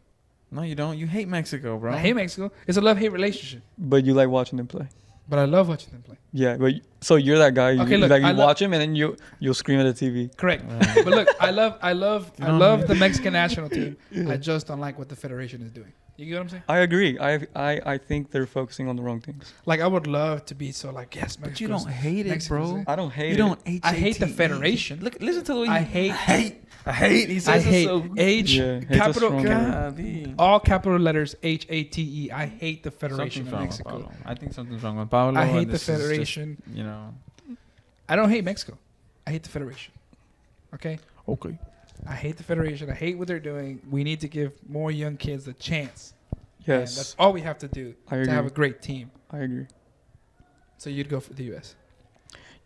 No, you don't. You hate Mexico, bro. I hate Mexico. It's a love-hate relationship. But you like watching them play. But I love watching them play. Yeah, but so you're that guy. Okay, look, like I you watch him and then you'll scream at the TV. Correct. Yeah. But look, I love the Mexican national team. I just don't like what the federation is doing. You get what I'm saying? I agree. I think they're focusing on the wrong things. Like, I would love to be so like, yes, Mexico. But you don't hate it, Mexico's bro. I don't hate You it. don't. I hate the HATE. federation. Look, listen to the way I he hate. I hate. He I says it hate so. H Yeah, hate's a capital strong word. Golly. all capital letters HATE. I hate the federation Something's of wrong with Mexico. Paulo. I think something's wrong with Paulo. I and hate the this is just, federation. you know. I don't hate Mexico. I hate the federation. Okay. Okay. I hate the federation. I hate what they're doing. We need to give more young kids a chance. And that's Yes, all we have to do I to agree. have a great team. I agree. So you'd go for the U.S.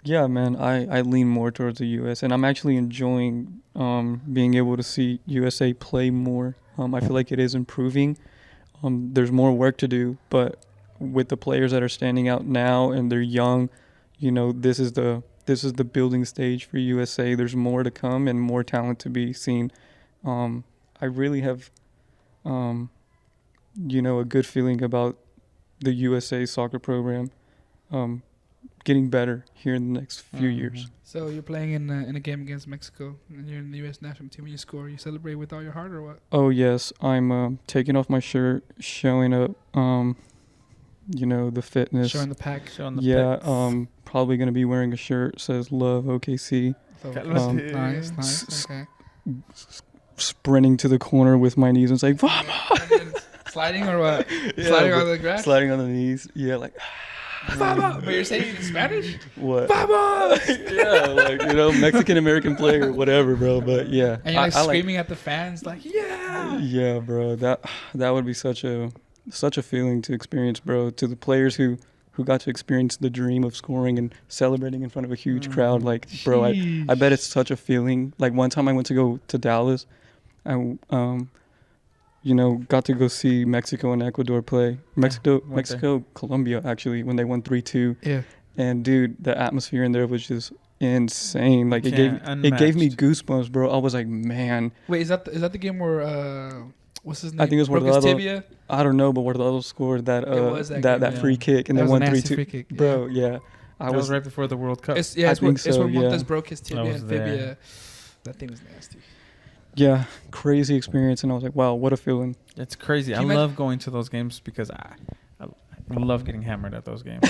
Yeah, man, I lean more towards the U.S. and I'm actually enjoying being able to see USA play more. I feel like it is improving. There's more work to do, but with the players that are standing out now and they're young, you know, this is the building stage for USA. There's more to come and more talent to be seen. I really have, you know, a good feeling about the USA soccer program. Getting better here in the next few years. So you're playing in a game against Mexico, and you're in the U.S. national team. When you score, you celebrate with all your heart, or what? Oh yes, I'm taking off my shirt, showing up. You know, the fitness. Showing the pack. Showing the Yeah. pics. Probably gonna be wearing a shirt says "Love OKC." So, Nice, Okay. Sprinting to the corner with my knees and saying "Vamos!" And then sliding or what? Yeah, Sliding but on the grass. Sliding on the knees. Yeah, like Vamos! But you're saying it in Spanish? what? Vamos! Yeah, like, you know, Mexican American player, whatever, bro. But yeah, And you're like I screaming at the fans, like, yeah! Yeah, bro. That would be such a feeling to experience, bro. To the players who got to experience the dream of scoring and celebrating in front of a huge crowd, like, bro, I bet it's such a feeling. Like, one time I went to go to Dallas, I you know, got to go see Mexico and Ecuador play. Mexico, Colombia, actually, when they won 3-2. Yeah. And dude, the atmosphere in there was just insane. Like, it gave Unmatched. me goosebumps, bro. I was like, man. Wait, is that the game where what's his name? I think it was broke his Ronaldo. tibia? I don't know, but Ronaldo scored that was that that game, free kick and That then was a won nasty 3-2. free kick. Bro, yeah. I That was was right before the World Cup. It's I think where so, Montes yeah. broke his tibia was and there. fibia. That thing was nasty. yeah, crazy experience, and I was like, wow, what a feeling. It's crazy. Can I you imagine- love going to those games because I love getting hammered at those games.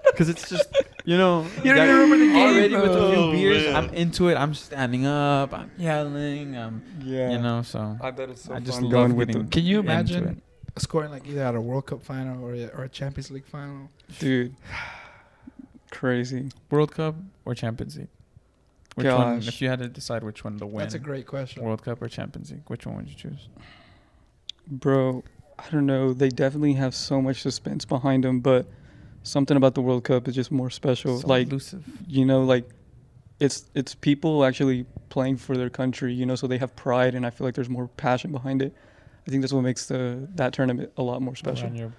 Because it's just, you know, You don't even remember the game, already with a bro. few beers, man. I'm into it. I'm standing up. I'm yelling. Yeah. You know, so I bet it's so I just fun love going with getting the Can you into imagine scoring like either at a World Cup final or a Champions League final? dude. Crazy. World Cup or Champions League? Which one? Gosh. If you had to decide which one to win, That's a great question. World Cup or Champions League, which one would you choose? Bro, I don't know. They definitely have so much suspense behind them, but something about the World Cup is just more special. So like, elusive. you know, like it's people actually playing for their country, you know, so they have pride, and I feel like there's more passion behind it. I think that's what makes that tournament a lot more special. Around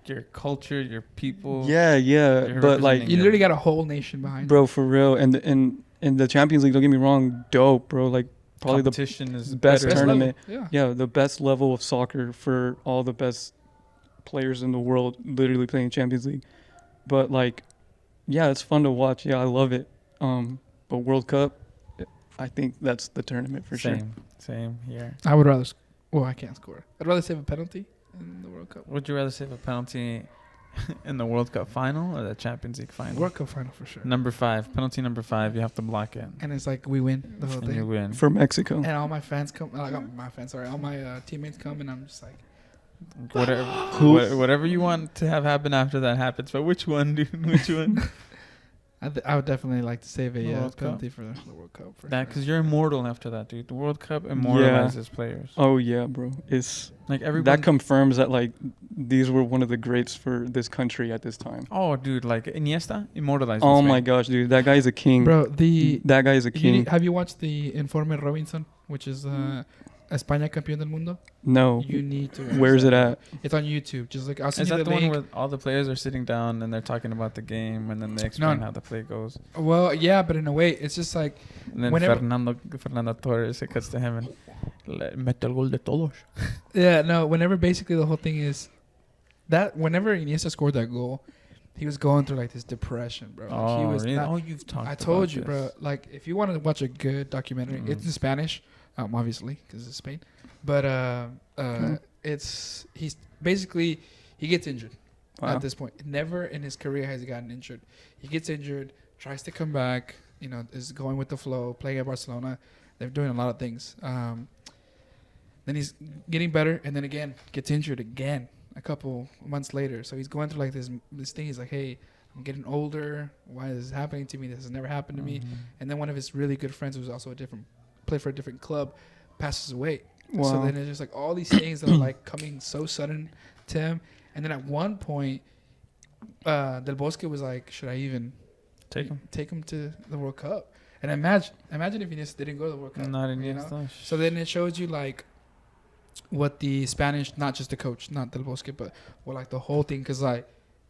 your culture, your people. Yeah, You're but like, representing You literally got a whole nation behind you. bro, for real, and the Champions League, don't get me wrong, dope, bro. Like, probably the competition is best better. tournament. level. Yeah, the best level of soccer for all the best players in the world, literally playing Champions League. But like, yeah, it's fun to watch. Yeah, I love it. But World Cup, I think that's the tournament for sure. Same here. I would rather. Well, I can't score. I'd rather save a penalty in the World Cup. Would you rather save a penalty in the World Cup final or the Champions League final? World Cup final for sure. Number 5, penalty number 5. You have to block it, And it's like we win the whole and you thing. win. For Mexico. And all my fans come. Like my fans, sorry, all my teammates come, and I'm just like, Whatever you want to have happen after that happens. But which one, dude? Which one? I would definitely like to save The a World Cup? penalty for the World Cup. For That sure. because you're immortal after that, dude. The World Cup immortalizes players. Oh yeah, bro. It's Like everyone. that confirms that like these were one of the greats for this country at this time. Oh, dude, like Iniesta immortalized. Oh this my man. gosh, dude, that guy's a king. Bro, That guy is a king. have you watched the Informe Robinson, which is España Campeón del Mundo? No, You need to. where is it at? It's on YouTube. Just like I'll Is send that you the the one link. where all the players are sitting down and they're talking about the game and then they explain how the play goes? Well, yeah, but in a way, it's just like And then Whenever- Fernando Torres, it cuts to him and mete el gol de todos. yeah, no. Whenever basically the whole thing is that whenever Iniesta scored that goal, he was going through like this depression, bro. Like, he was really? not- You've talked. I told about you, bro. this. Like, if you want to watch a good documentary, it's in Spanish, obviously, because it's Spain. But he's basically he gets injured at this point. Never in his career has he gotten injured. He gets injured, tries to come back. You know, is going with the flow, playing at Barcelona. They're doing a lot of things. Then he's getting better, and then again gets injured again a couple months later. So he's going through like this thing. He's like, hey, I'm getting older. Why is this happening to me? This has never happened to me. And then one of his really good friends, who's also played for a different club, passes away. Wow. So then it's just like all these things that are like coming so sudden to him. And then at one point, Del Bosque was like, should I even take him to the World Cup? And imagine if he just didn't go to the World Cup. Not you know? Iniesta. So then it shows you like what the Spanish, not just the coach, not Del Bosque, but what like the whole thing. Because like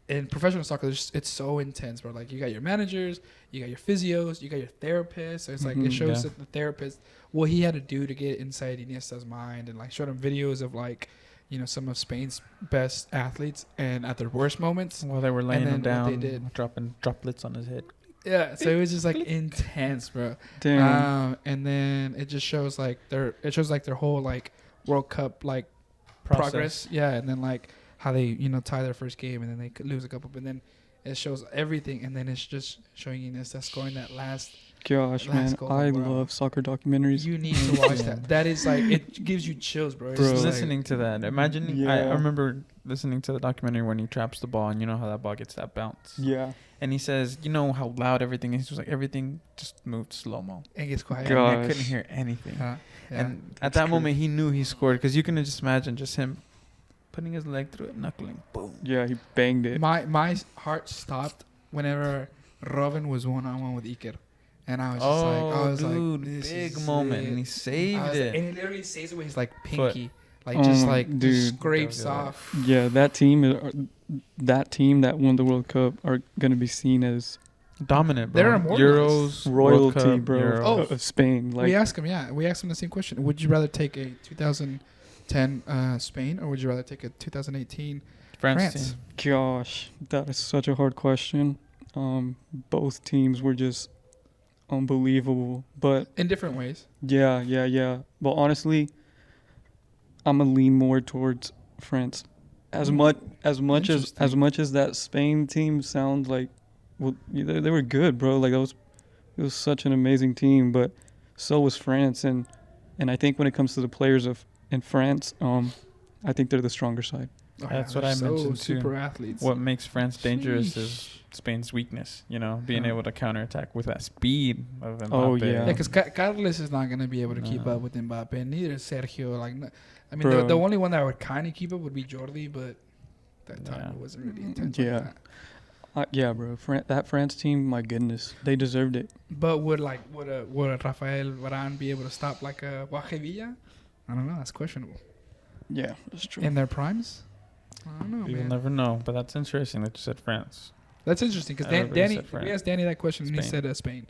in professional soccer, it's so intense, bro. Like you got your managers, you got your physios, you got your therapists. So it's like it shows that the therapist what he had to do to get inside Iniesta's mind, and like showed him videos of like, you know, some of Spain's best athletes and at their worst moments. While they were laying him then what down, they did. dropping droplets on his head. Yeah, so it was just like intense, bro. Damn. And then it just shows like their whole like World Cup like progress. Yeah, and then like how they, you know, tie their first game and then they could lose a couple, but then it shows everything, and then it's just showing Iniesta scoring that last. Gosh, man, goal, I bro. love soccer documentaries. You need to watch that. That is like it gives you chills, bro. It's Bro. just like- Listening to that, imagine. Yeah. I remember listening to the documentary when he traps the ball, and you know how that ball gets that bounce. Yeah. And he says, you know how loud everything is. He was like, everything just moved slow mo. and gets quiet. God. I couldn't hear anything. Yeah. And at that moment, he knew he scored because you can just imagine just him putting his leg through it, knuckling, boom. Yeah, he banged it. My heart stopped whenever Robin was 1-on-1 with Iker. And I was dude, like, this big is moment, it. and he saved I was it. like, and he literally saves it with his like Foot. pinky, like Oh just my- like dude. just scrapes That was off. Yeah, that team that won the World Cup are gonna be seen as Dominant, bro. They're immortalized. Euros, World royalty, Cup, bro, Euro. Oh. of Spain. Like, We asked him the same question. Would you rather take a 2010 Spain, or would you rather take a 2018 France? team. gosh, that is such a hard question. Both teams were just unbelievable, but in different ways? yeah. But honestly, I'm gonna lean more towards France. As much as that Spain team sounds like, well, they were good, bro. Like it was such an amazing team, but so was France, and I think when it comes to the players in France, I think they're the stronger side. That's they're what I mentioned, too. Super athletes. What makes France dangerous Sheesh. is Spain's weakness, you know, being Huh. able to counterattack with that speed of Mbappe. Oh, yeah. Yeah, because Carles is not going to be able to keep No. up with Mbappe, and neither is Sergio. Like, I mean, Bro. the only one that would kind of keep up would be Jordi, but that time Yeah. it wasn't really intense. Yeah. Like that. Yeah, bro. That France team, my goodness, they deserved it. But would a Rafael Varane be able to stop like a Villa? I don't know. That's questionable. Yeah, that's true. In their primes, I don't know, You'll man. never know, but that's interesting that you said France. That's interesting because Everybody Danny. said France. We asked Danny that question, and he Spain. said Spain.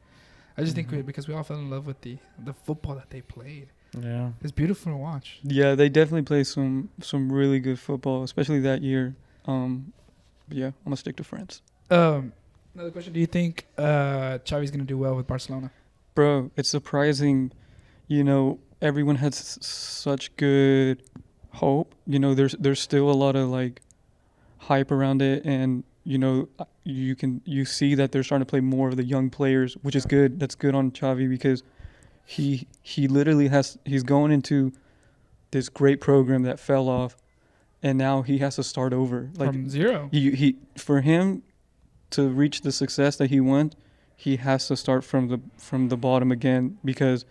I just think Mhm. because we all fell in love with the football that they played. Yeah. It's beautiful to watch. Yeah, they definitely play some really good football, especially that year. Yeah, I'm gonna stick to France. Another question: do you think Xavi's gonna do well with Barcelona? Bro, it's surprising. You know, everyone has such good hope. You know, there's still a lot of like hype around it, and you know, you see that they're starting to play more of the young players, which is good. That's good on Xavi because he literally he's going into this great program that fell off, and now he has to start over like From zero. he for him to reach the success that he wants, he has to start from the bottom again because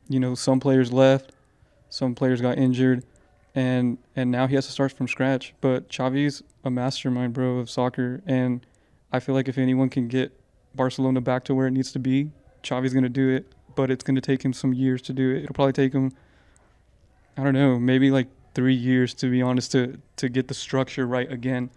you know some players left, some players got injured, and now he has to start from scratch. But Xavi's a mastermind, bro, of soccer, and I feel like if anyone can get Barcelona back to where it needs to be, Xavi's gonna do it. But it's gonna take him some years to do it. It'll probably take him, I don't know, maybe like 3 years to be honest to get the structure right again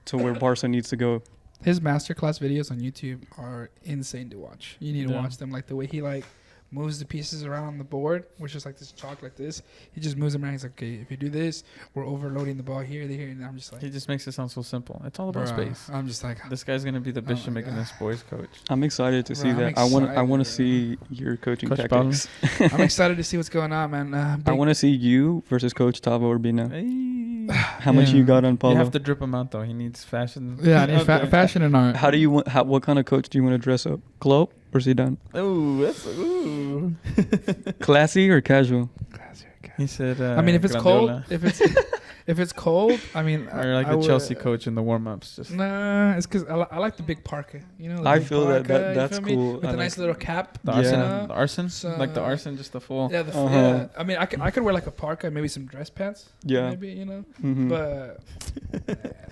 to where Barca needs to go. His masterclass videos on YouTube are insane to watch. You need to Yeah. watch them. Like the way he like moves the pieces around on the board, which is like this chalk like this. He just moves them around. He's like, okay, if you do this, we're overloading the ball here, and I'm just like, He just makes it sound so simple. It's all about bruh, space. I'm just like, This guy's gonna be the Oh Bishop my making God. this boys coach. I'm excited to see Bro, I'm that. I want to excited, see your coaching Coach tactics. I'm excited to see what's going on, man. I want to see you versus Coach Tavo Urbina. Hey. How much Yeah. you got on Paulo? You have to drip him out though. He needs fashion. Yeah, I need out there. fashion and art. How do you want? What kind of coach do you want to dress up? Klopp or Zidane? Ooh, that's ooh. Classy or casual? He said. I mean, if it's cold, Grandiola. if it's cold, I mean, Or like I the would- Chelsea coach in the warm-ups. Just Nah, it's because I like the big parka. You know, the I big feel that parka, you that's feel me? cool. With I a nice like- little cap. the Yeah. arson, know? the arson, So- like the arson, just the full. Yeah, Uh-huh. yeah. I mean, I could wear like a parka, and maybe some dress pants. Yeah. Maybe, you know. Mhm. But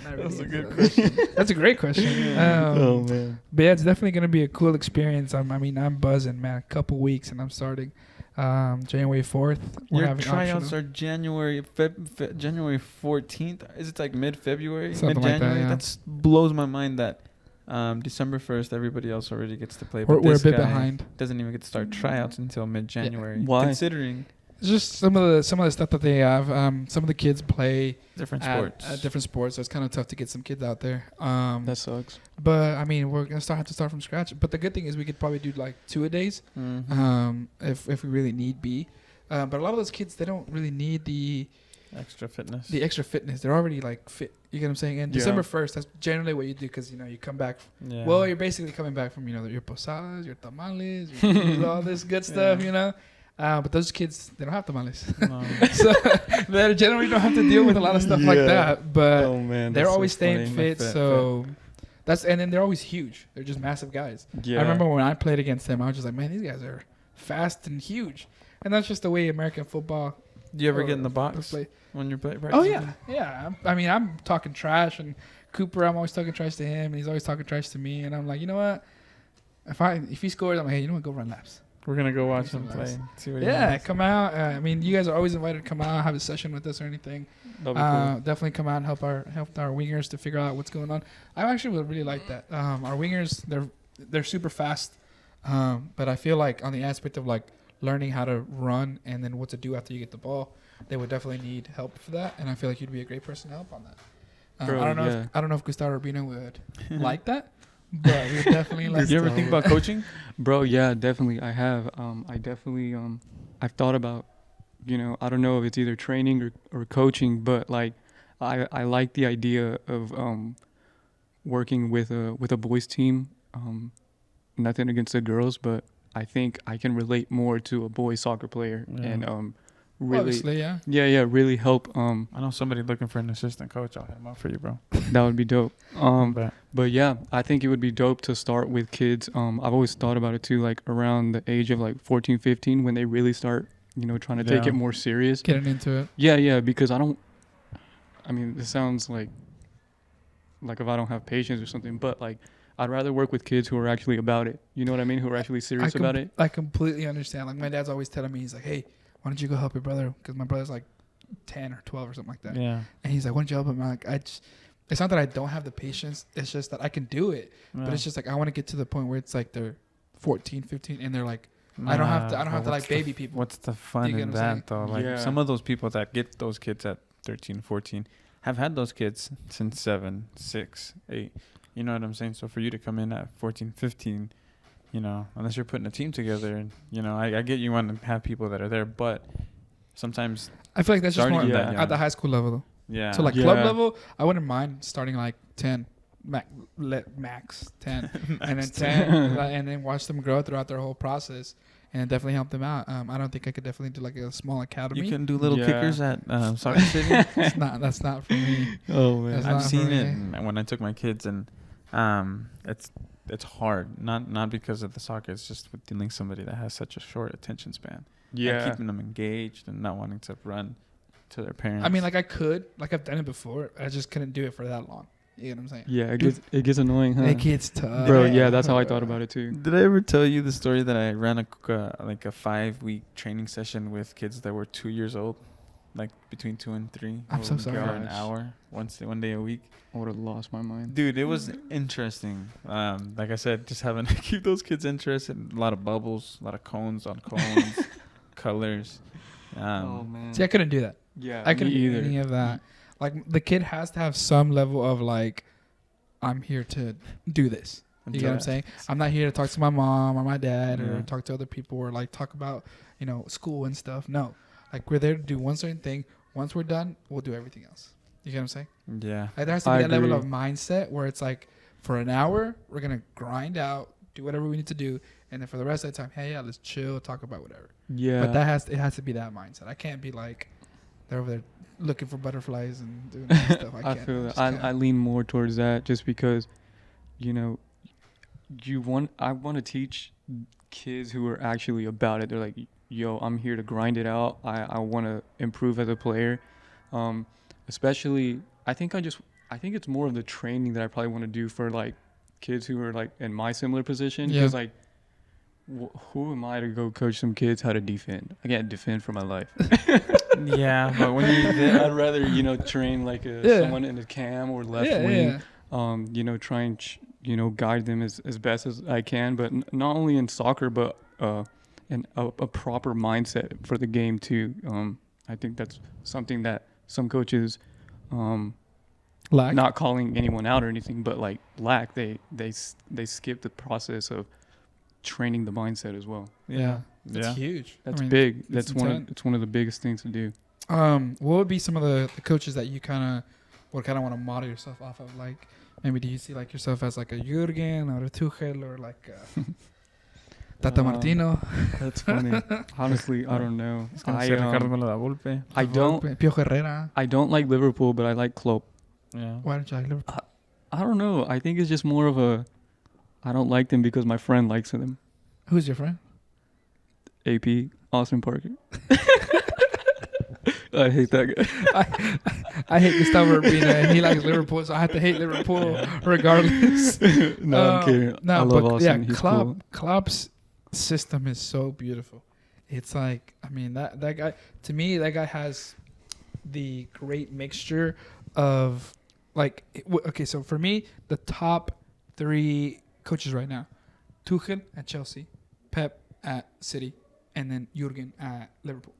not really That's a into good that. question. That's a great question. Oh man. But yeah, it's definitely gonna be a cool experience. I mean, I'm buzzing, man. A couple weeks, and I'm starting January 4th. We're Your having tryouts optional. are January 14th. Is it like mid-February? Something like that, Mid-January? yeah. That blows my mind that December 1st, everybody else already gets to play. We're But a this bit guy behind. doesn't even get to start tryouts until mid-January. Why? Considering It's just some of the stuff that they have. Some of the kids play different at sports. different sports, so it's kind of tough to get some kids out there. That sucks. But I mean, we're gonna have to start from scratch. But the good thing is we could probably do like 2-a-days, Mhm. if we really need be. But a lot of those kids, they don't really need the Extra fitness. extra fitness. They're already like fit. You get what I'm saying? And Yeah. December 1st, that's generally what you do because you come back. Yeah. Well, you're basically coming back from your posadas, your tamales, your all this good stuff. Yeah. But those kids, they don't have tamales, No. so they generally don't have to deal with a lot of stuff like Yeah. that. But Oh man. they're that's so always staying funny. fit, Fit, so and then they're always huge. They're just massive guys. Yeah. I remember when I played against them, I was just like, man, these guys are fast and huge, and that's just the way American football. Do you ever get in the box play. when you're playing? Oh yeah. I mean, I'm talking trash, and Cooper, I'm always talking trash to him, and he's always talking trash to me, and I'm like, you know what? If he scores, I'm like, hey, you know what? Go run laps. We're gonna go watch Some him nice. play. See what he Yeah, has. come out. I mean, you guys are always invited to come out, have a session with us or anything. That'd be cool. Definitely come out and help our wingers to figure out what's going on. I actually would really like that. Our wingers, they're super fast, but I feel like on the aspect of like learning how to run and then what to do after you get the ball, they would definitely need help for that. And I feel like you'd be a great person to help on that. Bro, I don't know if Gustavo Urbina would like that, but we would definitely like. Did you ever think about coaching? Bro, yeah, definitely. I have. I definitely. I've thought about. I don't know if it's either training or coaching, but like, I like the idea of working with a boys team. Nothing against the girls, but I think I can relate more to a boys soccer player Yeah. and really. Obviously, yeah. Yeah, really help. I know somebody looking for an assistant coach. I'll hit him up for you, bro. That would be dope. But But yeah, I think it would be dope to start with kids. I've always thought about it too, like around the age of like 14, 15, when they really start, trying to take Yeah. it more serious. Getting into it. Yeah, because this sounds like if I don't have patience or something, but like I'd rather work with kids who are actually about it. You know what I mean? Who are actually serious about it. I completely understand. Like my dad's always telling me, he's like, hey, why don't you go help your brother? Because my brother's like 10 or 12 or something like that. yeah, And he's like, why don't you help him? I'm like, it's not that I don't have the patience. It's just that I can do it. But it's just like I want to get to the point where it's like they're 14, 15, and they're like, I don't have to like baby people. What's the fun You get in what I'm saying? that though? Like Yeah. some of those people that get those kids at 13, 14 have had those kids since 7, 6, 8. You know what I'm saying? So for you to come in at 14, 15, you know, unless you're putting a team together, and you know, I get you want to have people that are there, but sometimes I feel like that's just starting more that young. at the high school level though. Yeah. So like Yeah. club level, I wouldn't mind starting like 10, max 10, and then 10, and then watch them grow throughout their whole process, and definitely help them out. I don't think I could definitely do like a small academy. You can do little Yeah. kickers at Soccer City. That's not for me. Oh man. That's I've not seen for it me. when I took my kids, and it's hard. Not because of the soccer. It's just with dealing with somebody that has such a short attention span. And keeping them engaged and not wanting to run to their parents. I mean, like I could, like I've done it before. I just couldn't do it for that long. You know what I'm saying? Yeah, it gets annoying, huh? It gets tough, Bro, yeah, that's how I thought about it too. Did I ever tell you the story that I ran a 5-week training session with kids that were 2 years old, like between 2 and 3? I'm so sorry. For an Gosh. hour, one day a week. I would have lost my mind. Dude, it was interesting. Like I said, just having to keep those kids interested. A lot of bubbles, a lot of cones on cones, colors. Oh man. See, I couldn't do that. Yeah, I couldn't me do either. any of that. Like the kid has to have some level of like, I'm here to do this. You get what I'm saying? I'm not here to talk to my mom or my dad or Yeah. talk to other people or like talk about, you know, school and stuff. No, like we're there to do one certain thing. Once we're done, we'll do everything else. You get what I'm saying? Yeah. Like, there has to be I that level agree. of mindset where it's like, for an hour, we're going to grind out, do whatever we need to do. And then for the rest of the time, hey, yeah, let's chill, talk about whatever. Yeah. But it has to be that mindset. I can't be like, they're over there looking for butterflies and doing that stuff. I can't. feel just that. can't. I lean more towards that just because, you know, I want to teach kids who are actually about it. They're like, yo, I'm here to grind it out. I want to improve as a player. Especially, I think it's more of the training that I probably want to do for like kids who are like in my similar position. Yeah. Because like, who am I to go coach some kids how to defend? I can't defend for my life. Yeah, but when you're I'd rather, you know, train like someone in the cam or left wing. You know, try and guide them as best as I can, but not only in soccer, but in a proper mindset for the game too. I think that's something that some coaches, Lack. not calling anyone out or anything, but like lack. They skip the process of training the mindset as well. Yeah. That's Yeah. huge. That's I mean, big. it's That's intense. one of the biggest things to do. What would be some of the coaches that you kind of want to model yourself off of? Like, maybe do you see like yourself as like a Jurgen or a Tuchel or like Tata Martino? That's funny. Honestly, I don't know. I I don't. Pio Herrera. I don't like Liverpool, but I like Klopp. Yeah. Why don't you like Liverpool? I don't know. I think it's just more of a. I don't like them because my friend likes them. Who's your friend? AP Austin Parker. I hate that guy. I hate Gustavo Urbina, and he likes Liverpool, so I have to hate Liverpool regardless. No, I'm kidding. No, I love but Austin. yeah, He's cool. Klopp's system is so beautiful. It's like, I mean, that guy, to me, that guy has the great mixture of like, okay, so for me, the top 3 coaches right now, Tuchel at Chelsea, Pep at City, and then Jurgen at Liverpool.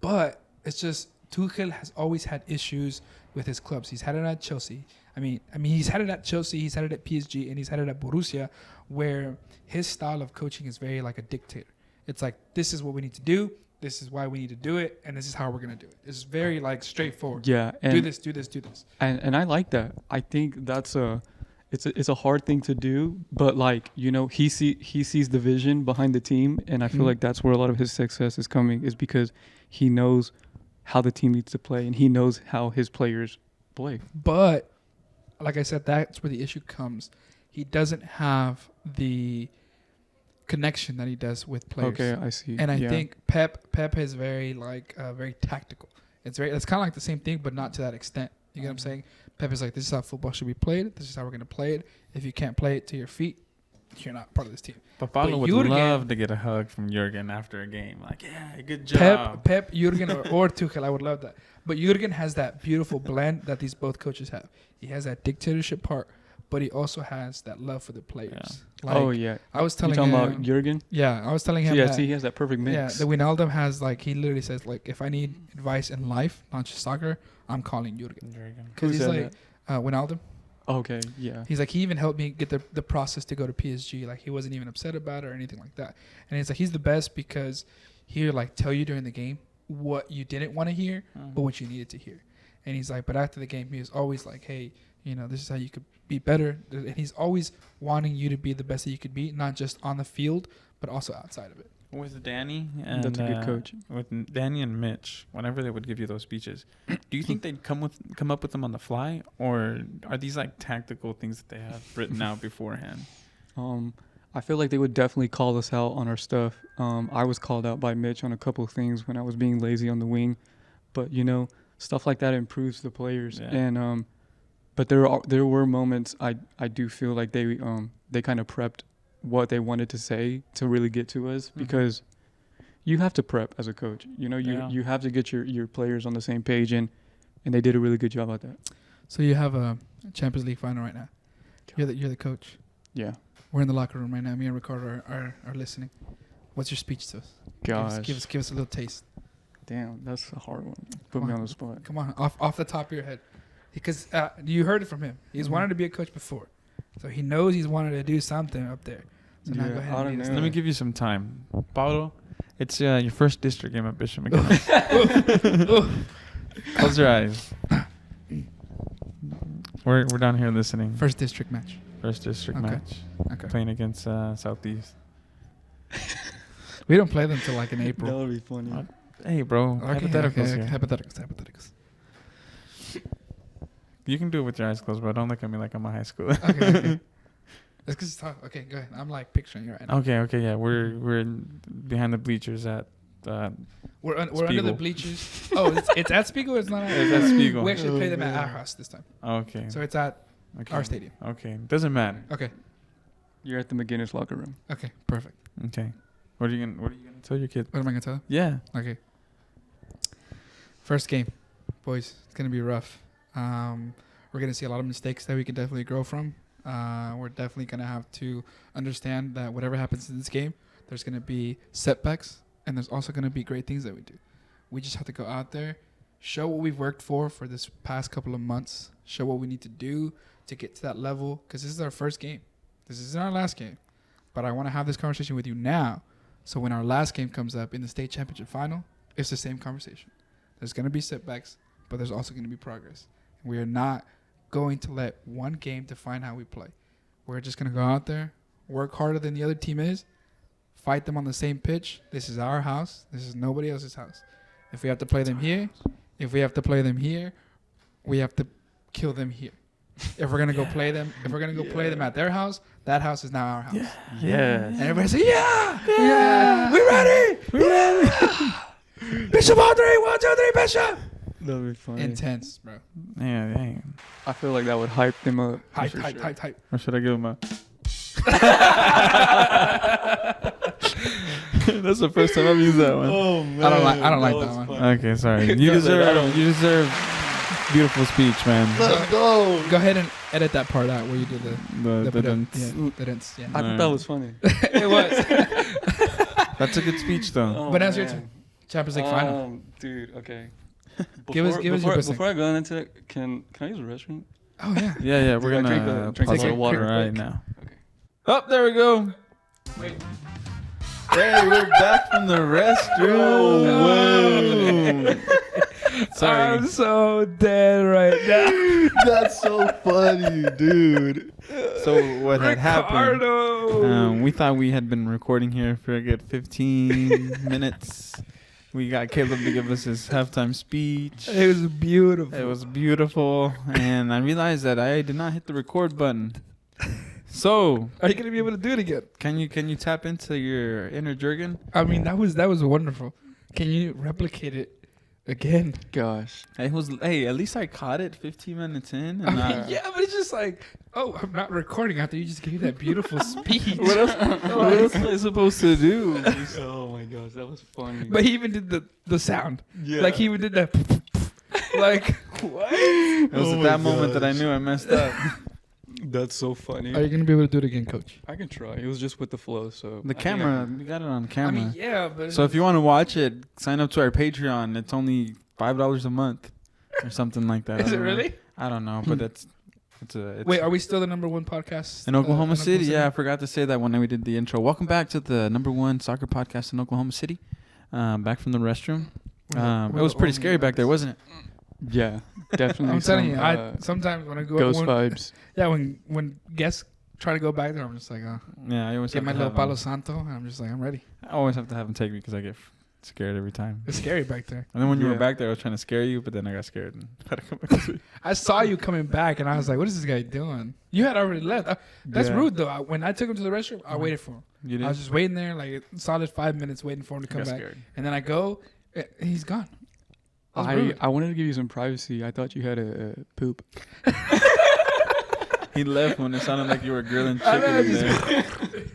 But it's just Tuchel has always had issues with his clubs. He's had it at Chelsea. I mean, he's had it at Chelsea, he's had it at PSG, and he's had it at Borussia, where his style of coaching is very like a dictator. It's like, this is what we need to do, this is why we need to do it, and this is how we're going to do it. It's very like straightforward. Yeah, and do this, do this, do this. And I like that. I think that's it's a hard thing to do, but like, you know, he sees the vision behind the team, and I feel like that's where a lot of his success is coming, is because he knows how the team needs to play and he knows how his players play. But like I said, that's where the issue comes. He doesn't have the connection that he does with players. Okay, I see. And I think Pep is very like very tactical. It's kind of like the same thing, but not to that extent. You get what I'm saying? Pep is like, this is how football should be played. This is how we're going to play it. If you can't play it to your feet, you're not part of this team. Papalo would Jurgen- love to get a hug from Jurgen after a game. Like, yeah, good job. Pep, Jurgen, or Tuchel, I would love that. But Jurgen has that beautiful blend that these both coaches have. He has that dictatorship part, but he also has that love for the players. Yeah. Like, oh yeah, I was you telling talking him. about Jurgen? Yeah, I was telling him. Yeah, that, see, he has that perfect mix. yeah, the Ronaldo has like, he literally says like, if I need advice in life, not just soccer, I'm calling Jurgen. Jurgen. Because Who he's said like, Ronaldo. Okay, yeah. He's like, he even helped me get the process to go to PSG. Like, he wasn't even upset about it or anything like that. And he's like, he's the best because he would like tell you during the game what you didn't want to hear, but what you needed to hear. And he's like, but after the game, he was always like, hey, you know, this is how you could be better. And he's always wanting you to be the best that you could be, not just on the field, but also outside of it. With Danny and That's a good coach. With Danny and Mitch, whenever they would give you those speeches, do you think they'd come up with them on the fly, or are these like tactical things that they have written out beforehand? I feel like they would definitely call us out on our stuff. I was called out by Mitch on a couple of things when I was being lazy on the wing, but you know, stuff like that improves the players. Yeah. And but there were moments I do feel like they kind of prepped what they wanted to say to really get to us, because you have to prep as a coach. You know, you have to get your players on the same page, and they did a really good job at that. So you have a Champions League final right now. You're the coach. Yeah. We're in the locker room right now. Me and Ricardo are listening. What's your speech to us? Gosh. Give us a little taste. Damn, that's a hard one. Put me on the spot. Come on, off the top of your head, because you heard it from him. He's wanted to be a coach before, so he knows he's wanted to do something up there. So now go ahead. I don't and know. Let me give you some time, Paulo. It's your first district game at Bishop McKinley. Close your eyes. We're down here listening. First district match. First district Okay. match. Okay. Playing against Southeast. We don't play them till like in April. That would be funny. Hey, bro. Hypotheticals here. Hypotheticals. You can do it with your eyes closed, but don't look at me like I'm a high schooler. Okay. It's because it's tough. Okay, go ahead. I'm like picturing you right now. Okay, yeah. We're behind the bleachers at We're under the Spiegel. bleachers. Oh, it's at Spiegel. Or it's not. It's at Spiegel. We actually play them at our house this time. Okay. So it's at Okay. our stadium. Okay. Doesn't matter. Okay. You're at the McGinnis locker room. Okay. Perfect. Okay. What are you gonna tell your kid? What am I gonna tell? Yeah. Okay. First game, boys. It's gonna be rough. We're gonna see a lot of mistakes that we can definitely grow from. We're definitely gonna have to understand that whatever happens in this game, there's gonna be setbacks, and there's also gonna be great things that we do. We just have to go out there, show what we've worked for this past couple of months, show what we need to do to get to that level, because this is our first game. This isn't our last game. But I want to have this conversation with you now, so when our last game comes up in the state championship final, it's the same conversation. There's going to be setbacks, but there's also going to be progress. We are not going to let one game define how we play. We're just going to go out there, work harder than the other team is, fight them on the same pitch. This is our house. This is nobody else's house. If we have to play them here, we have to kill them here. If we're gonna go play them, play them at their house, that house is now our house. Yeah. And everybody say, yeah, we're ready. Bishop on 3, 1, 2, 3, Bishop. That'd be funny. Intense, bro. Yeah. Dang. I feel like that would hype them up. Hype. Or should I give him a? That's the first time I've used that one. Oh man. I don't like that one. Okay, sorry. You deserve beautiful speech, man. Let's go. Go ahead and edit that part out where you do the The dance. Yeah. I thought that was funny. It was. That's a good speech, though. Oh, But now's your man. turn. Champions League final. Dude, okay. Give us your best Before I go into it, can I use the restroom? Oh yeah. Yeah. We're Dude, I gonna drink pause a it water right break. now. Okay. Oh, there we go. Wait. Hey, we're back from the restroom. Sorry. I'm so dead right now. That's so funny, dude. So what had happened? Ricardo. We thought we had been recording here for a good 15 minutes. We got Caleb to give us his halftime speech. It was beautiful. It was beautiful, and I realized that I did not hit the record button. So, Are you gonna be able to do it again? can you tap into your inner Jurgen? I mean, that was wonderful. Can you replicate it again? Gosh. At least I caught it 15 minutes in. I And mean, yeah, but it's just like, oh, I'm not recording after you just gave that beautiful speech. what else was I supposed to do? Oh my gosh, that was funny. But he even did the sound. yeah. Like he even did that. Like what? It was Oh at my that moment that I gosh. knew I messed up. That's so funny. Are you gonna be able to do it again, Coach? I can try. It was just with the flow, so The camera, you got it on camera. I mean, yeah, but So if you want to watch it, sign up to our Patreon. It's only $5 a month or something like that. is I it don't know. really? I don't know, but Wait, are we still the number one podcast in Oklahoma City? City? Yeah, I forgot to say that when we did the intro. Welcome back to the number one soccer podcast in Oklahoma City. Back from the restroom. It was pretty scary back there, wasn't it? Yeah, definitely. I'm telling you, I sometimes when I go ghost vibes. Yeah, when guests try to go back there, I'm just like, Yeah, I always get have my to little have Palo 'em. Santo, and I'm just like, I'm ready. I always have to have them take me because I get scared every time. It's scary back there. And then when you were Yeah. back there, I was trying to scare you, but then I got scared and had to come back to you. I saw you coming back, and I was like, what is this guy doing? You had already left. That's Yeah. rude, though. When I took him to the restroom, I waited for him. You did? I was just waiting there, like a solid 5 minutes, waiting for him to I come got back. scared. And then I go, he's gone. That was rude. I wanted to give you some privacy. I thought you had a poop. He left when it sounded like you were grilling I know, chicken in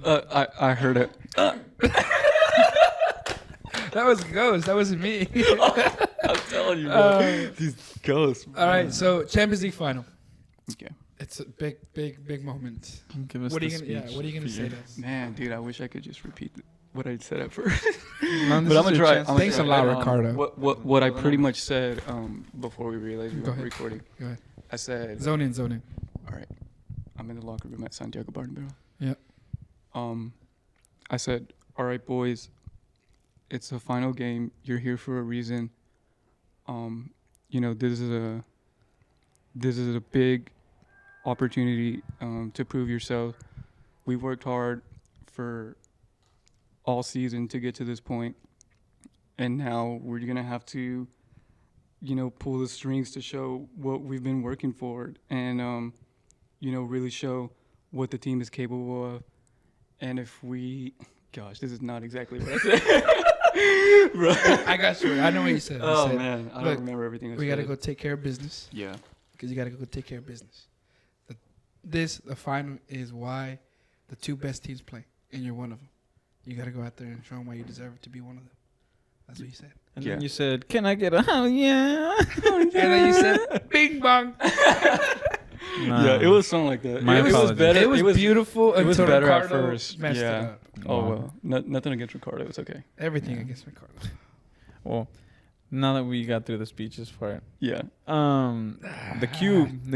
there. I heard it. That was Ghost. That wasn't me. I'm telling you, bro. These ghosts. All right, so Champions League final. Okay. It's a big moment. Give us What are the you gonna? Yeah, speech what are you gonna for say your- to us? Man, dude, I wish I could just repeat what I said at first. Man, But I'm gonna try. Thanks a lot, Ricardo. What I pretty much said before we realized we Go were ahead. recording. Go ahead. I said, Zone in, zone in. all right, I'm in the locker room at Santiago Bernabeu. Yeah. I said, all right, boys, it's a final game. You're here for a reason. This is a big opportunity to prove yourself. We worked hard for all season to get to this point, and now we're gonna have to, pull the strings to show what we've been working for, and really show what the team is capable of. And if we, gosh, this is not exactly what I said. Bro. I got you. I know what you said. Oh you said, man, I look, don't remember everything I we said. gotta go take care of business Yeah. because you gotta go take care of business. The final is why the two best teams play, and you're one of them. You gotta go out there and show them why you deserve to be one of them. That's what you said. And Yeah. then you said, "Can I get a yeah?" And then you said, "Bing bong." Nah. Yeah, it was something like that. My it was apologies. better. It was beautiful it was until better at Ricardo first. messed Yeah. it up. Oh Wow. well, nothing against Ricardo. It's okay. Everything Yeah. against Ricardo. Well, now that we got through the speeches for it, Yeah. the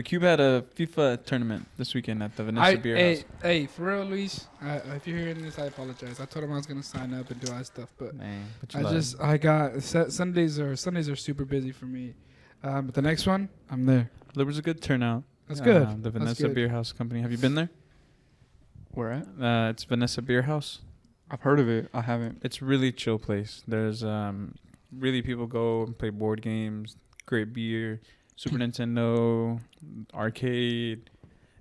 Cube had a FIFA tournament this weekend at the Vanessa Beer House. Hey, for real, Luis. If you're hearing this, I apologize. I told him I was gonna sign up and do all that stuff, but Man, but you lied. I got Sundays are super busy for me. But the next one, I'm there. There was a good turnout. That's good. The That's Vanessa good. Beer House Company. Have you been there? Where at? It's Vanessa Beer House. I've heard of it. I haven't. It's really chill place. There's really people go and play board games, great beer, Super Nintendo, arcade.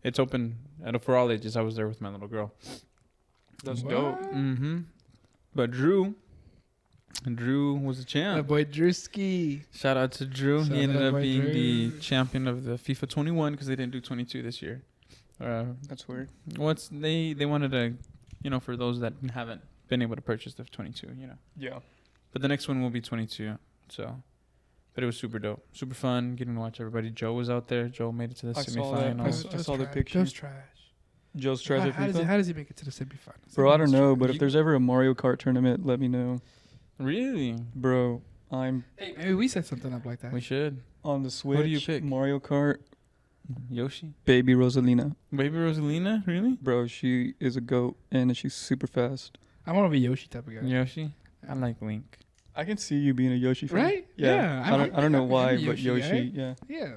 It's open for all ages. I was there with my little girl. That's What? dope. Mm-hmm. But Drew was the That champ. boy Drewski. Shout out to Drew. Shout He ended out up boy being the Drew. champion of the FIFA 21 because they didn't do 22 this year. That's weird. They wanted to, for those that haven't been able to purchase the 22, Yeah. But the next one will be 22. So, but it was super dope, super fun, getting to watch everybody. Joe was out there. Joe made it to the I saw that. semifinals. I saw the trash. picture. Joe's trash. Joe's treasure How does FIFA. he make it to the semifinals? Bro, I don't know, but You- if there's ever a Mario Kart tournament, let me know. Really? Bro, I'm Hey, maybe we set something up like that. We should. on the Switch. do you pick? Mario Kart, Yoshi? baby Rosalina. Baby Rosalina? Really? Bro, she is a goat, and she's super fast. I want to be Yoshi type of guy. Yoshi? I like Link. I can see you being a Yoshi fan. Right? Yeah. Yeah, I don't know I'm why, a but Yoshi Yoshi, guy. yeah. Yeah.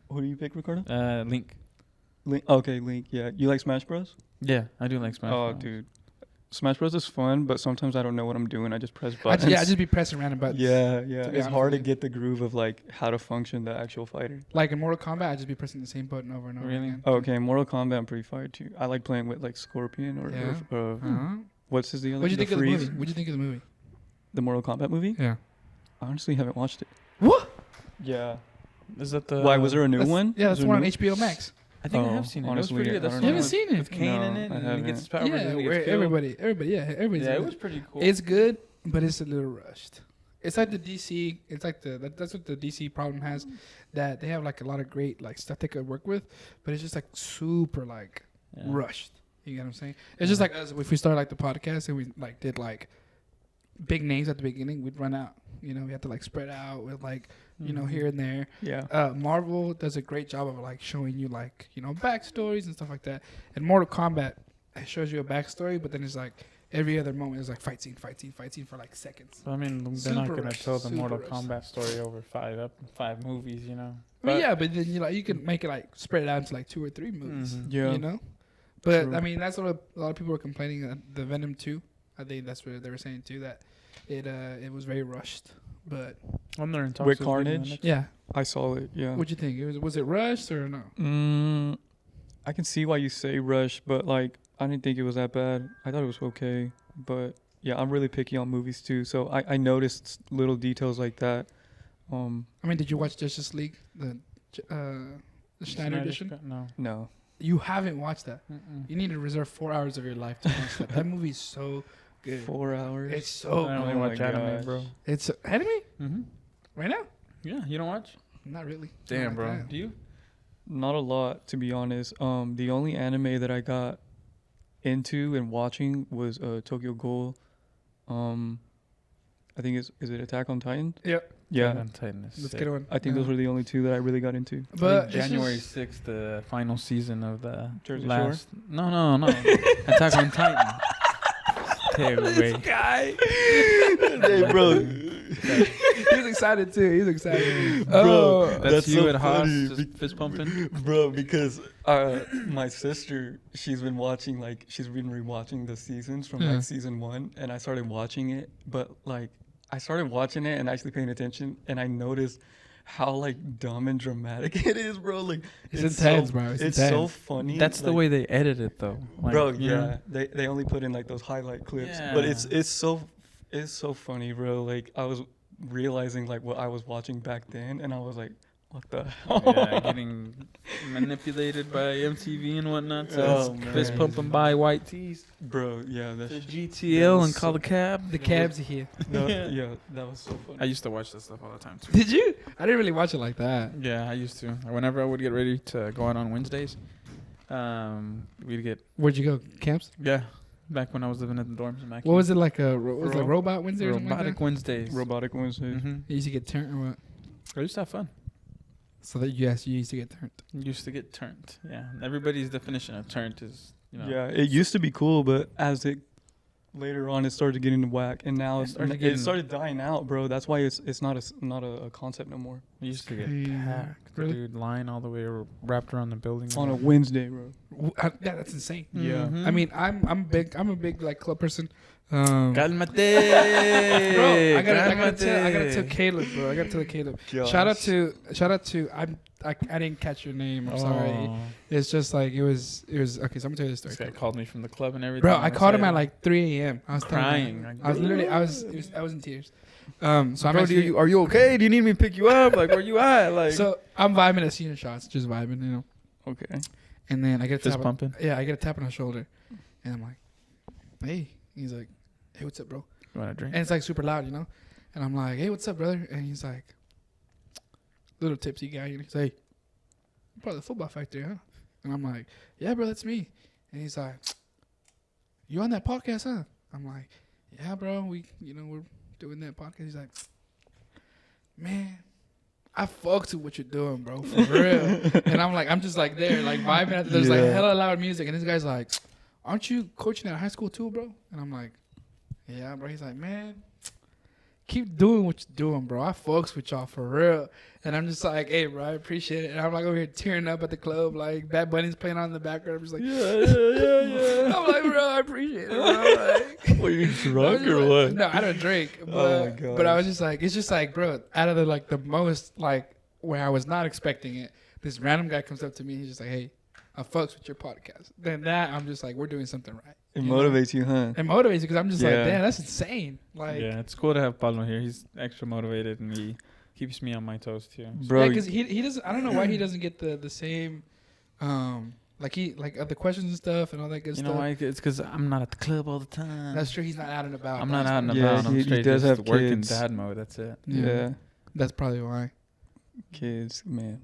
Who do you pick, Ricardo? Link. Link. Okay, Link. Yeah. You like Smash Bros? Yeah, I do like Smash. Oh, Bros. dude. Smash Bros is fun, but sometimes I don't know what I'm doing. I just press buttons. I just be pressing random buttons. yeah. to be It's honest hard to with you. get the groove of like how to function the actual fighter. Like in Mortal Kombat, I just be pressing the same button over and over Really? again. Okay, Mortal Kombat, I'm pretty fired too. I like playing with like Scorpion or Yeah. Uh-huh. what's his deal? What'd you The think of the Freeze? movie? What'd you think of the movie? The Mortal Kombat movie? Yeah. I honestly haven't watched it. What? Yeah. Is that the? Why was there a new That's- one? Yeah, Was that's there one on new- HBO Max. I think I Oh, have seen it. honestly, it was pretty I good. That's don't the You one haven't seen it? with Kane in No, it, I and he haven't. gets his powers. Yeah, and he gets where killed. everybody's Yeah, it in was pretty cool. It's good, but it's a little rushed. It's like the DC. It's like that's what the DC problem has, that they have like a lot of great like stuff they could work with, but it's just like super like Yeah. rushed. You get what I'm saying? It's just like us. If we started like the podcast and we like did like big names at the beginning, we'd run out. You know, we have to like spread out with like you know Mhm. here and there. Yeah. Marvel does a great job of like showing you like you know backstories and stuff like that. And Mortal Kombat, it shows you a backstory, but then it's like every other moment is like fight scene for like seconds. I mean, they're Super not gonna rushed, tell the super Mortal rushed. Kombat story over five movies, you know. I mean, yeah, but then you can make it like spread it out into like 2 or 3 movies. Mhm. Yeah. You know, but True. I mean that's what a lot of people were complaining. The Venom 2, I think that's what they were saying too, that it was very rushed. But I'm there in talks With getting the Carnage? next- yeah, I saw it. Yeah. what'd you think? Was it rushed or no? I can see why you say rush, but like I didn't think it was that bad. I thought it was okay, but yeah, I'm really picky on movies too, so I noticed little details like that. I mean, did you watch Justice League, the Schneider edition? Cut? No. No. You haven't watched that. Mm-mm. You need to reserve 4 hours of your life to watch that. That movie's so good. 4 hours. It's so I only Oh my watch anime, gosh. bro. It's anime Mm-hmm. right now. Yeah, you don't watch? Not really. Damn, Not like bro. that. Do you? Not a lot, to be honest. The only anime that I got into and watching was Tokyo Ghoul. I think is it Attack on Titan? Yep. Yeah. Attack on Titan is Let's sick. get one. I think those were the only two that I really got into. I But think it's January just- 6th, the final season of the Jersey last. No. Attack on Titan. Stay away. guy. Hey, bro. He's excited too. He's excited. Bro, Oh, That's, That's you so at Haas, funny. just fist pumping. Bro, because my sister, she's been rewatching the seasons from Yeah. like season 1, and I started watching it, but like I started watching it and actually paying attention, and I noticed how like dumb and dramatic it is, bro. Like It's intense, bro. It's so intense. funny. That's the like, way they edit it, though. Like, bro. you Yeah, know? they only put in like those highlight clips, but it's so funny, bro. Like I was realizing like what I was watching back then, and I was like, what the hell? Yeah, getting manipulated by MTV and whatnot. So Oh, it's fist man. pumping by white tees. Bro, yeah, The that's GTL and so- call the cab. the cabs are here. yeah, that was so funny. I used to watch that stuff all the time too. Did you? I didn't really watch it like that. Yeah, I used to. Whenever I would get ready to go out on Wednesdays, we'd get Where'd you go? Camps? back when I was living in the dorms in Mackie. What was it like? What was it, like Ro- Robot Wednesday or something like Robotic that? Wednesdays. Robotic Wednesdays. Mm-hmm. You used to get turned or what? I used to have fun. So that you used to get turned. Used to get turned. Yeah, everybody's definition of turned is Yeah, it used to be cool, but as it later on, it started getting whack, and now It started getting- it started dying out, bro. That's why it's not a concept no more. We used to get Yeah. packed. Really? Dude, line all the way wrapped around the building. On a Wednesday, bro. Yeah, that's insane. Yeah. Mhm. I mean, I'm a big like club person. Calmate. Bro, I gotta tell Caleb, bro. I gotta tell Caleb. Shout out to I didn't catch your name. I'm sorry. Oh. It's just like it was okay. So I'm gonna tell you the story. This guy called me from the club and everything. Bro, I called him said, at like 3 a.m. I was telling him. crying. I was literally I was in tears. So I'm Bro, actually, are you okay? Do you need me to pick you up? Like, where you at? Like, so I'm vibing at Senior Shots, just vibing, you know. Okay. And then I get a fist tap. pumping. Yeah, I get a tap on the shoulder, and I'm like, "Hey." He's like, "Hey, what's up, bro?" You want a drink? And it's like super loud, you know. And I'm like, "Hey, what's up, brother?" And he's like, little tipsy guy, and he's like, "You're part of the Football Factory, huh?" And I'm like, "Yeah, bro, that's me." And he's like, "You on that podcast, huh?" I'm like, "Yeah, bro, we're doing that podcast." He's like, "Man, I fucked with what you're doing, bro, for real." And I'm just like there, like vibing. There's like Yeah. hella loud music, and this guy's like, "Aren't you coaching at high school too, bro?" And I'm like, "Yeah, bro." He's like, "Man, keep doing what you're doing, bro. I fucks with y'all for real." And I'm just like, "Hey, bro, I appreciate it." And I'm like over here tearing up at the club, like Bad Bunny's playing on in the background. I'm just like, Yeah. I'm like, "Bro, I appreciate it, bro." Like, Were you I was drunk just or like- what? No, I don't drink. But, Oh my but I gosh. was just like, it's just like, bro, out of the most like where I was not expecting it, this random guy comes up to me. He's just like, "Hey, I fucks with your podcast." Then that I'm just like, we're doing something right. It you know? motivates you, huh? It motivates because I'm just like, Yeah. damn, that's insane. Like, Yeah, it's cool to have Pablo here. He's extra motivated and he keeps me on my toes too. Bro, because he doesn't. I don't know why he doesn't get the same, the questions and stuff and all that good You stuff. know why? It's because I'm not at the club all the time. That's true. He's not out and about. I'm not out and Yeah, about. I'm he straight does just have working kids. dad mode. That's it. yeah. That's probably why. Kids, man.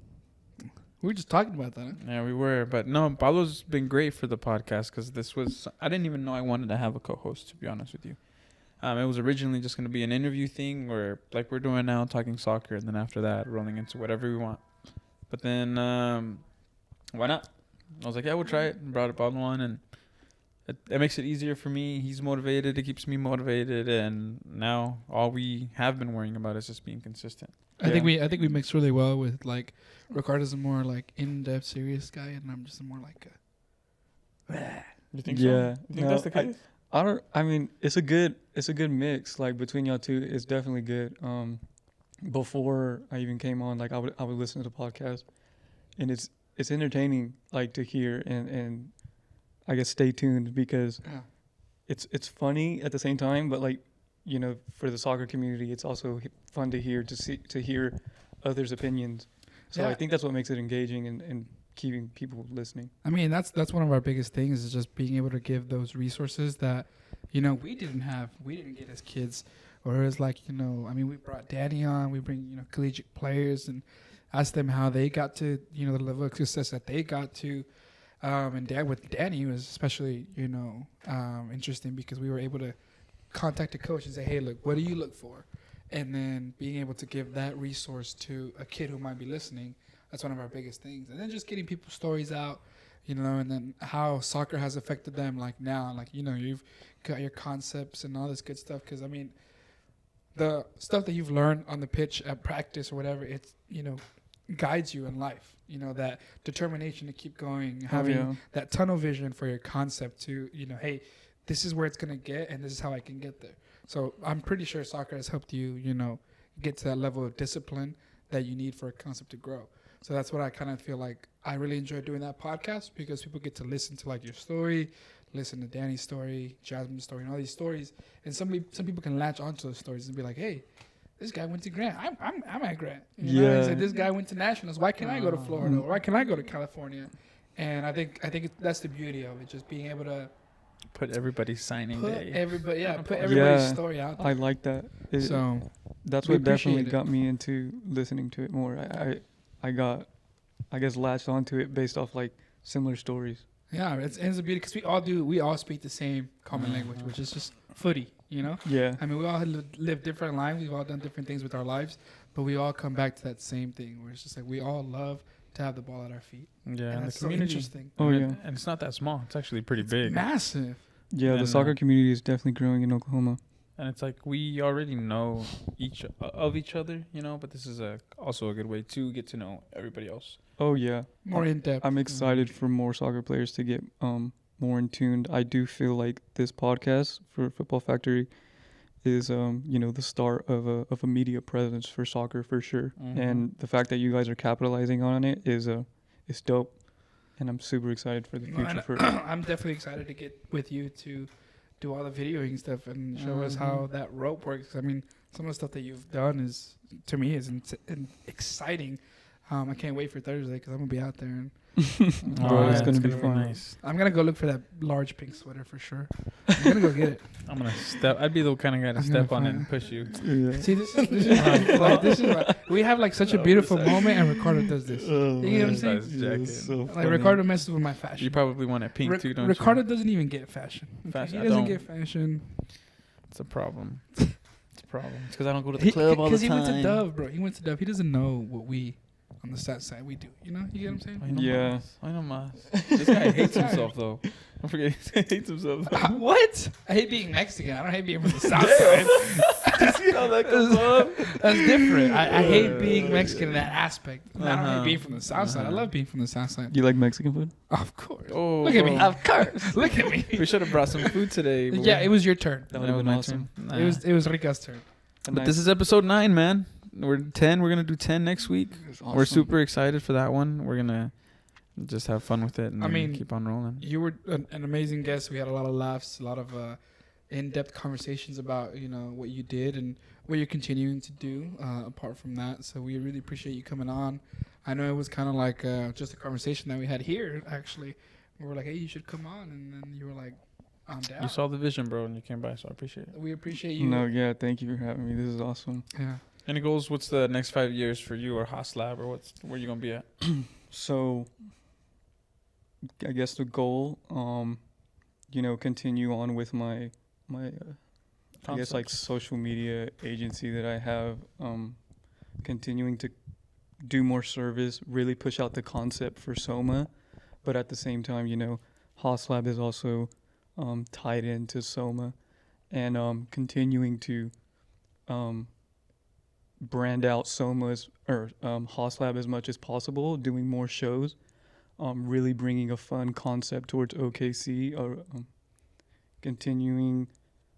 We were just talking about that. Huh? Yeah, we were. But no, Pablo's been great for the podcast because I didn't even know I wanted to have a co-host, to be honest with you. It was originally just going to be an interview thing where, like we're doing now, talking soccer, and then after that, rolling into whatever we want. But then, why not? I was like, yeah, we'll try it. And brought up on one, and it makes it easier for me. He's motivated. It keeps me motivated, and now all we have been worrying about is just being consistent. I think we mix really well with like Ricardo's a more like in-depth, serious guy, and I'm just a more like You think Yeah. so? You think that's the case? I mean, it's a good mix. Like between y'all two, it's definitely good. Before I even came on, like I would listen to the podcast, and it's entertaining, like to hear and I guess stay tuned because it's funny at the same time, but like, you know, for the soccer community, it's also fun to hear others' opinions. So I think that's what makes it engaging and keeping people listening. I mean, that's one of our biggest things is just being able to give those resources that, you know, we didn't get as kids. Or it's like, you know, I mean, we brought Danny on, we bring, you know, collegiate players and ask them how they got to, you know, the level of success that they got to. And with Danny was especially, you know, interesting because we were able to contact a coach and say, hey, look, what do you look for? And then being able to give that resource to a kid who might be listening, that's one of our biggest things. And then just getting people's stories out, you know, and then how soccer has affected them, like now, like, you know, you've got your concepts and all this good stuff. Because, I mean, the stuff that you've learned on the pitch at practice or whatever, it's, you know, guides you in life. You know, that determination to keep going, having that tunnel vision for your concept to, you know, hey, this is where it's going to get and this is how I can get there. So I'm pretty sure soccer has helped you, you know, get to that level of discipline that you need for a concept to grow. So that's what I kind of feel like I really enjoy doing that podcast because people get to listen to like your story, listen to Danny's story, Jasmine's story, and all these stories. And some people can latch onto those stories and be like, hey, this guy went to Grant. I'm at Grant. You know? He said, this guy went to Nationals. Why can't I go to Florida? Or why can't I go to California? And I think that's the beauty of it, just being able to put everybody's signing day. Put everybody's story out there. I like that. So that's what definitely got me into listening to it more. I got, I guess, latched onto it based off like similar stories. Yeah, it's a beauty because we all speak the same common language, which is just footy, you know? Yeah. I mean, we all live different lives. We've all done different things with our lives, but we all come back to that same thing where it's just like we all love to have the ball at our feet. Yeah, and that's so interesting. Oh, yeah. And it's not that small. It's actually pretty big. Massive. Yeah, And the soccer community is definitely growing in Oklahoma. And it's like we already know each other, you know, but this is also a good way to get to know everybody else. Oh, yeah. More in depth. I'm excited for more soccer players to get more in tuned. I do feel like this podcast for Football Factory is, you know, the start of a media presence for soccer for sure. Mm-hmm. And the fact that you guys are capitalizing on it is dope. And I'm super excited for the future. I'm definitely excited to get with you to do all the videoing stuff and show us how that rope works. I mean, some of the stuff that you've done is, to me, is exciting. I can't wait for Thursday because I'm going to be out there. And it's going to be fun. Nice. I'm going to go look for that large pink sweater for sure. I'm going to go get it. I'm going to step. I'd be the kind of guy to step on it and push you. Yeah. See, this is we have like such a beautiful moment, and Ricardo does this. You know what I'm saying? Jacket. So Like Ricardo messes with my fashion. You probably want it pink too, don't Ricardo you? doesn't even get fashion. Fashion, He doesn't get fashion. It's a problem. It's a problem. It's because I don't go to the club all the time. Because he went to Dove, bro. He went to Dove. He doesn't know what we on the south side we do. You know? You get what I'm saying? Yeah. I know Mas. This guy hates himself though. Don't forget, he hates himself. What? I hate being Mexican. I don't hate being from the south side. You see how that comes up? That's different. I hate being Mexican in that aspect. I don't hate being from the south side. I love being from the south side. You like Mexican food? Of course. Oh, Look at me. bro. Of course. Look at me. We should have brought some food today. Bro. Yeah, it was your turn. That would have been my awesome. turn. Nah. It was Rica's turn. But this is episode 9, man. We're 10. We're gonna do 10 next week. Awesome. We're super excited for that one. We're gonna just have fun with it and keep on rolling. You were an amazing guest. We had a lot of laughs, a lot of in-depth conversations about, you know, what you did and what you're continuing to do apart from that. So we really appreciate you coming on. I know it was kind of like just a conversation that we had here, actually. We were like, hey, you should come on. And then you were like, I'm down. You saw the vision, bro, and you came by, so I appreciate it. We appreciate you. No, yeah, thank you for having me. This is awesome. Yeah. Any goals? What's the next 5 years for you or Hauslab, or where you gonna be at? So, I guess the goal, you know, continue on with my I guess like Concepts. social media agency that I have, continuing to do more service, really push out the concept for Soma, but at the same time, Hauslab is also tied into Soma, and continuing to brand out Soma's or Hauslab as much as possible, doing more shows, really bringing a fun concept towards OKC, or continuing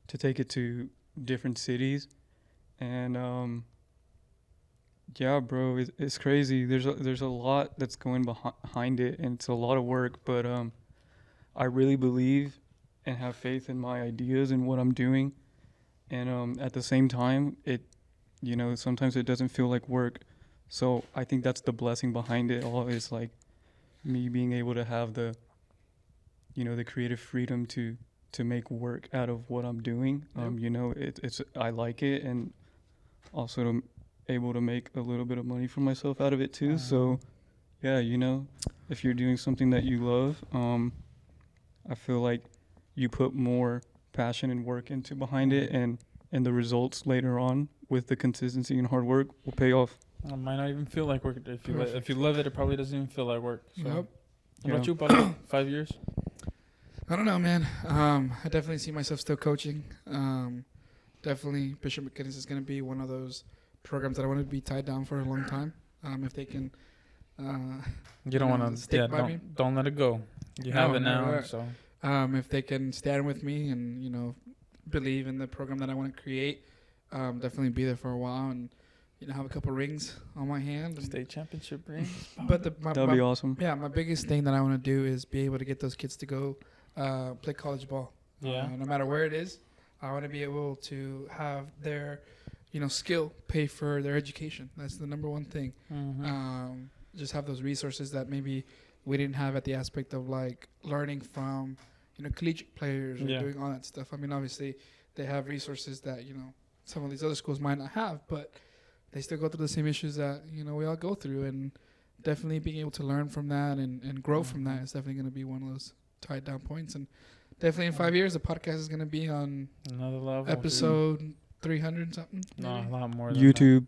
to take it to different cities, and yeah, bro, it's crazy. There's a lot that's going behind it, and it's a lot of work. But I really believe and have faith in my ideas and what I'm doing. And at the same time, sometimes it doesn't feel like work. So I think that's the blessing behind it all, is like me being able to have the creative freedom to make work out of what I'm doing. It's I like it, and also to able to make a little bit of money for myself out of it too. So yeah, if you're doing something that you love, I feel like you put more passion and work into behind it, and the results later on with the consistency and hard work will pay off. It might not even feel like work. If you love it, it probably doesn't even feel like work. So. Yep. What about you, about 5 years? I don't know, man. I definitely see myself still coaching. Definitely, Bishop McGinnis is going to be one of those programs that I want to be tied down for a long time. If they can, You don't want to. stick Yeah, by me. don't let it go. You No, have it never now. let- So If they can stand with me and believe in the program that I want to create, definitely be there for a while and have a couple rings on my hand. And, state championship rings. but That'd be awesome. yeah, my biggest thing that I want to do is be able to get those kids to go play college ball. Yeah. No matter where it is, I want to be able to have their skill pay for their education. That's the number one thing. Mm-hmm. Just have those resources that maybe we didn't have at the aspect of like learning from collegiate players or Yeah. doing all that stuff. I mean, obviously they have resources that some of these other schools might not have, but they still go through the same issues that we all go through, and definitely being able to learn from that and grow from that is definitely going to be one of those tied down points. And definitely in 5 years the podcast is going to be on Another level. episode 300 something. No, a lot more. Than YouTube,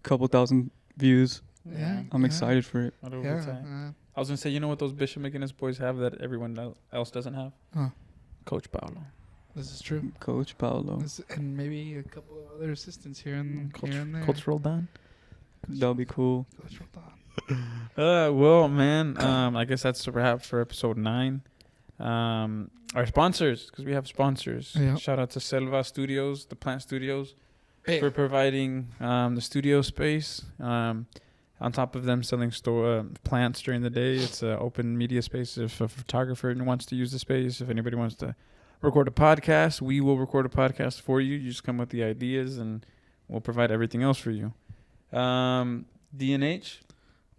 couple thousand views. That. Yeah. I'm excited for it. What over Yeah. time. I was gonna say, you know what those Bishop McGinnis boys have that everyone else doesn't have? Huh. Coach Paolo. This is true. Coach Paolo. And maybe a couple of other assistants here and there. Coach Roldan. That'll be cool. Coach Roldan. Well, man, I guess that's a wrap for episode 9. Our sponsors, because we have sponsors. Yeah. Shout out to Selva Studios, the Plant Studios, Hey, for providing the studio space. On top of them selling plants during the day, it's an open media space. If a photographer wants to use the space, if anybody wants to record a podcast, we will record a podcast for you. You just come with the ideas, and we'll provide everything else for you. DNH.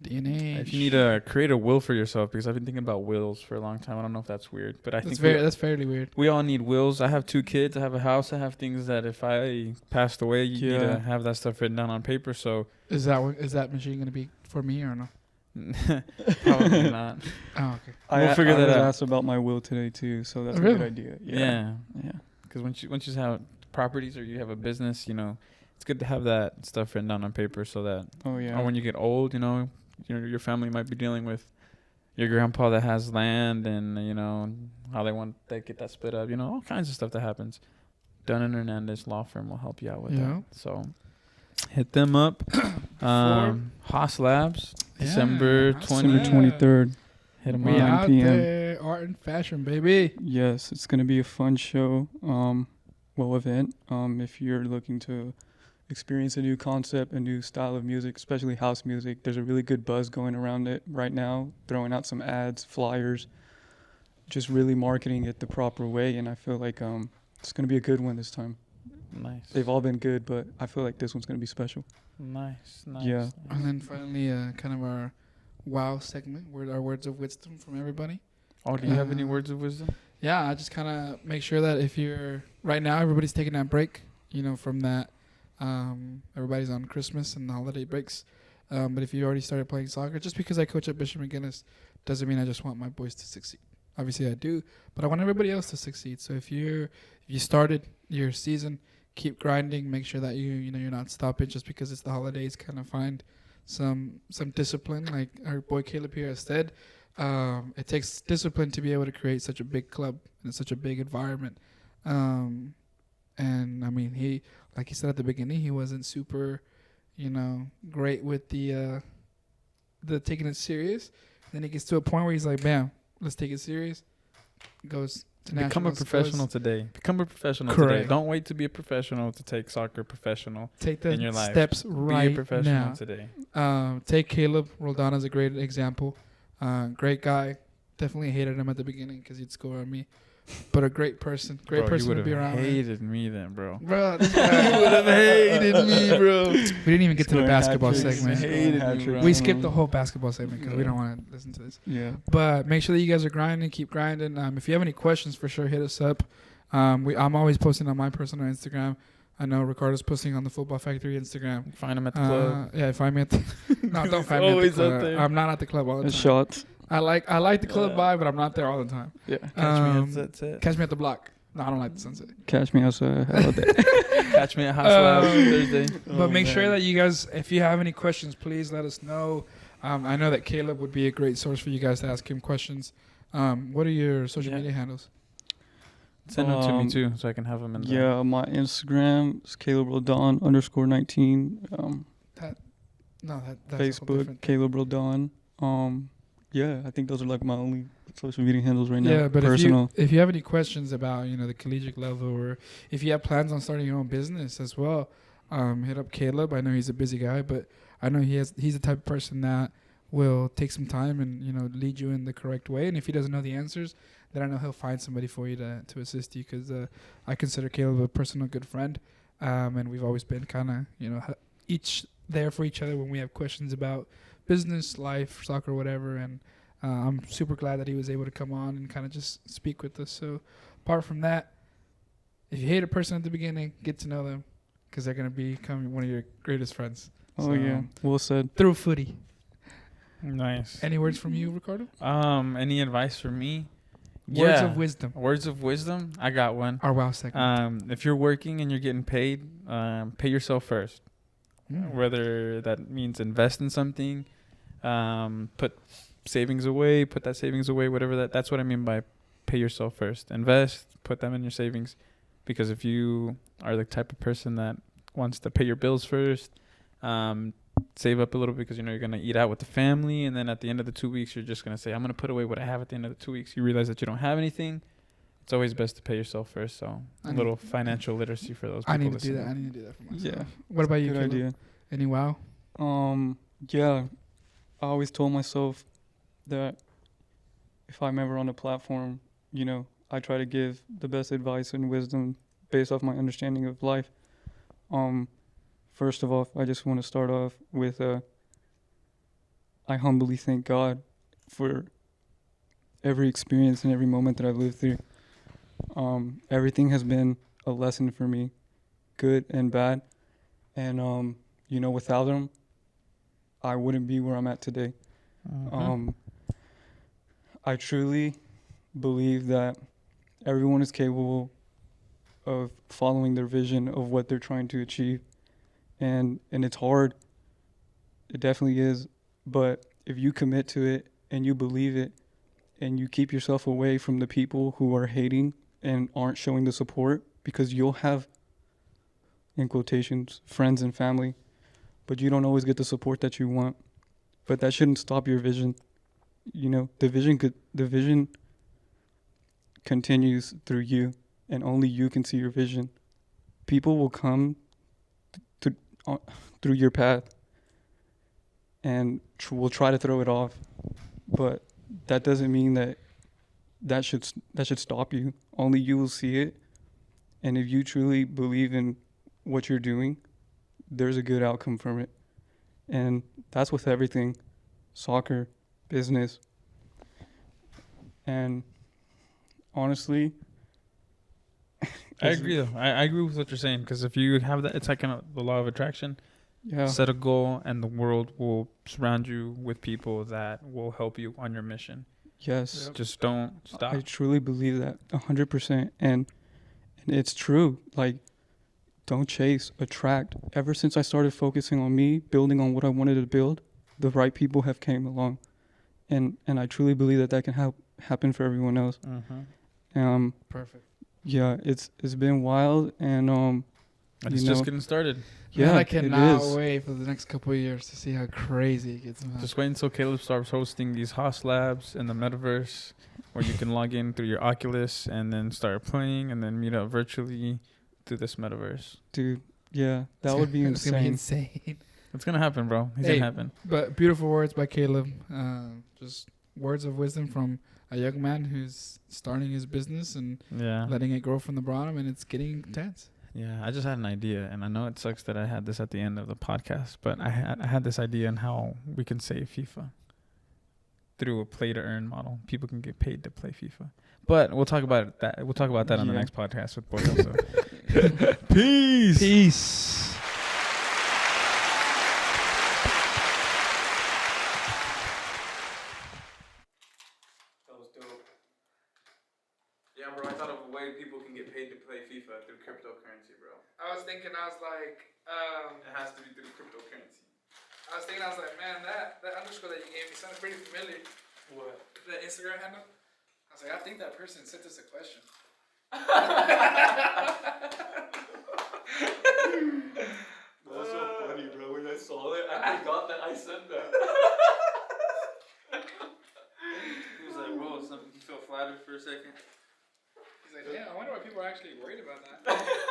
DNA. If you need to create a will for yourself, because I've been thinking about wills for a long time. I don't know if that's weird, but I think that's fairly weird. we all need wills. I have 2 kids. I have a house. I have things that if I passed away, you need to have that stuff written down on paper. So Is that machine going to be for me or no? probably not. Oh, okay. We'll figure that I was out. asked about my will today too, so that's a Really? good idea. Yeah. Yeah. Because once you have properties or you have a business, it's good to have that stuff written down on paper so that Oh yeah. or when you get old, your family might be dealing with your grandpa that has land and, how they get that split up, all kinds of stuff that happens. Dunn and Hernandez Law Firm will help you out with Yeah. that. So hit them up. Haas Labs, December Haas 20. Labs. 23rd. Hit them We up. 9 out p.m. there, art and fashion, baby. Yes, it's gonna be a fun show. Event. If you're looking to experience a new concept, a new style of music, especially house music, there's a really good buzz going around it right now. Throwing out some ads, flyers, just really marketing it the proper way. And I feel like it's gonna be a good one this time. Nice. They've all been good, but I feel like this one's gonna be special. Nice. Yeah. And then finally, kind of our wow segment, our words of wisdom from everybody. Oh, do you have any words of wisdom? Yeah, I just kind of make sure that if you're right now, everybody's taking that break, from that. Everybody's on Christmas and the holiday breaks. But if you already started playing soccer, just because I coach at Bishop McGinnis doesn't mean I just want my boys to succeed. Obviously, I do, but I want everybody else to succeed. So if you started your season, keep grinding. Make sure that you're not stopping just because it's the holidays. Kind of find some discipline, like our boy Caleb here has said. It takes discipline to be able to create such a big club and such a big environment. And I mean, he, like he said at the beginning, he wasn't super, great with the taking it serious. Then he gets to a point where he's like, "Bam, let's take it serious." Goes to Become a nationals, professional goes- today. Become a professional Correct. today. Don't wait to be a professional to take soccer professional Take in your the life. steps Be right a professional now. today. Take Caleb. Roldan is a great example. Great guy. Definitely hated him at the beginning because he'd score on me. But a great person. Great Bro, person you to be would've around. man. hated me then, bro. Bro, this guy would have hated me, bro. We didn't even get to the Scoring basketball hat-tricks. segment. Hated me, bro. We skipped the whole basketball segment because we don't want to listen to this. Yeah. But make sure that you guys are grinding. Keep grinding. If you have any questions, for sure, hit us up. I'm always posting on my personal Instagram. I know Ricardo's posting on the Football Factory Instagram. Find him at the club. Yeah, find me at the... No, don't He's find me at the always club. up there. I'm not at the club all the And time. shots. I like the club vibe, but I'm not there all the time. Yeah. Catch me Um, at Sunset. Catch me at the block. No, I don't like the sunset. Catch me outside. How about that? Catch me at Hauslabokc Thursday. But make sure that you guys, if you have any questions, please let us know. I know that Caleb would be a great source for you guys to ask him questions. What are your social media handles? Send them to me too, so I can have them in. Yeah, my Instagram is Caleb Roldan _19. No, that's a whole Facebook different- Caleb Roldan. Yeah, I think those are like my only social media handles right now. Yeah, but personal. if you have any questions about the collegiate level, or if you have plans on starting your own business as well, hit up Caleb. I know he's a busy guy, but I know he's the type of person that will take some time and lead you in the correct way. And if he doesn't know the answers, then I know he'll find somebody for you to assist you, because I consider Caleb a personal good friend, and we've always been kind of each there for each other when we have questions about business, life, soccer, whatever. And I'm super glad that he was able to come on and kind of just speak with us. So apart from that, if you hate a person at the beginning, get to know them, because they're going to become one of your greatest friends. Oh So, yeah, well said. Through footy. Nice. Any words from you, Ricardo? Any advice for me? Words of wisdom. Words of wisdom. I got one. Our wow segment. If you're working and you're getting paid, pay yourself first. Mm. Whether that means invest in something, put savings away, put that savings away, whatever that's what I mean by pay yourself first. Invest, put them in your savings, because if you are the type of person that wants to pay your bills first, save up a little, because you're going to eat out with the family, and then at the end of the 2 weeks you're just going to say, I'm going to put away what I have at the end of the 2 weeks. You realize that you don't have anything. It's always best to pay yourself first. So a little financial literacy for those people. I need to do that. I need to do that for myself. Yeah. What about you, Good Caleb? idea. Any wow? Yeah, I always told myself that if I'm ever on a platform, I try to give the best advice and wisdom based off my understanding of life. First of all, I just want to start off with I humbly thank God for every experience and every moment that I've lived through. Everything has been a lesson for me, good and bad. And, without them, I wouldn't be where I'm at today. I truly believe that everyone is capable of following their vision of what they're trying to achieve. And it's hard. It definitely is. But if you commit to it and you believe it and you keep yourself away from the people who are hating and aren't showing the support, because you'll have, in quotations, friends and family, but you don't always get the support that you want. But that shouldn't stop your vision. The vision continues through you, and only you can see your vision. People will come through your path and will try to throw it off, but that doesn't mean that should stop you. Only you will see it, and if you truly believe in what you're doing, there's a good outcome from it. And that's with everything: soccer, business. And honestly, I agree though. I agree with what you're saying, because if you have that, it's like the law of attraction. yeah, Set a goal, and the world will surround you with people that will help you on your mission. Yes. Yep. Just don't stop. I truly believe that 100%. And it's true. Like, don't chase, attract. Ever since I started focusing on me, building on what I wanted to build, the right people have came along. And I truly believe that can happen for everyone else. Perfect. Yeah, it's been wild, and And it's just getting started. Yeah, I it cannot is. wait for the next couple of years to see how crazy it gets. Man. Just wait until Caleb starts hosting these Haas Labs in the metaverse, where you can log in through your Oculus and then start playing, and then meet up virtually through this metaverse. Dude, yeah, that would be It's gonna be insane. insane. It's gonna happen, bro. It's Hey. gonna happen. But beautiful words by Caleb. Just words of wisdom from a young man who's starting his business and Yeah. letting it grow from the bottom, and it's getting intense. Yeah, I just had an idea, and I know it sucks that I had this at the end of the podcast, but I had this idea on how we can save FIFA through a play to earn model. People can get paid to play FIFA, but we'll talk about that. We'll talk about that on the Yeah. next podcast with Boy. So. Peace. Peace. That was dope. Yeah, bro. I thought of a way people can get paid to play FIFA through cryptocurrency, bro. I was thinking, I was like, It has to be through cryptocurrency. man, that underscore that you gave me sounds pretty familiar. What? That Instagram handle. I was like, I think that person sent us a question. That's so funny, bro. When I saw it, I forgot that I said that. He was like, bro, something. He felt flattered for a second. He's like, yeah, I wonder why people are actually worried about that.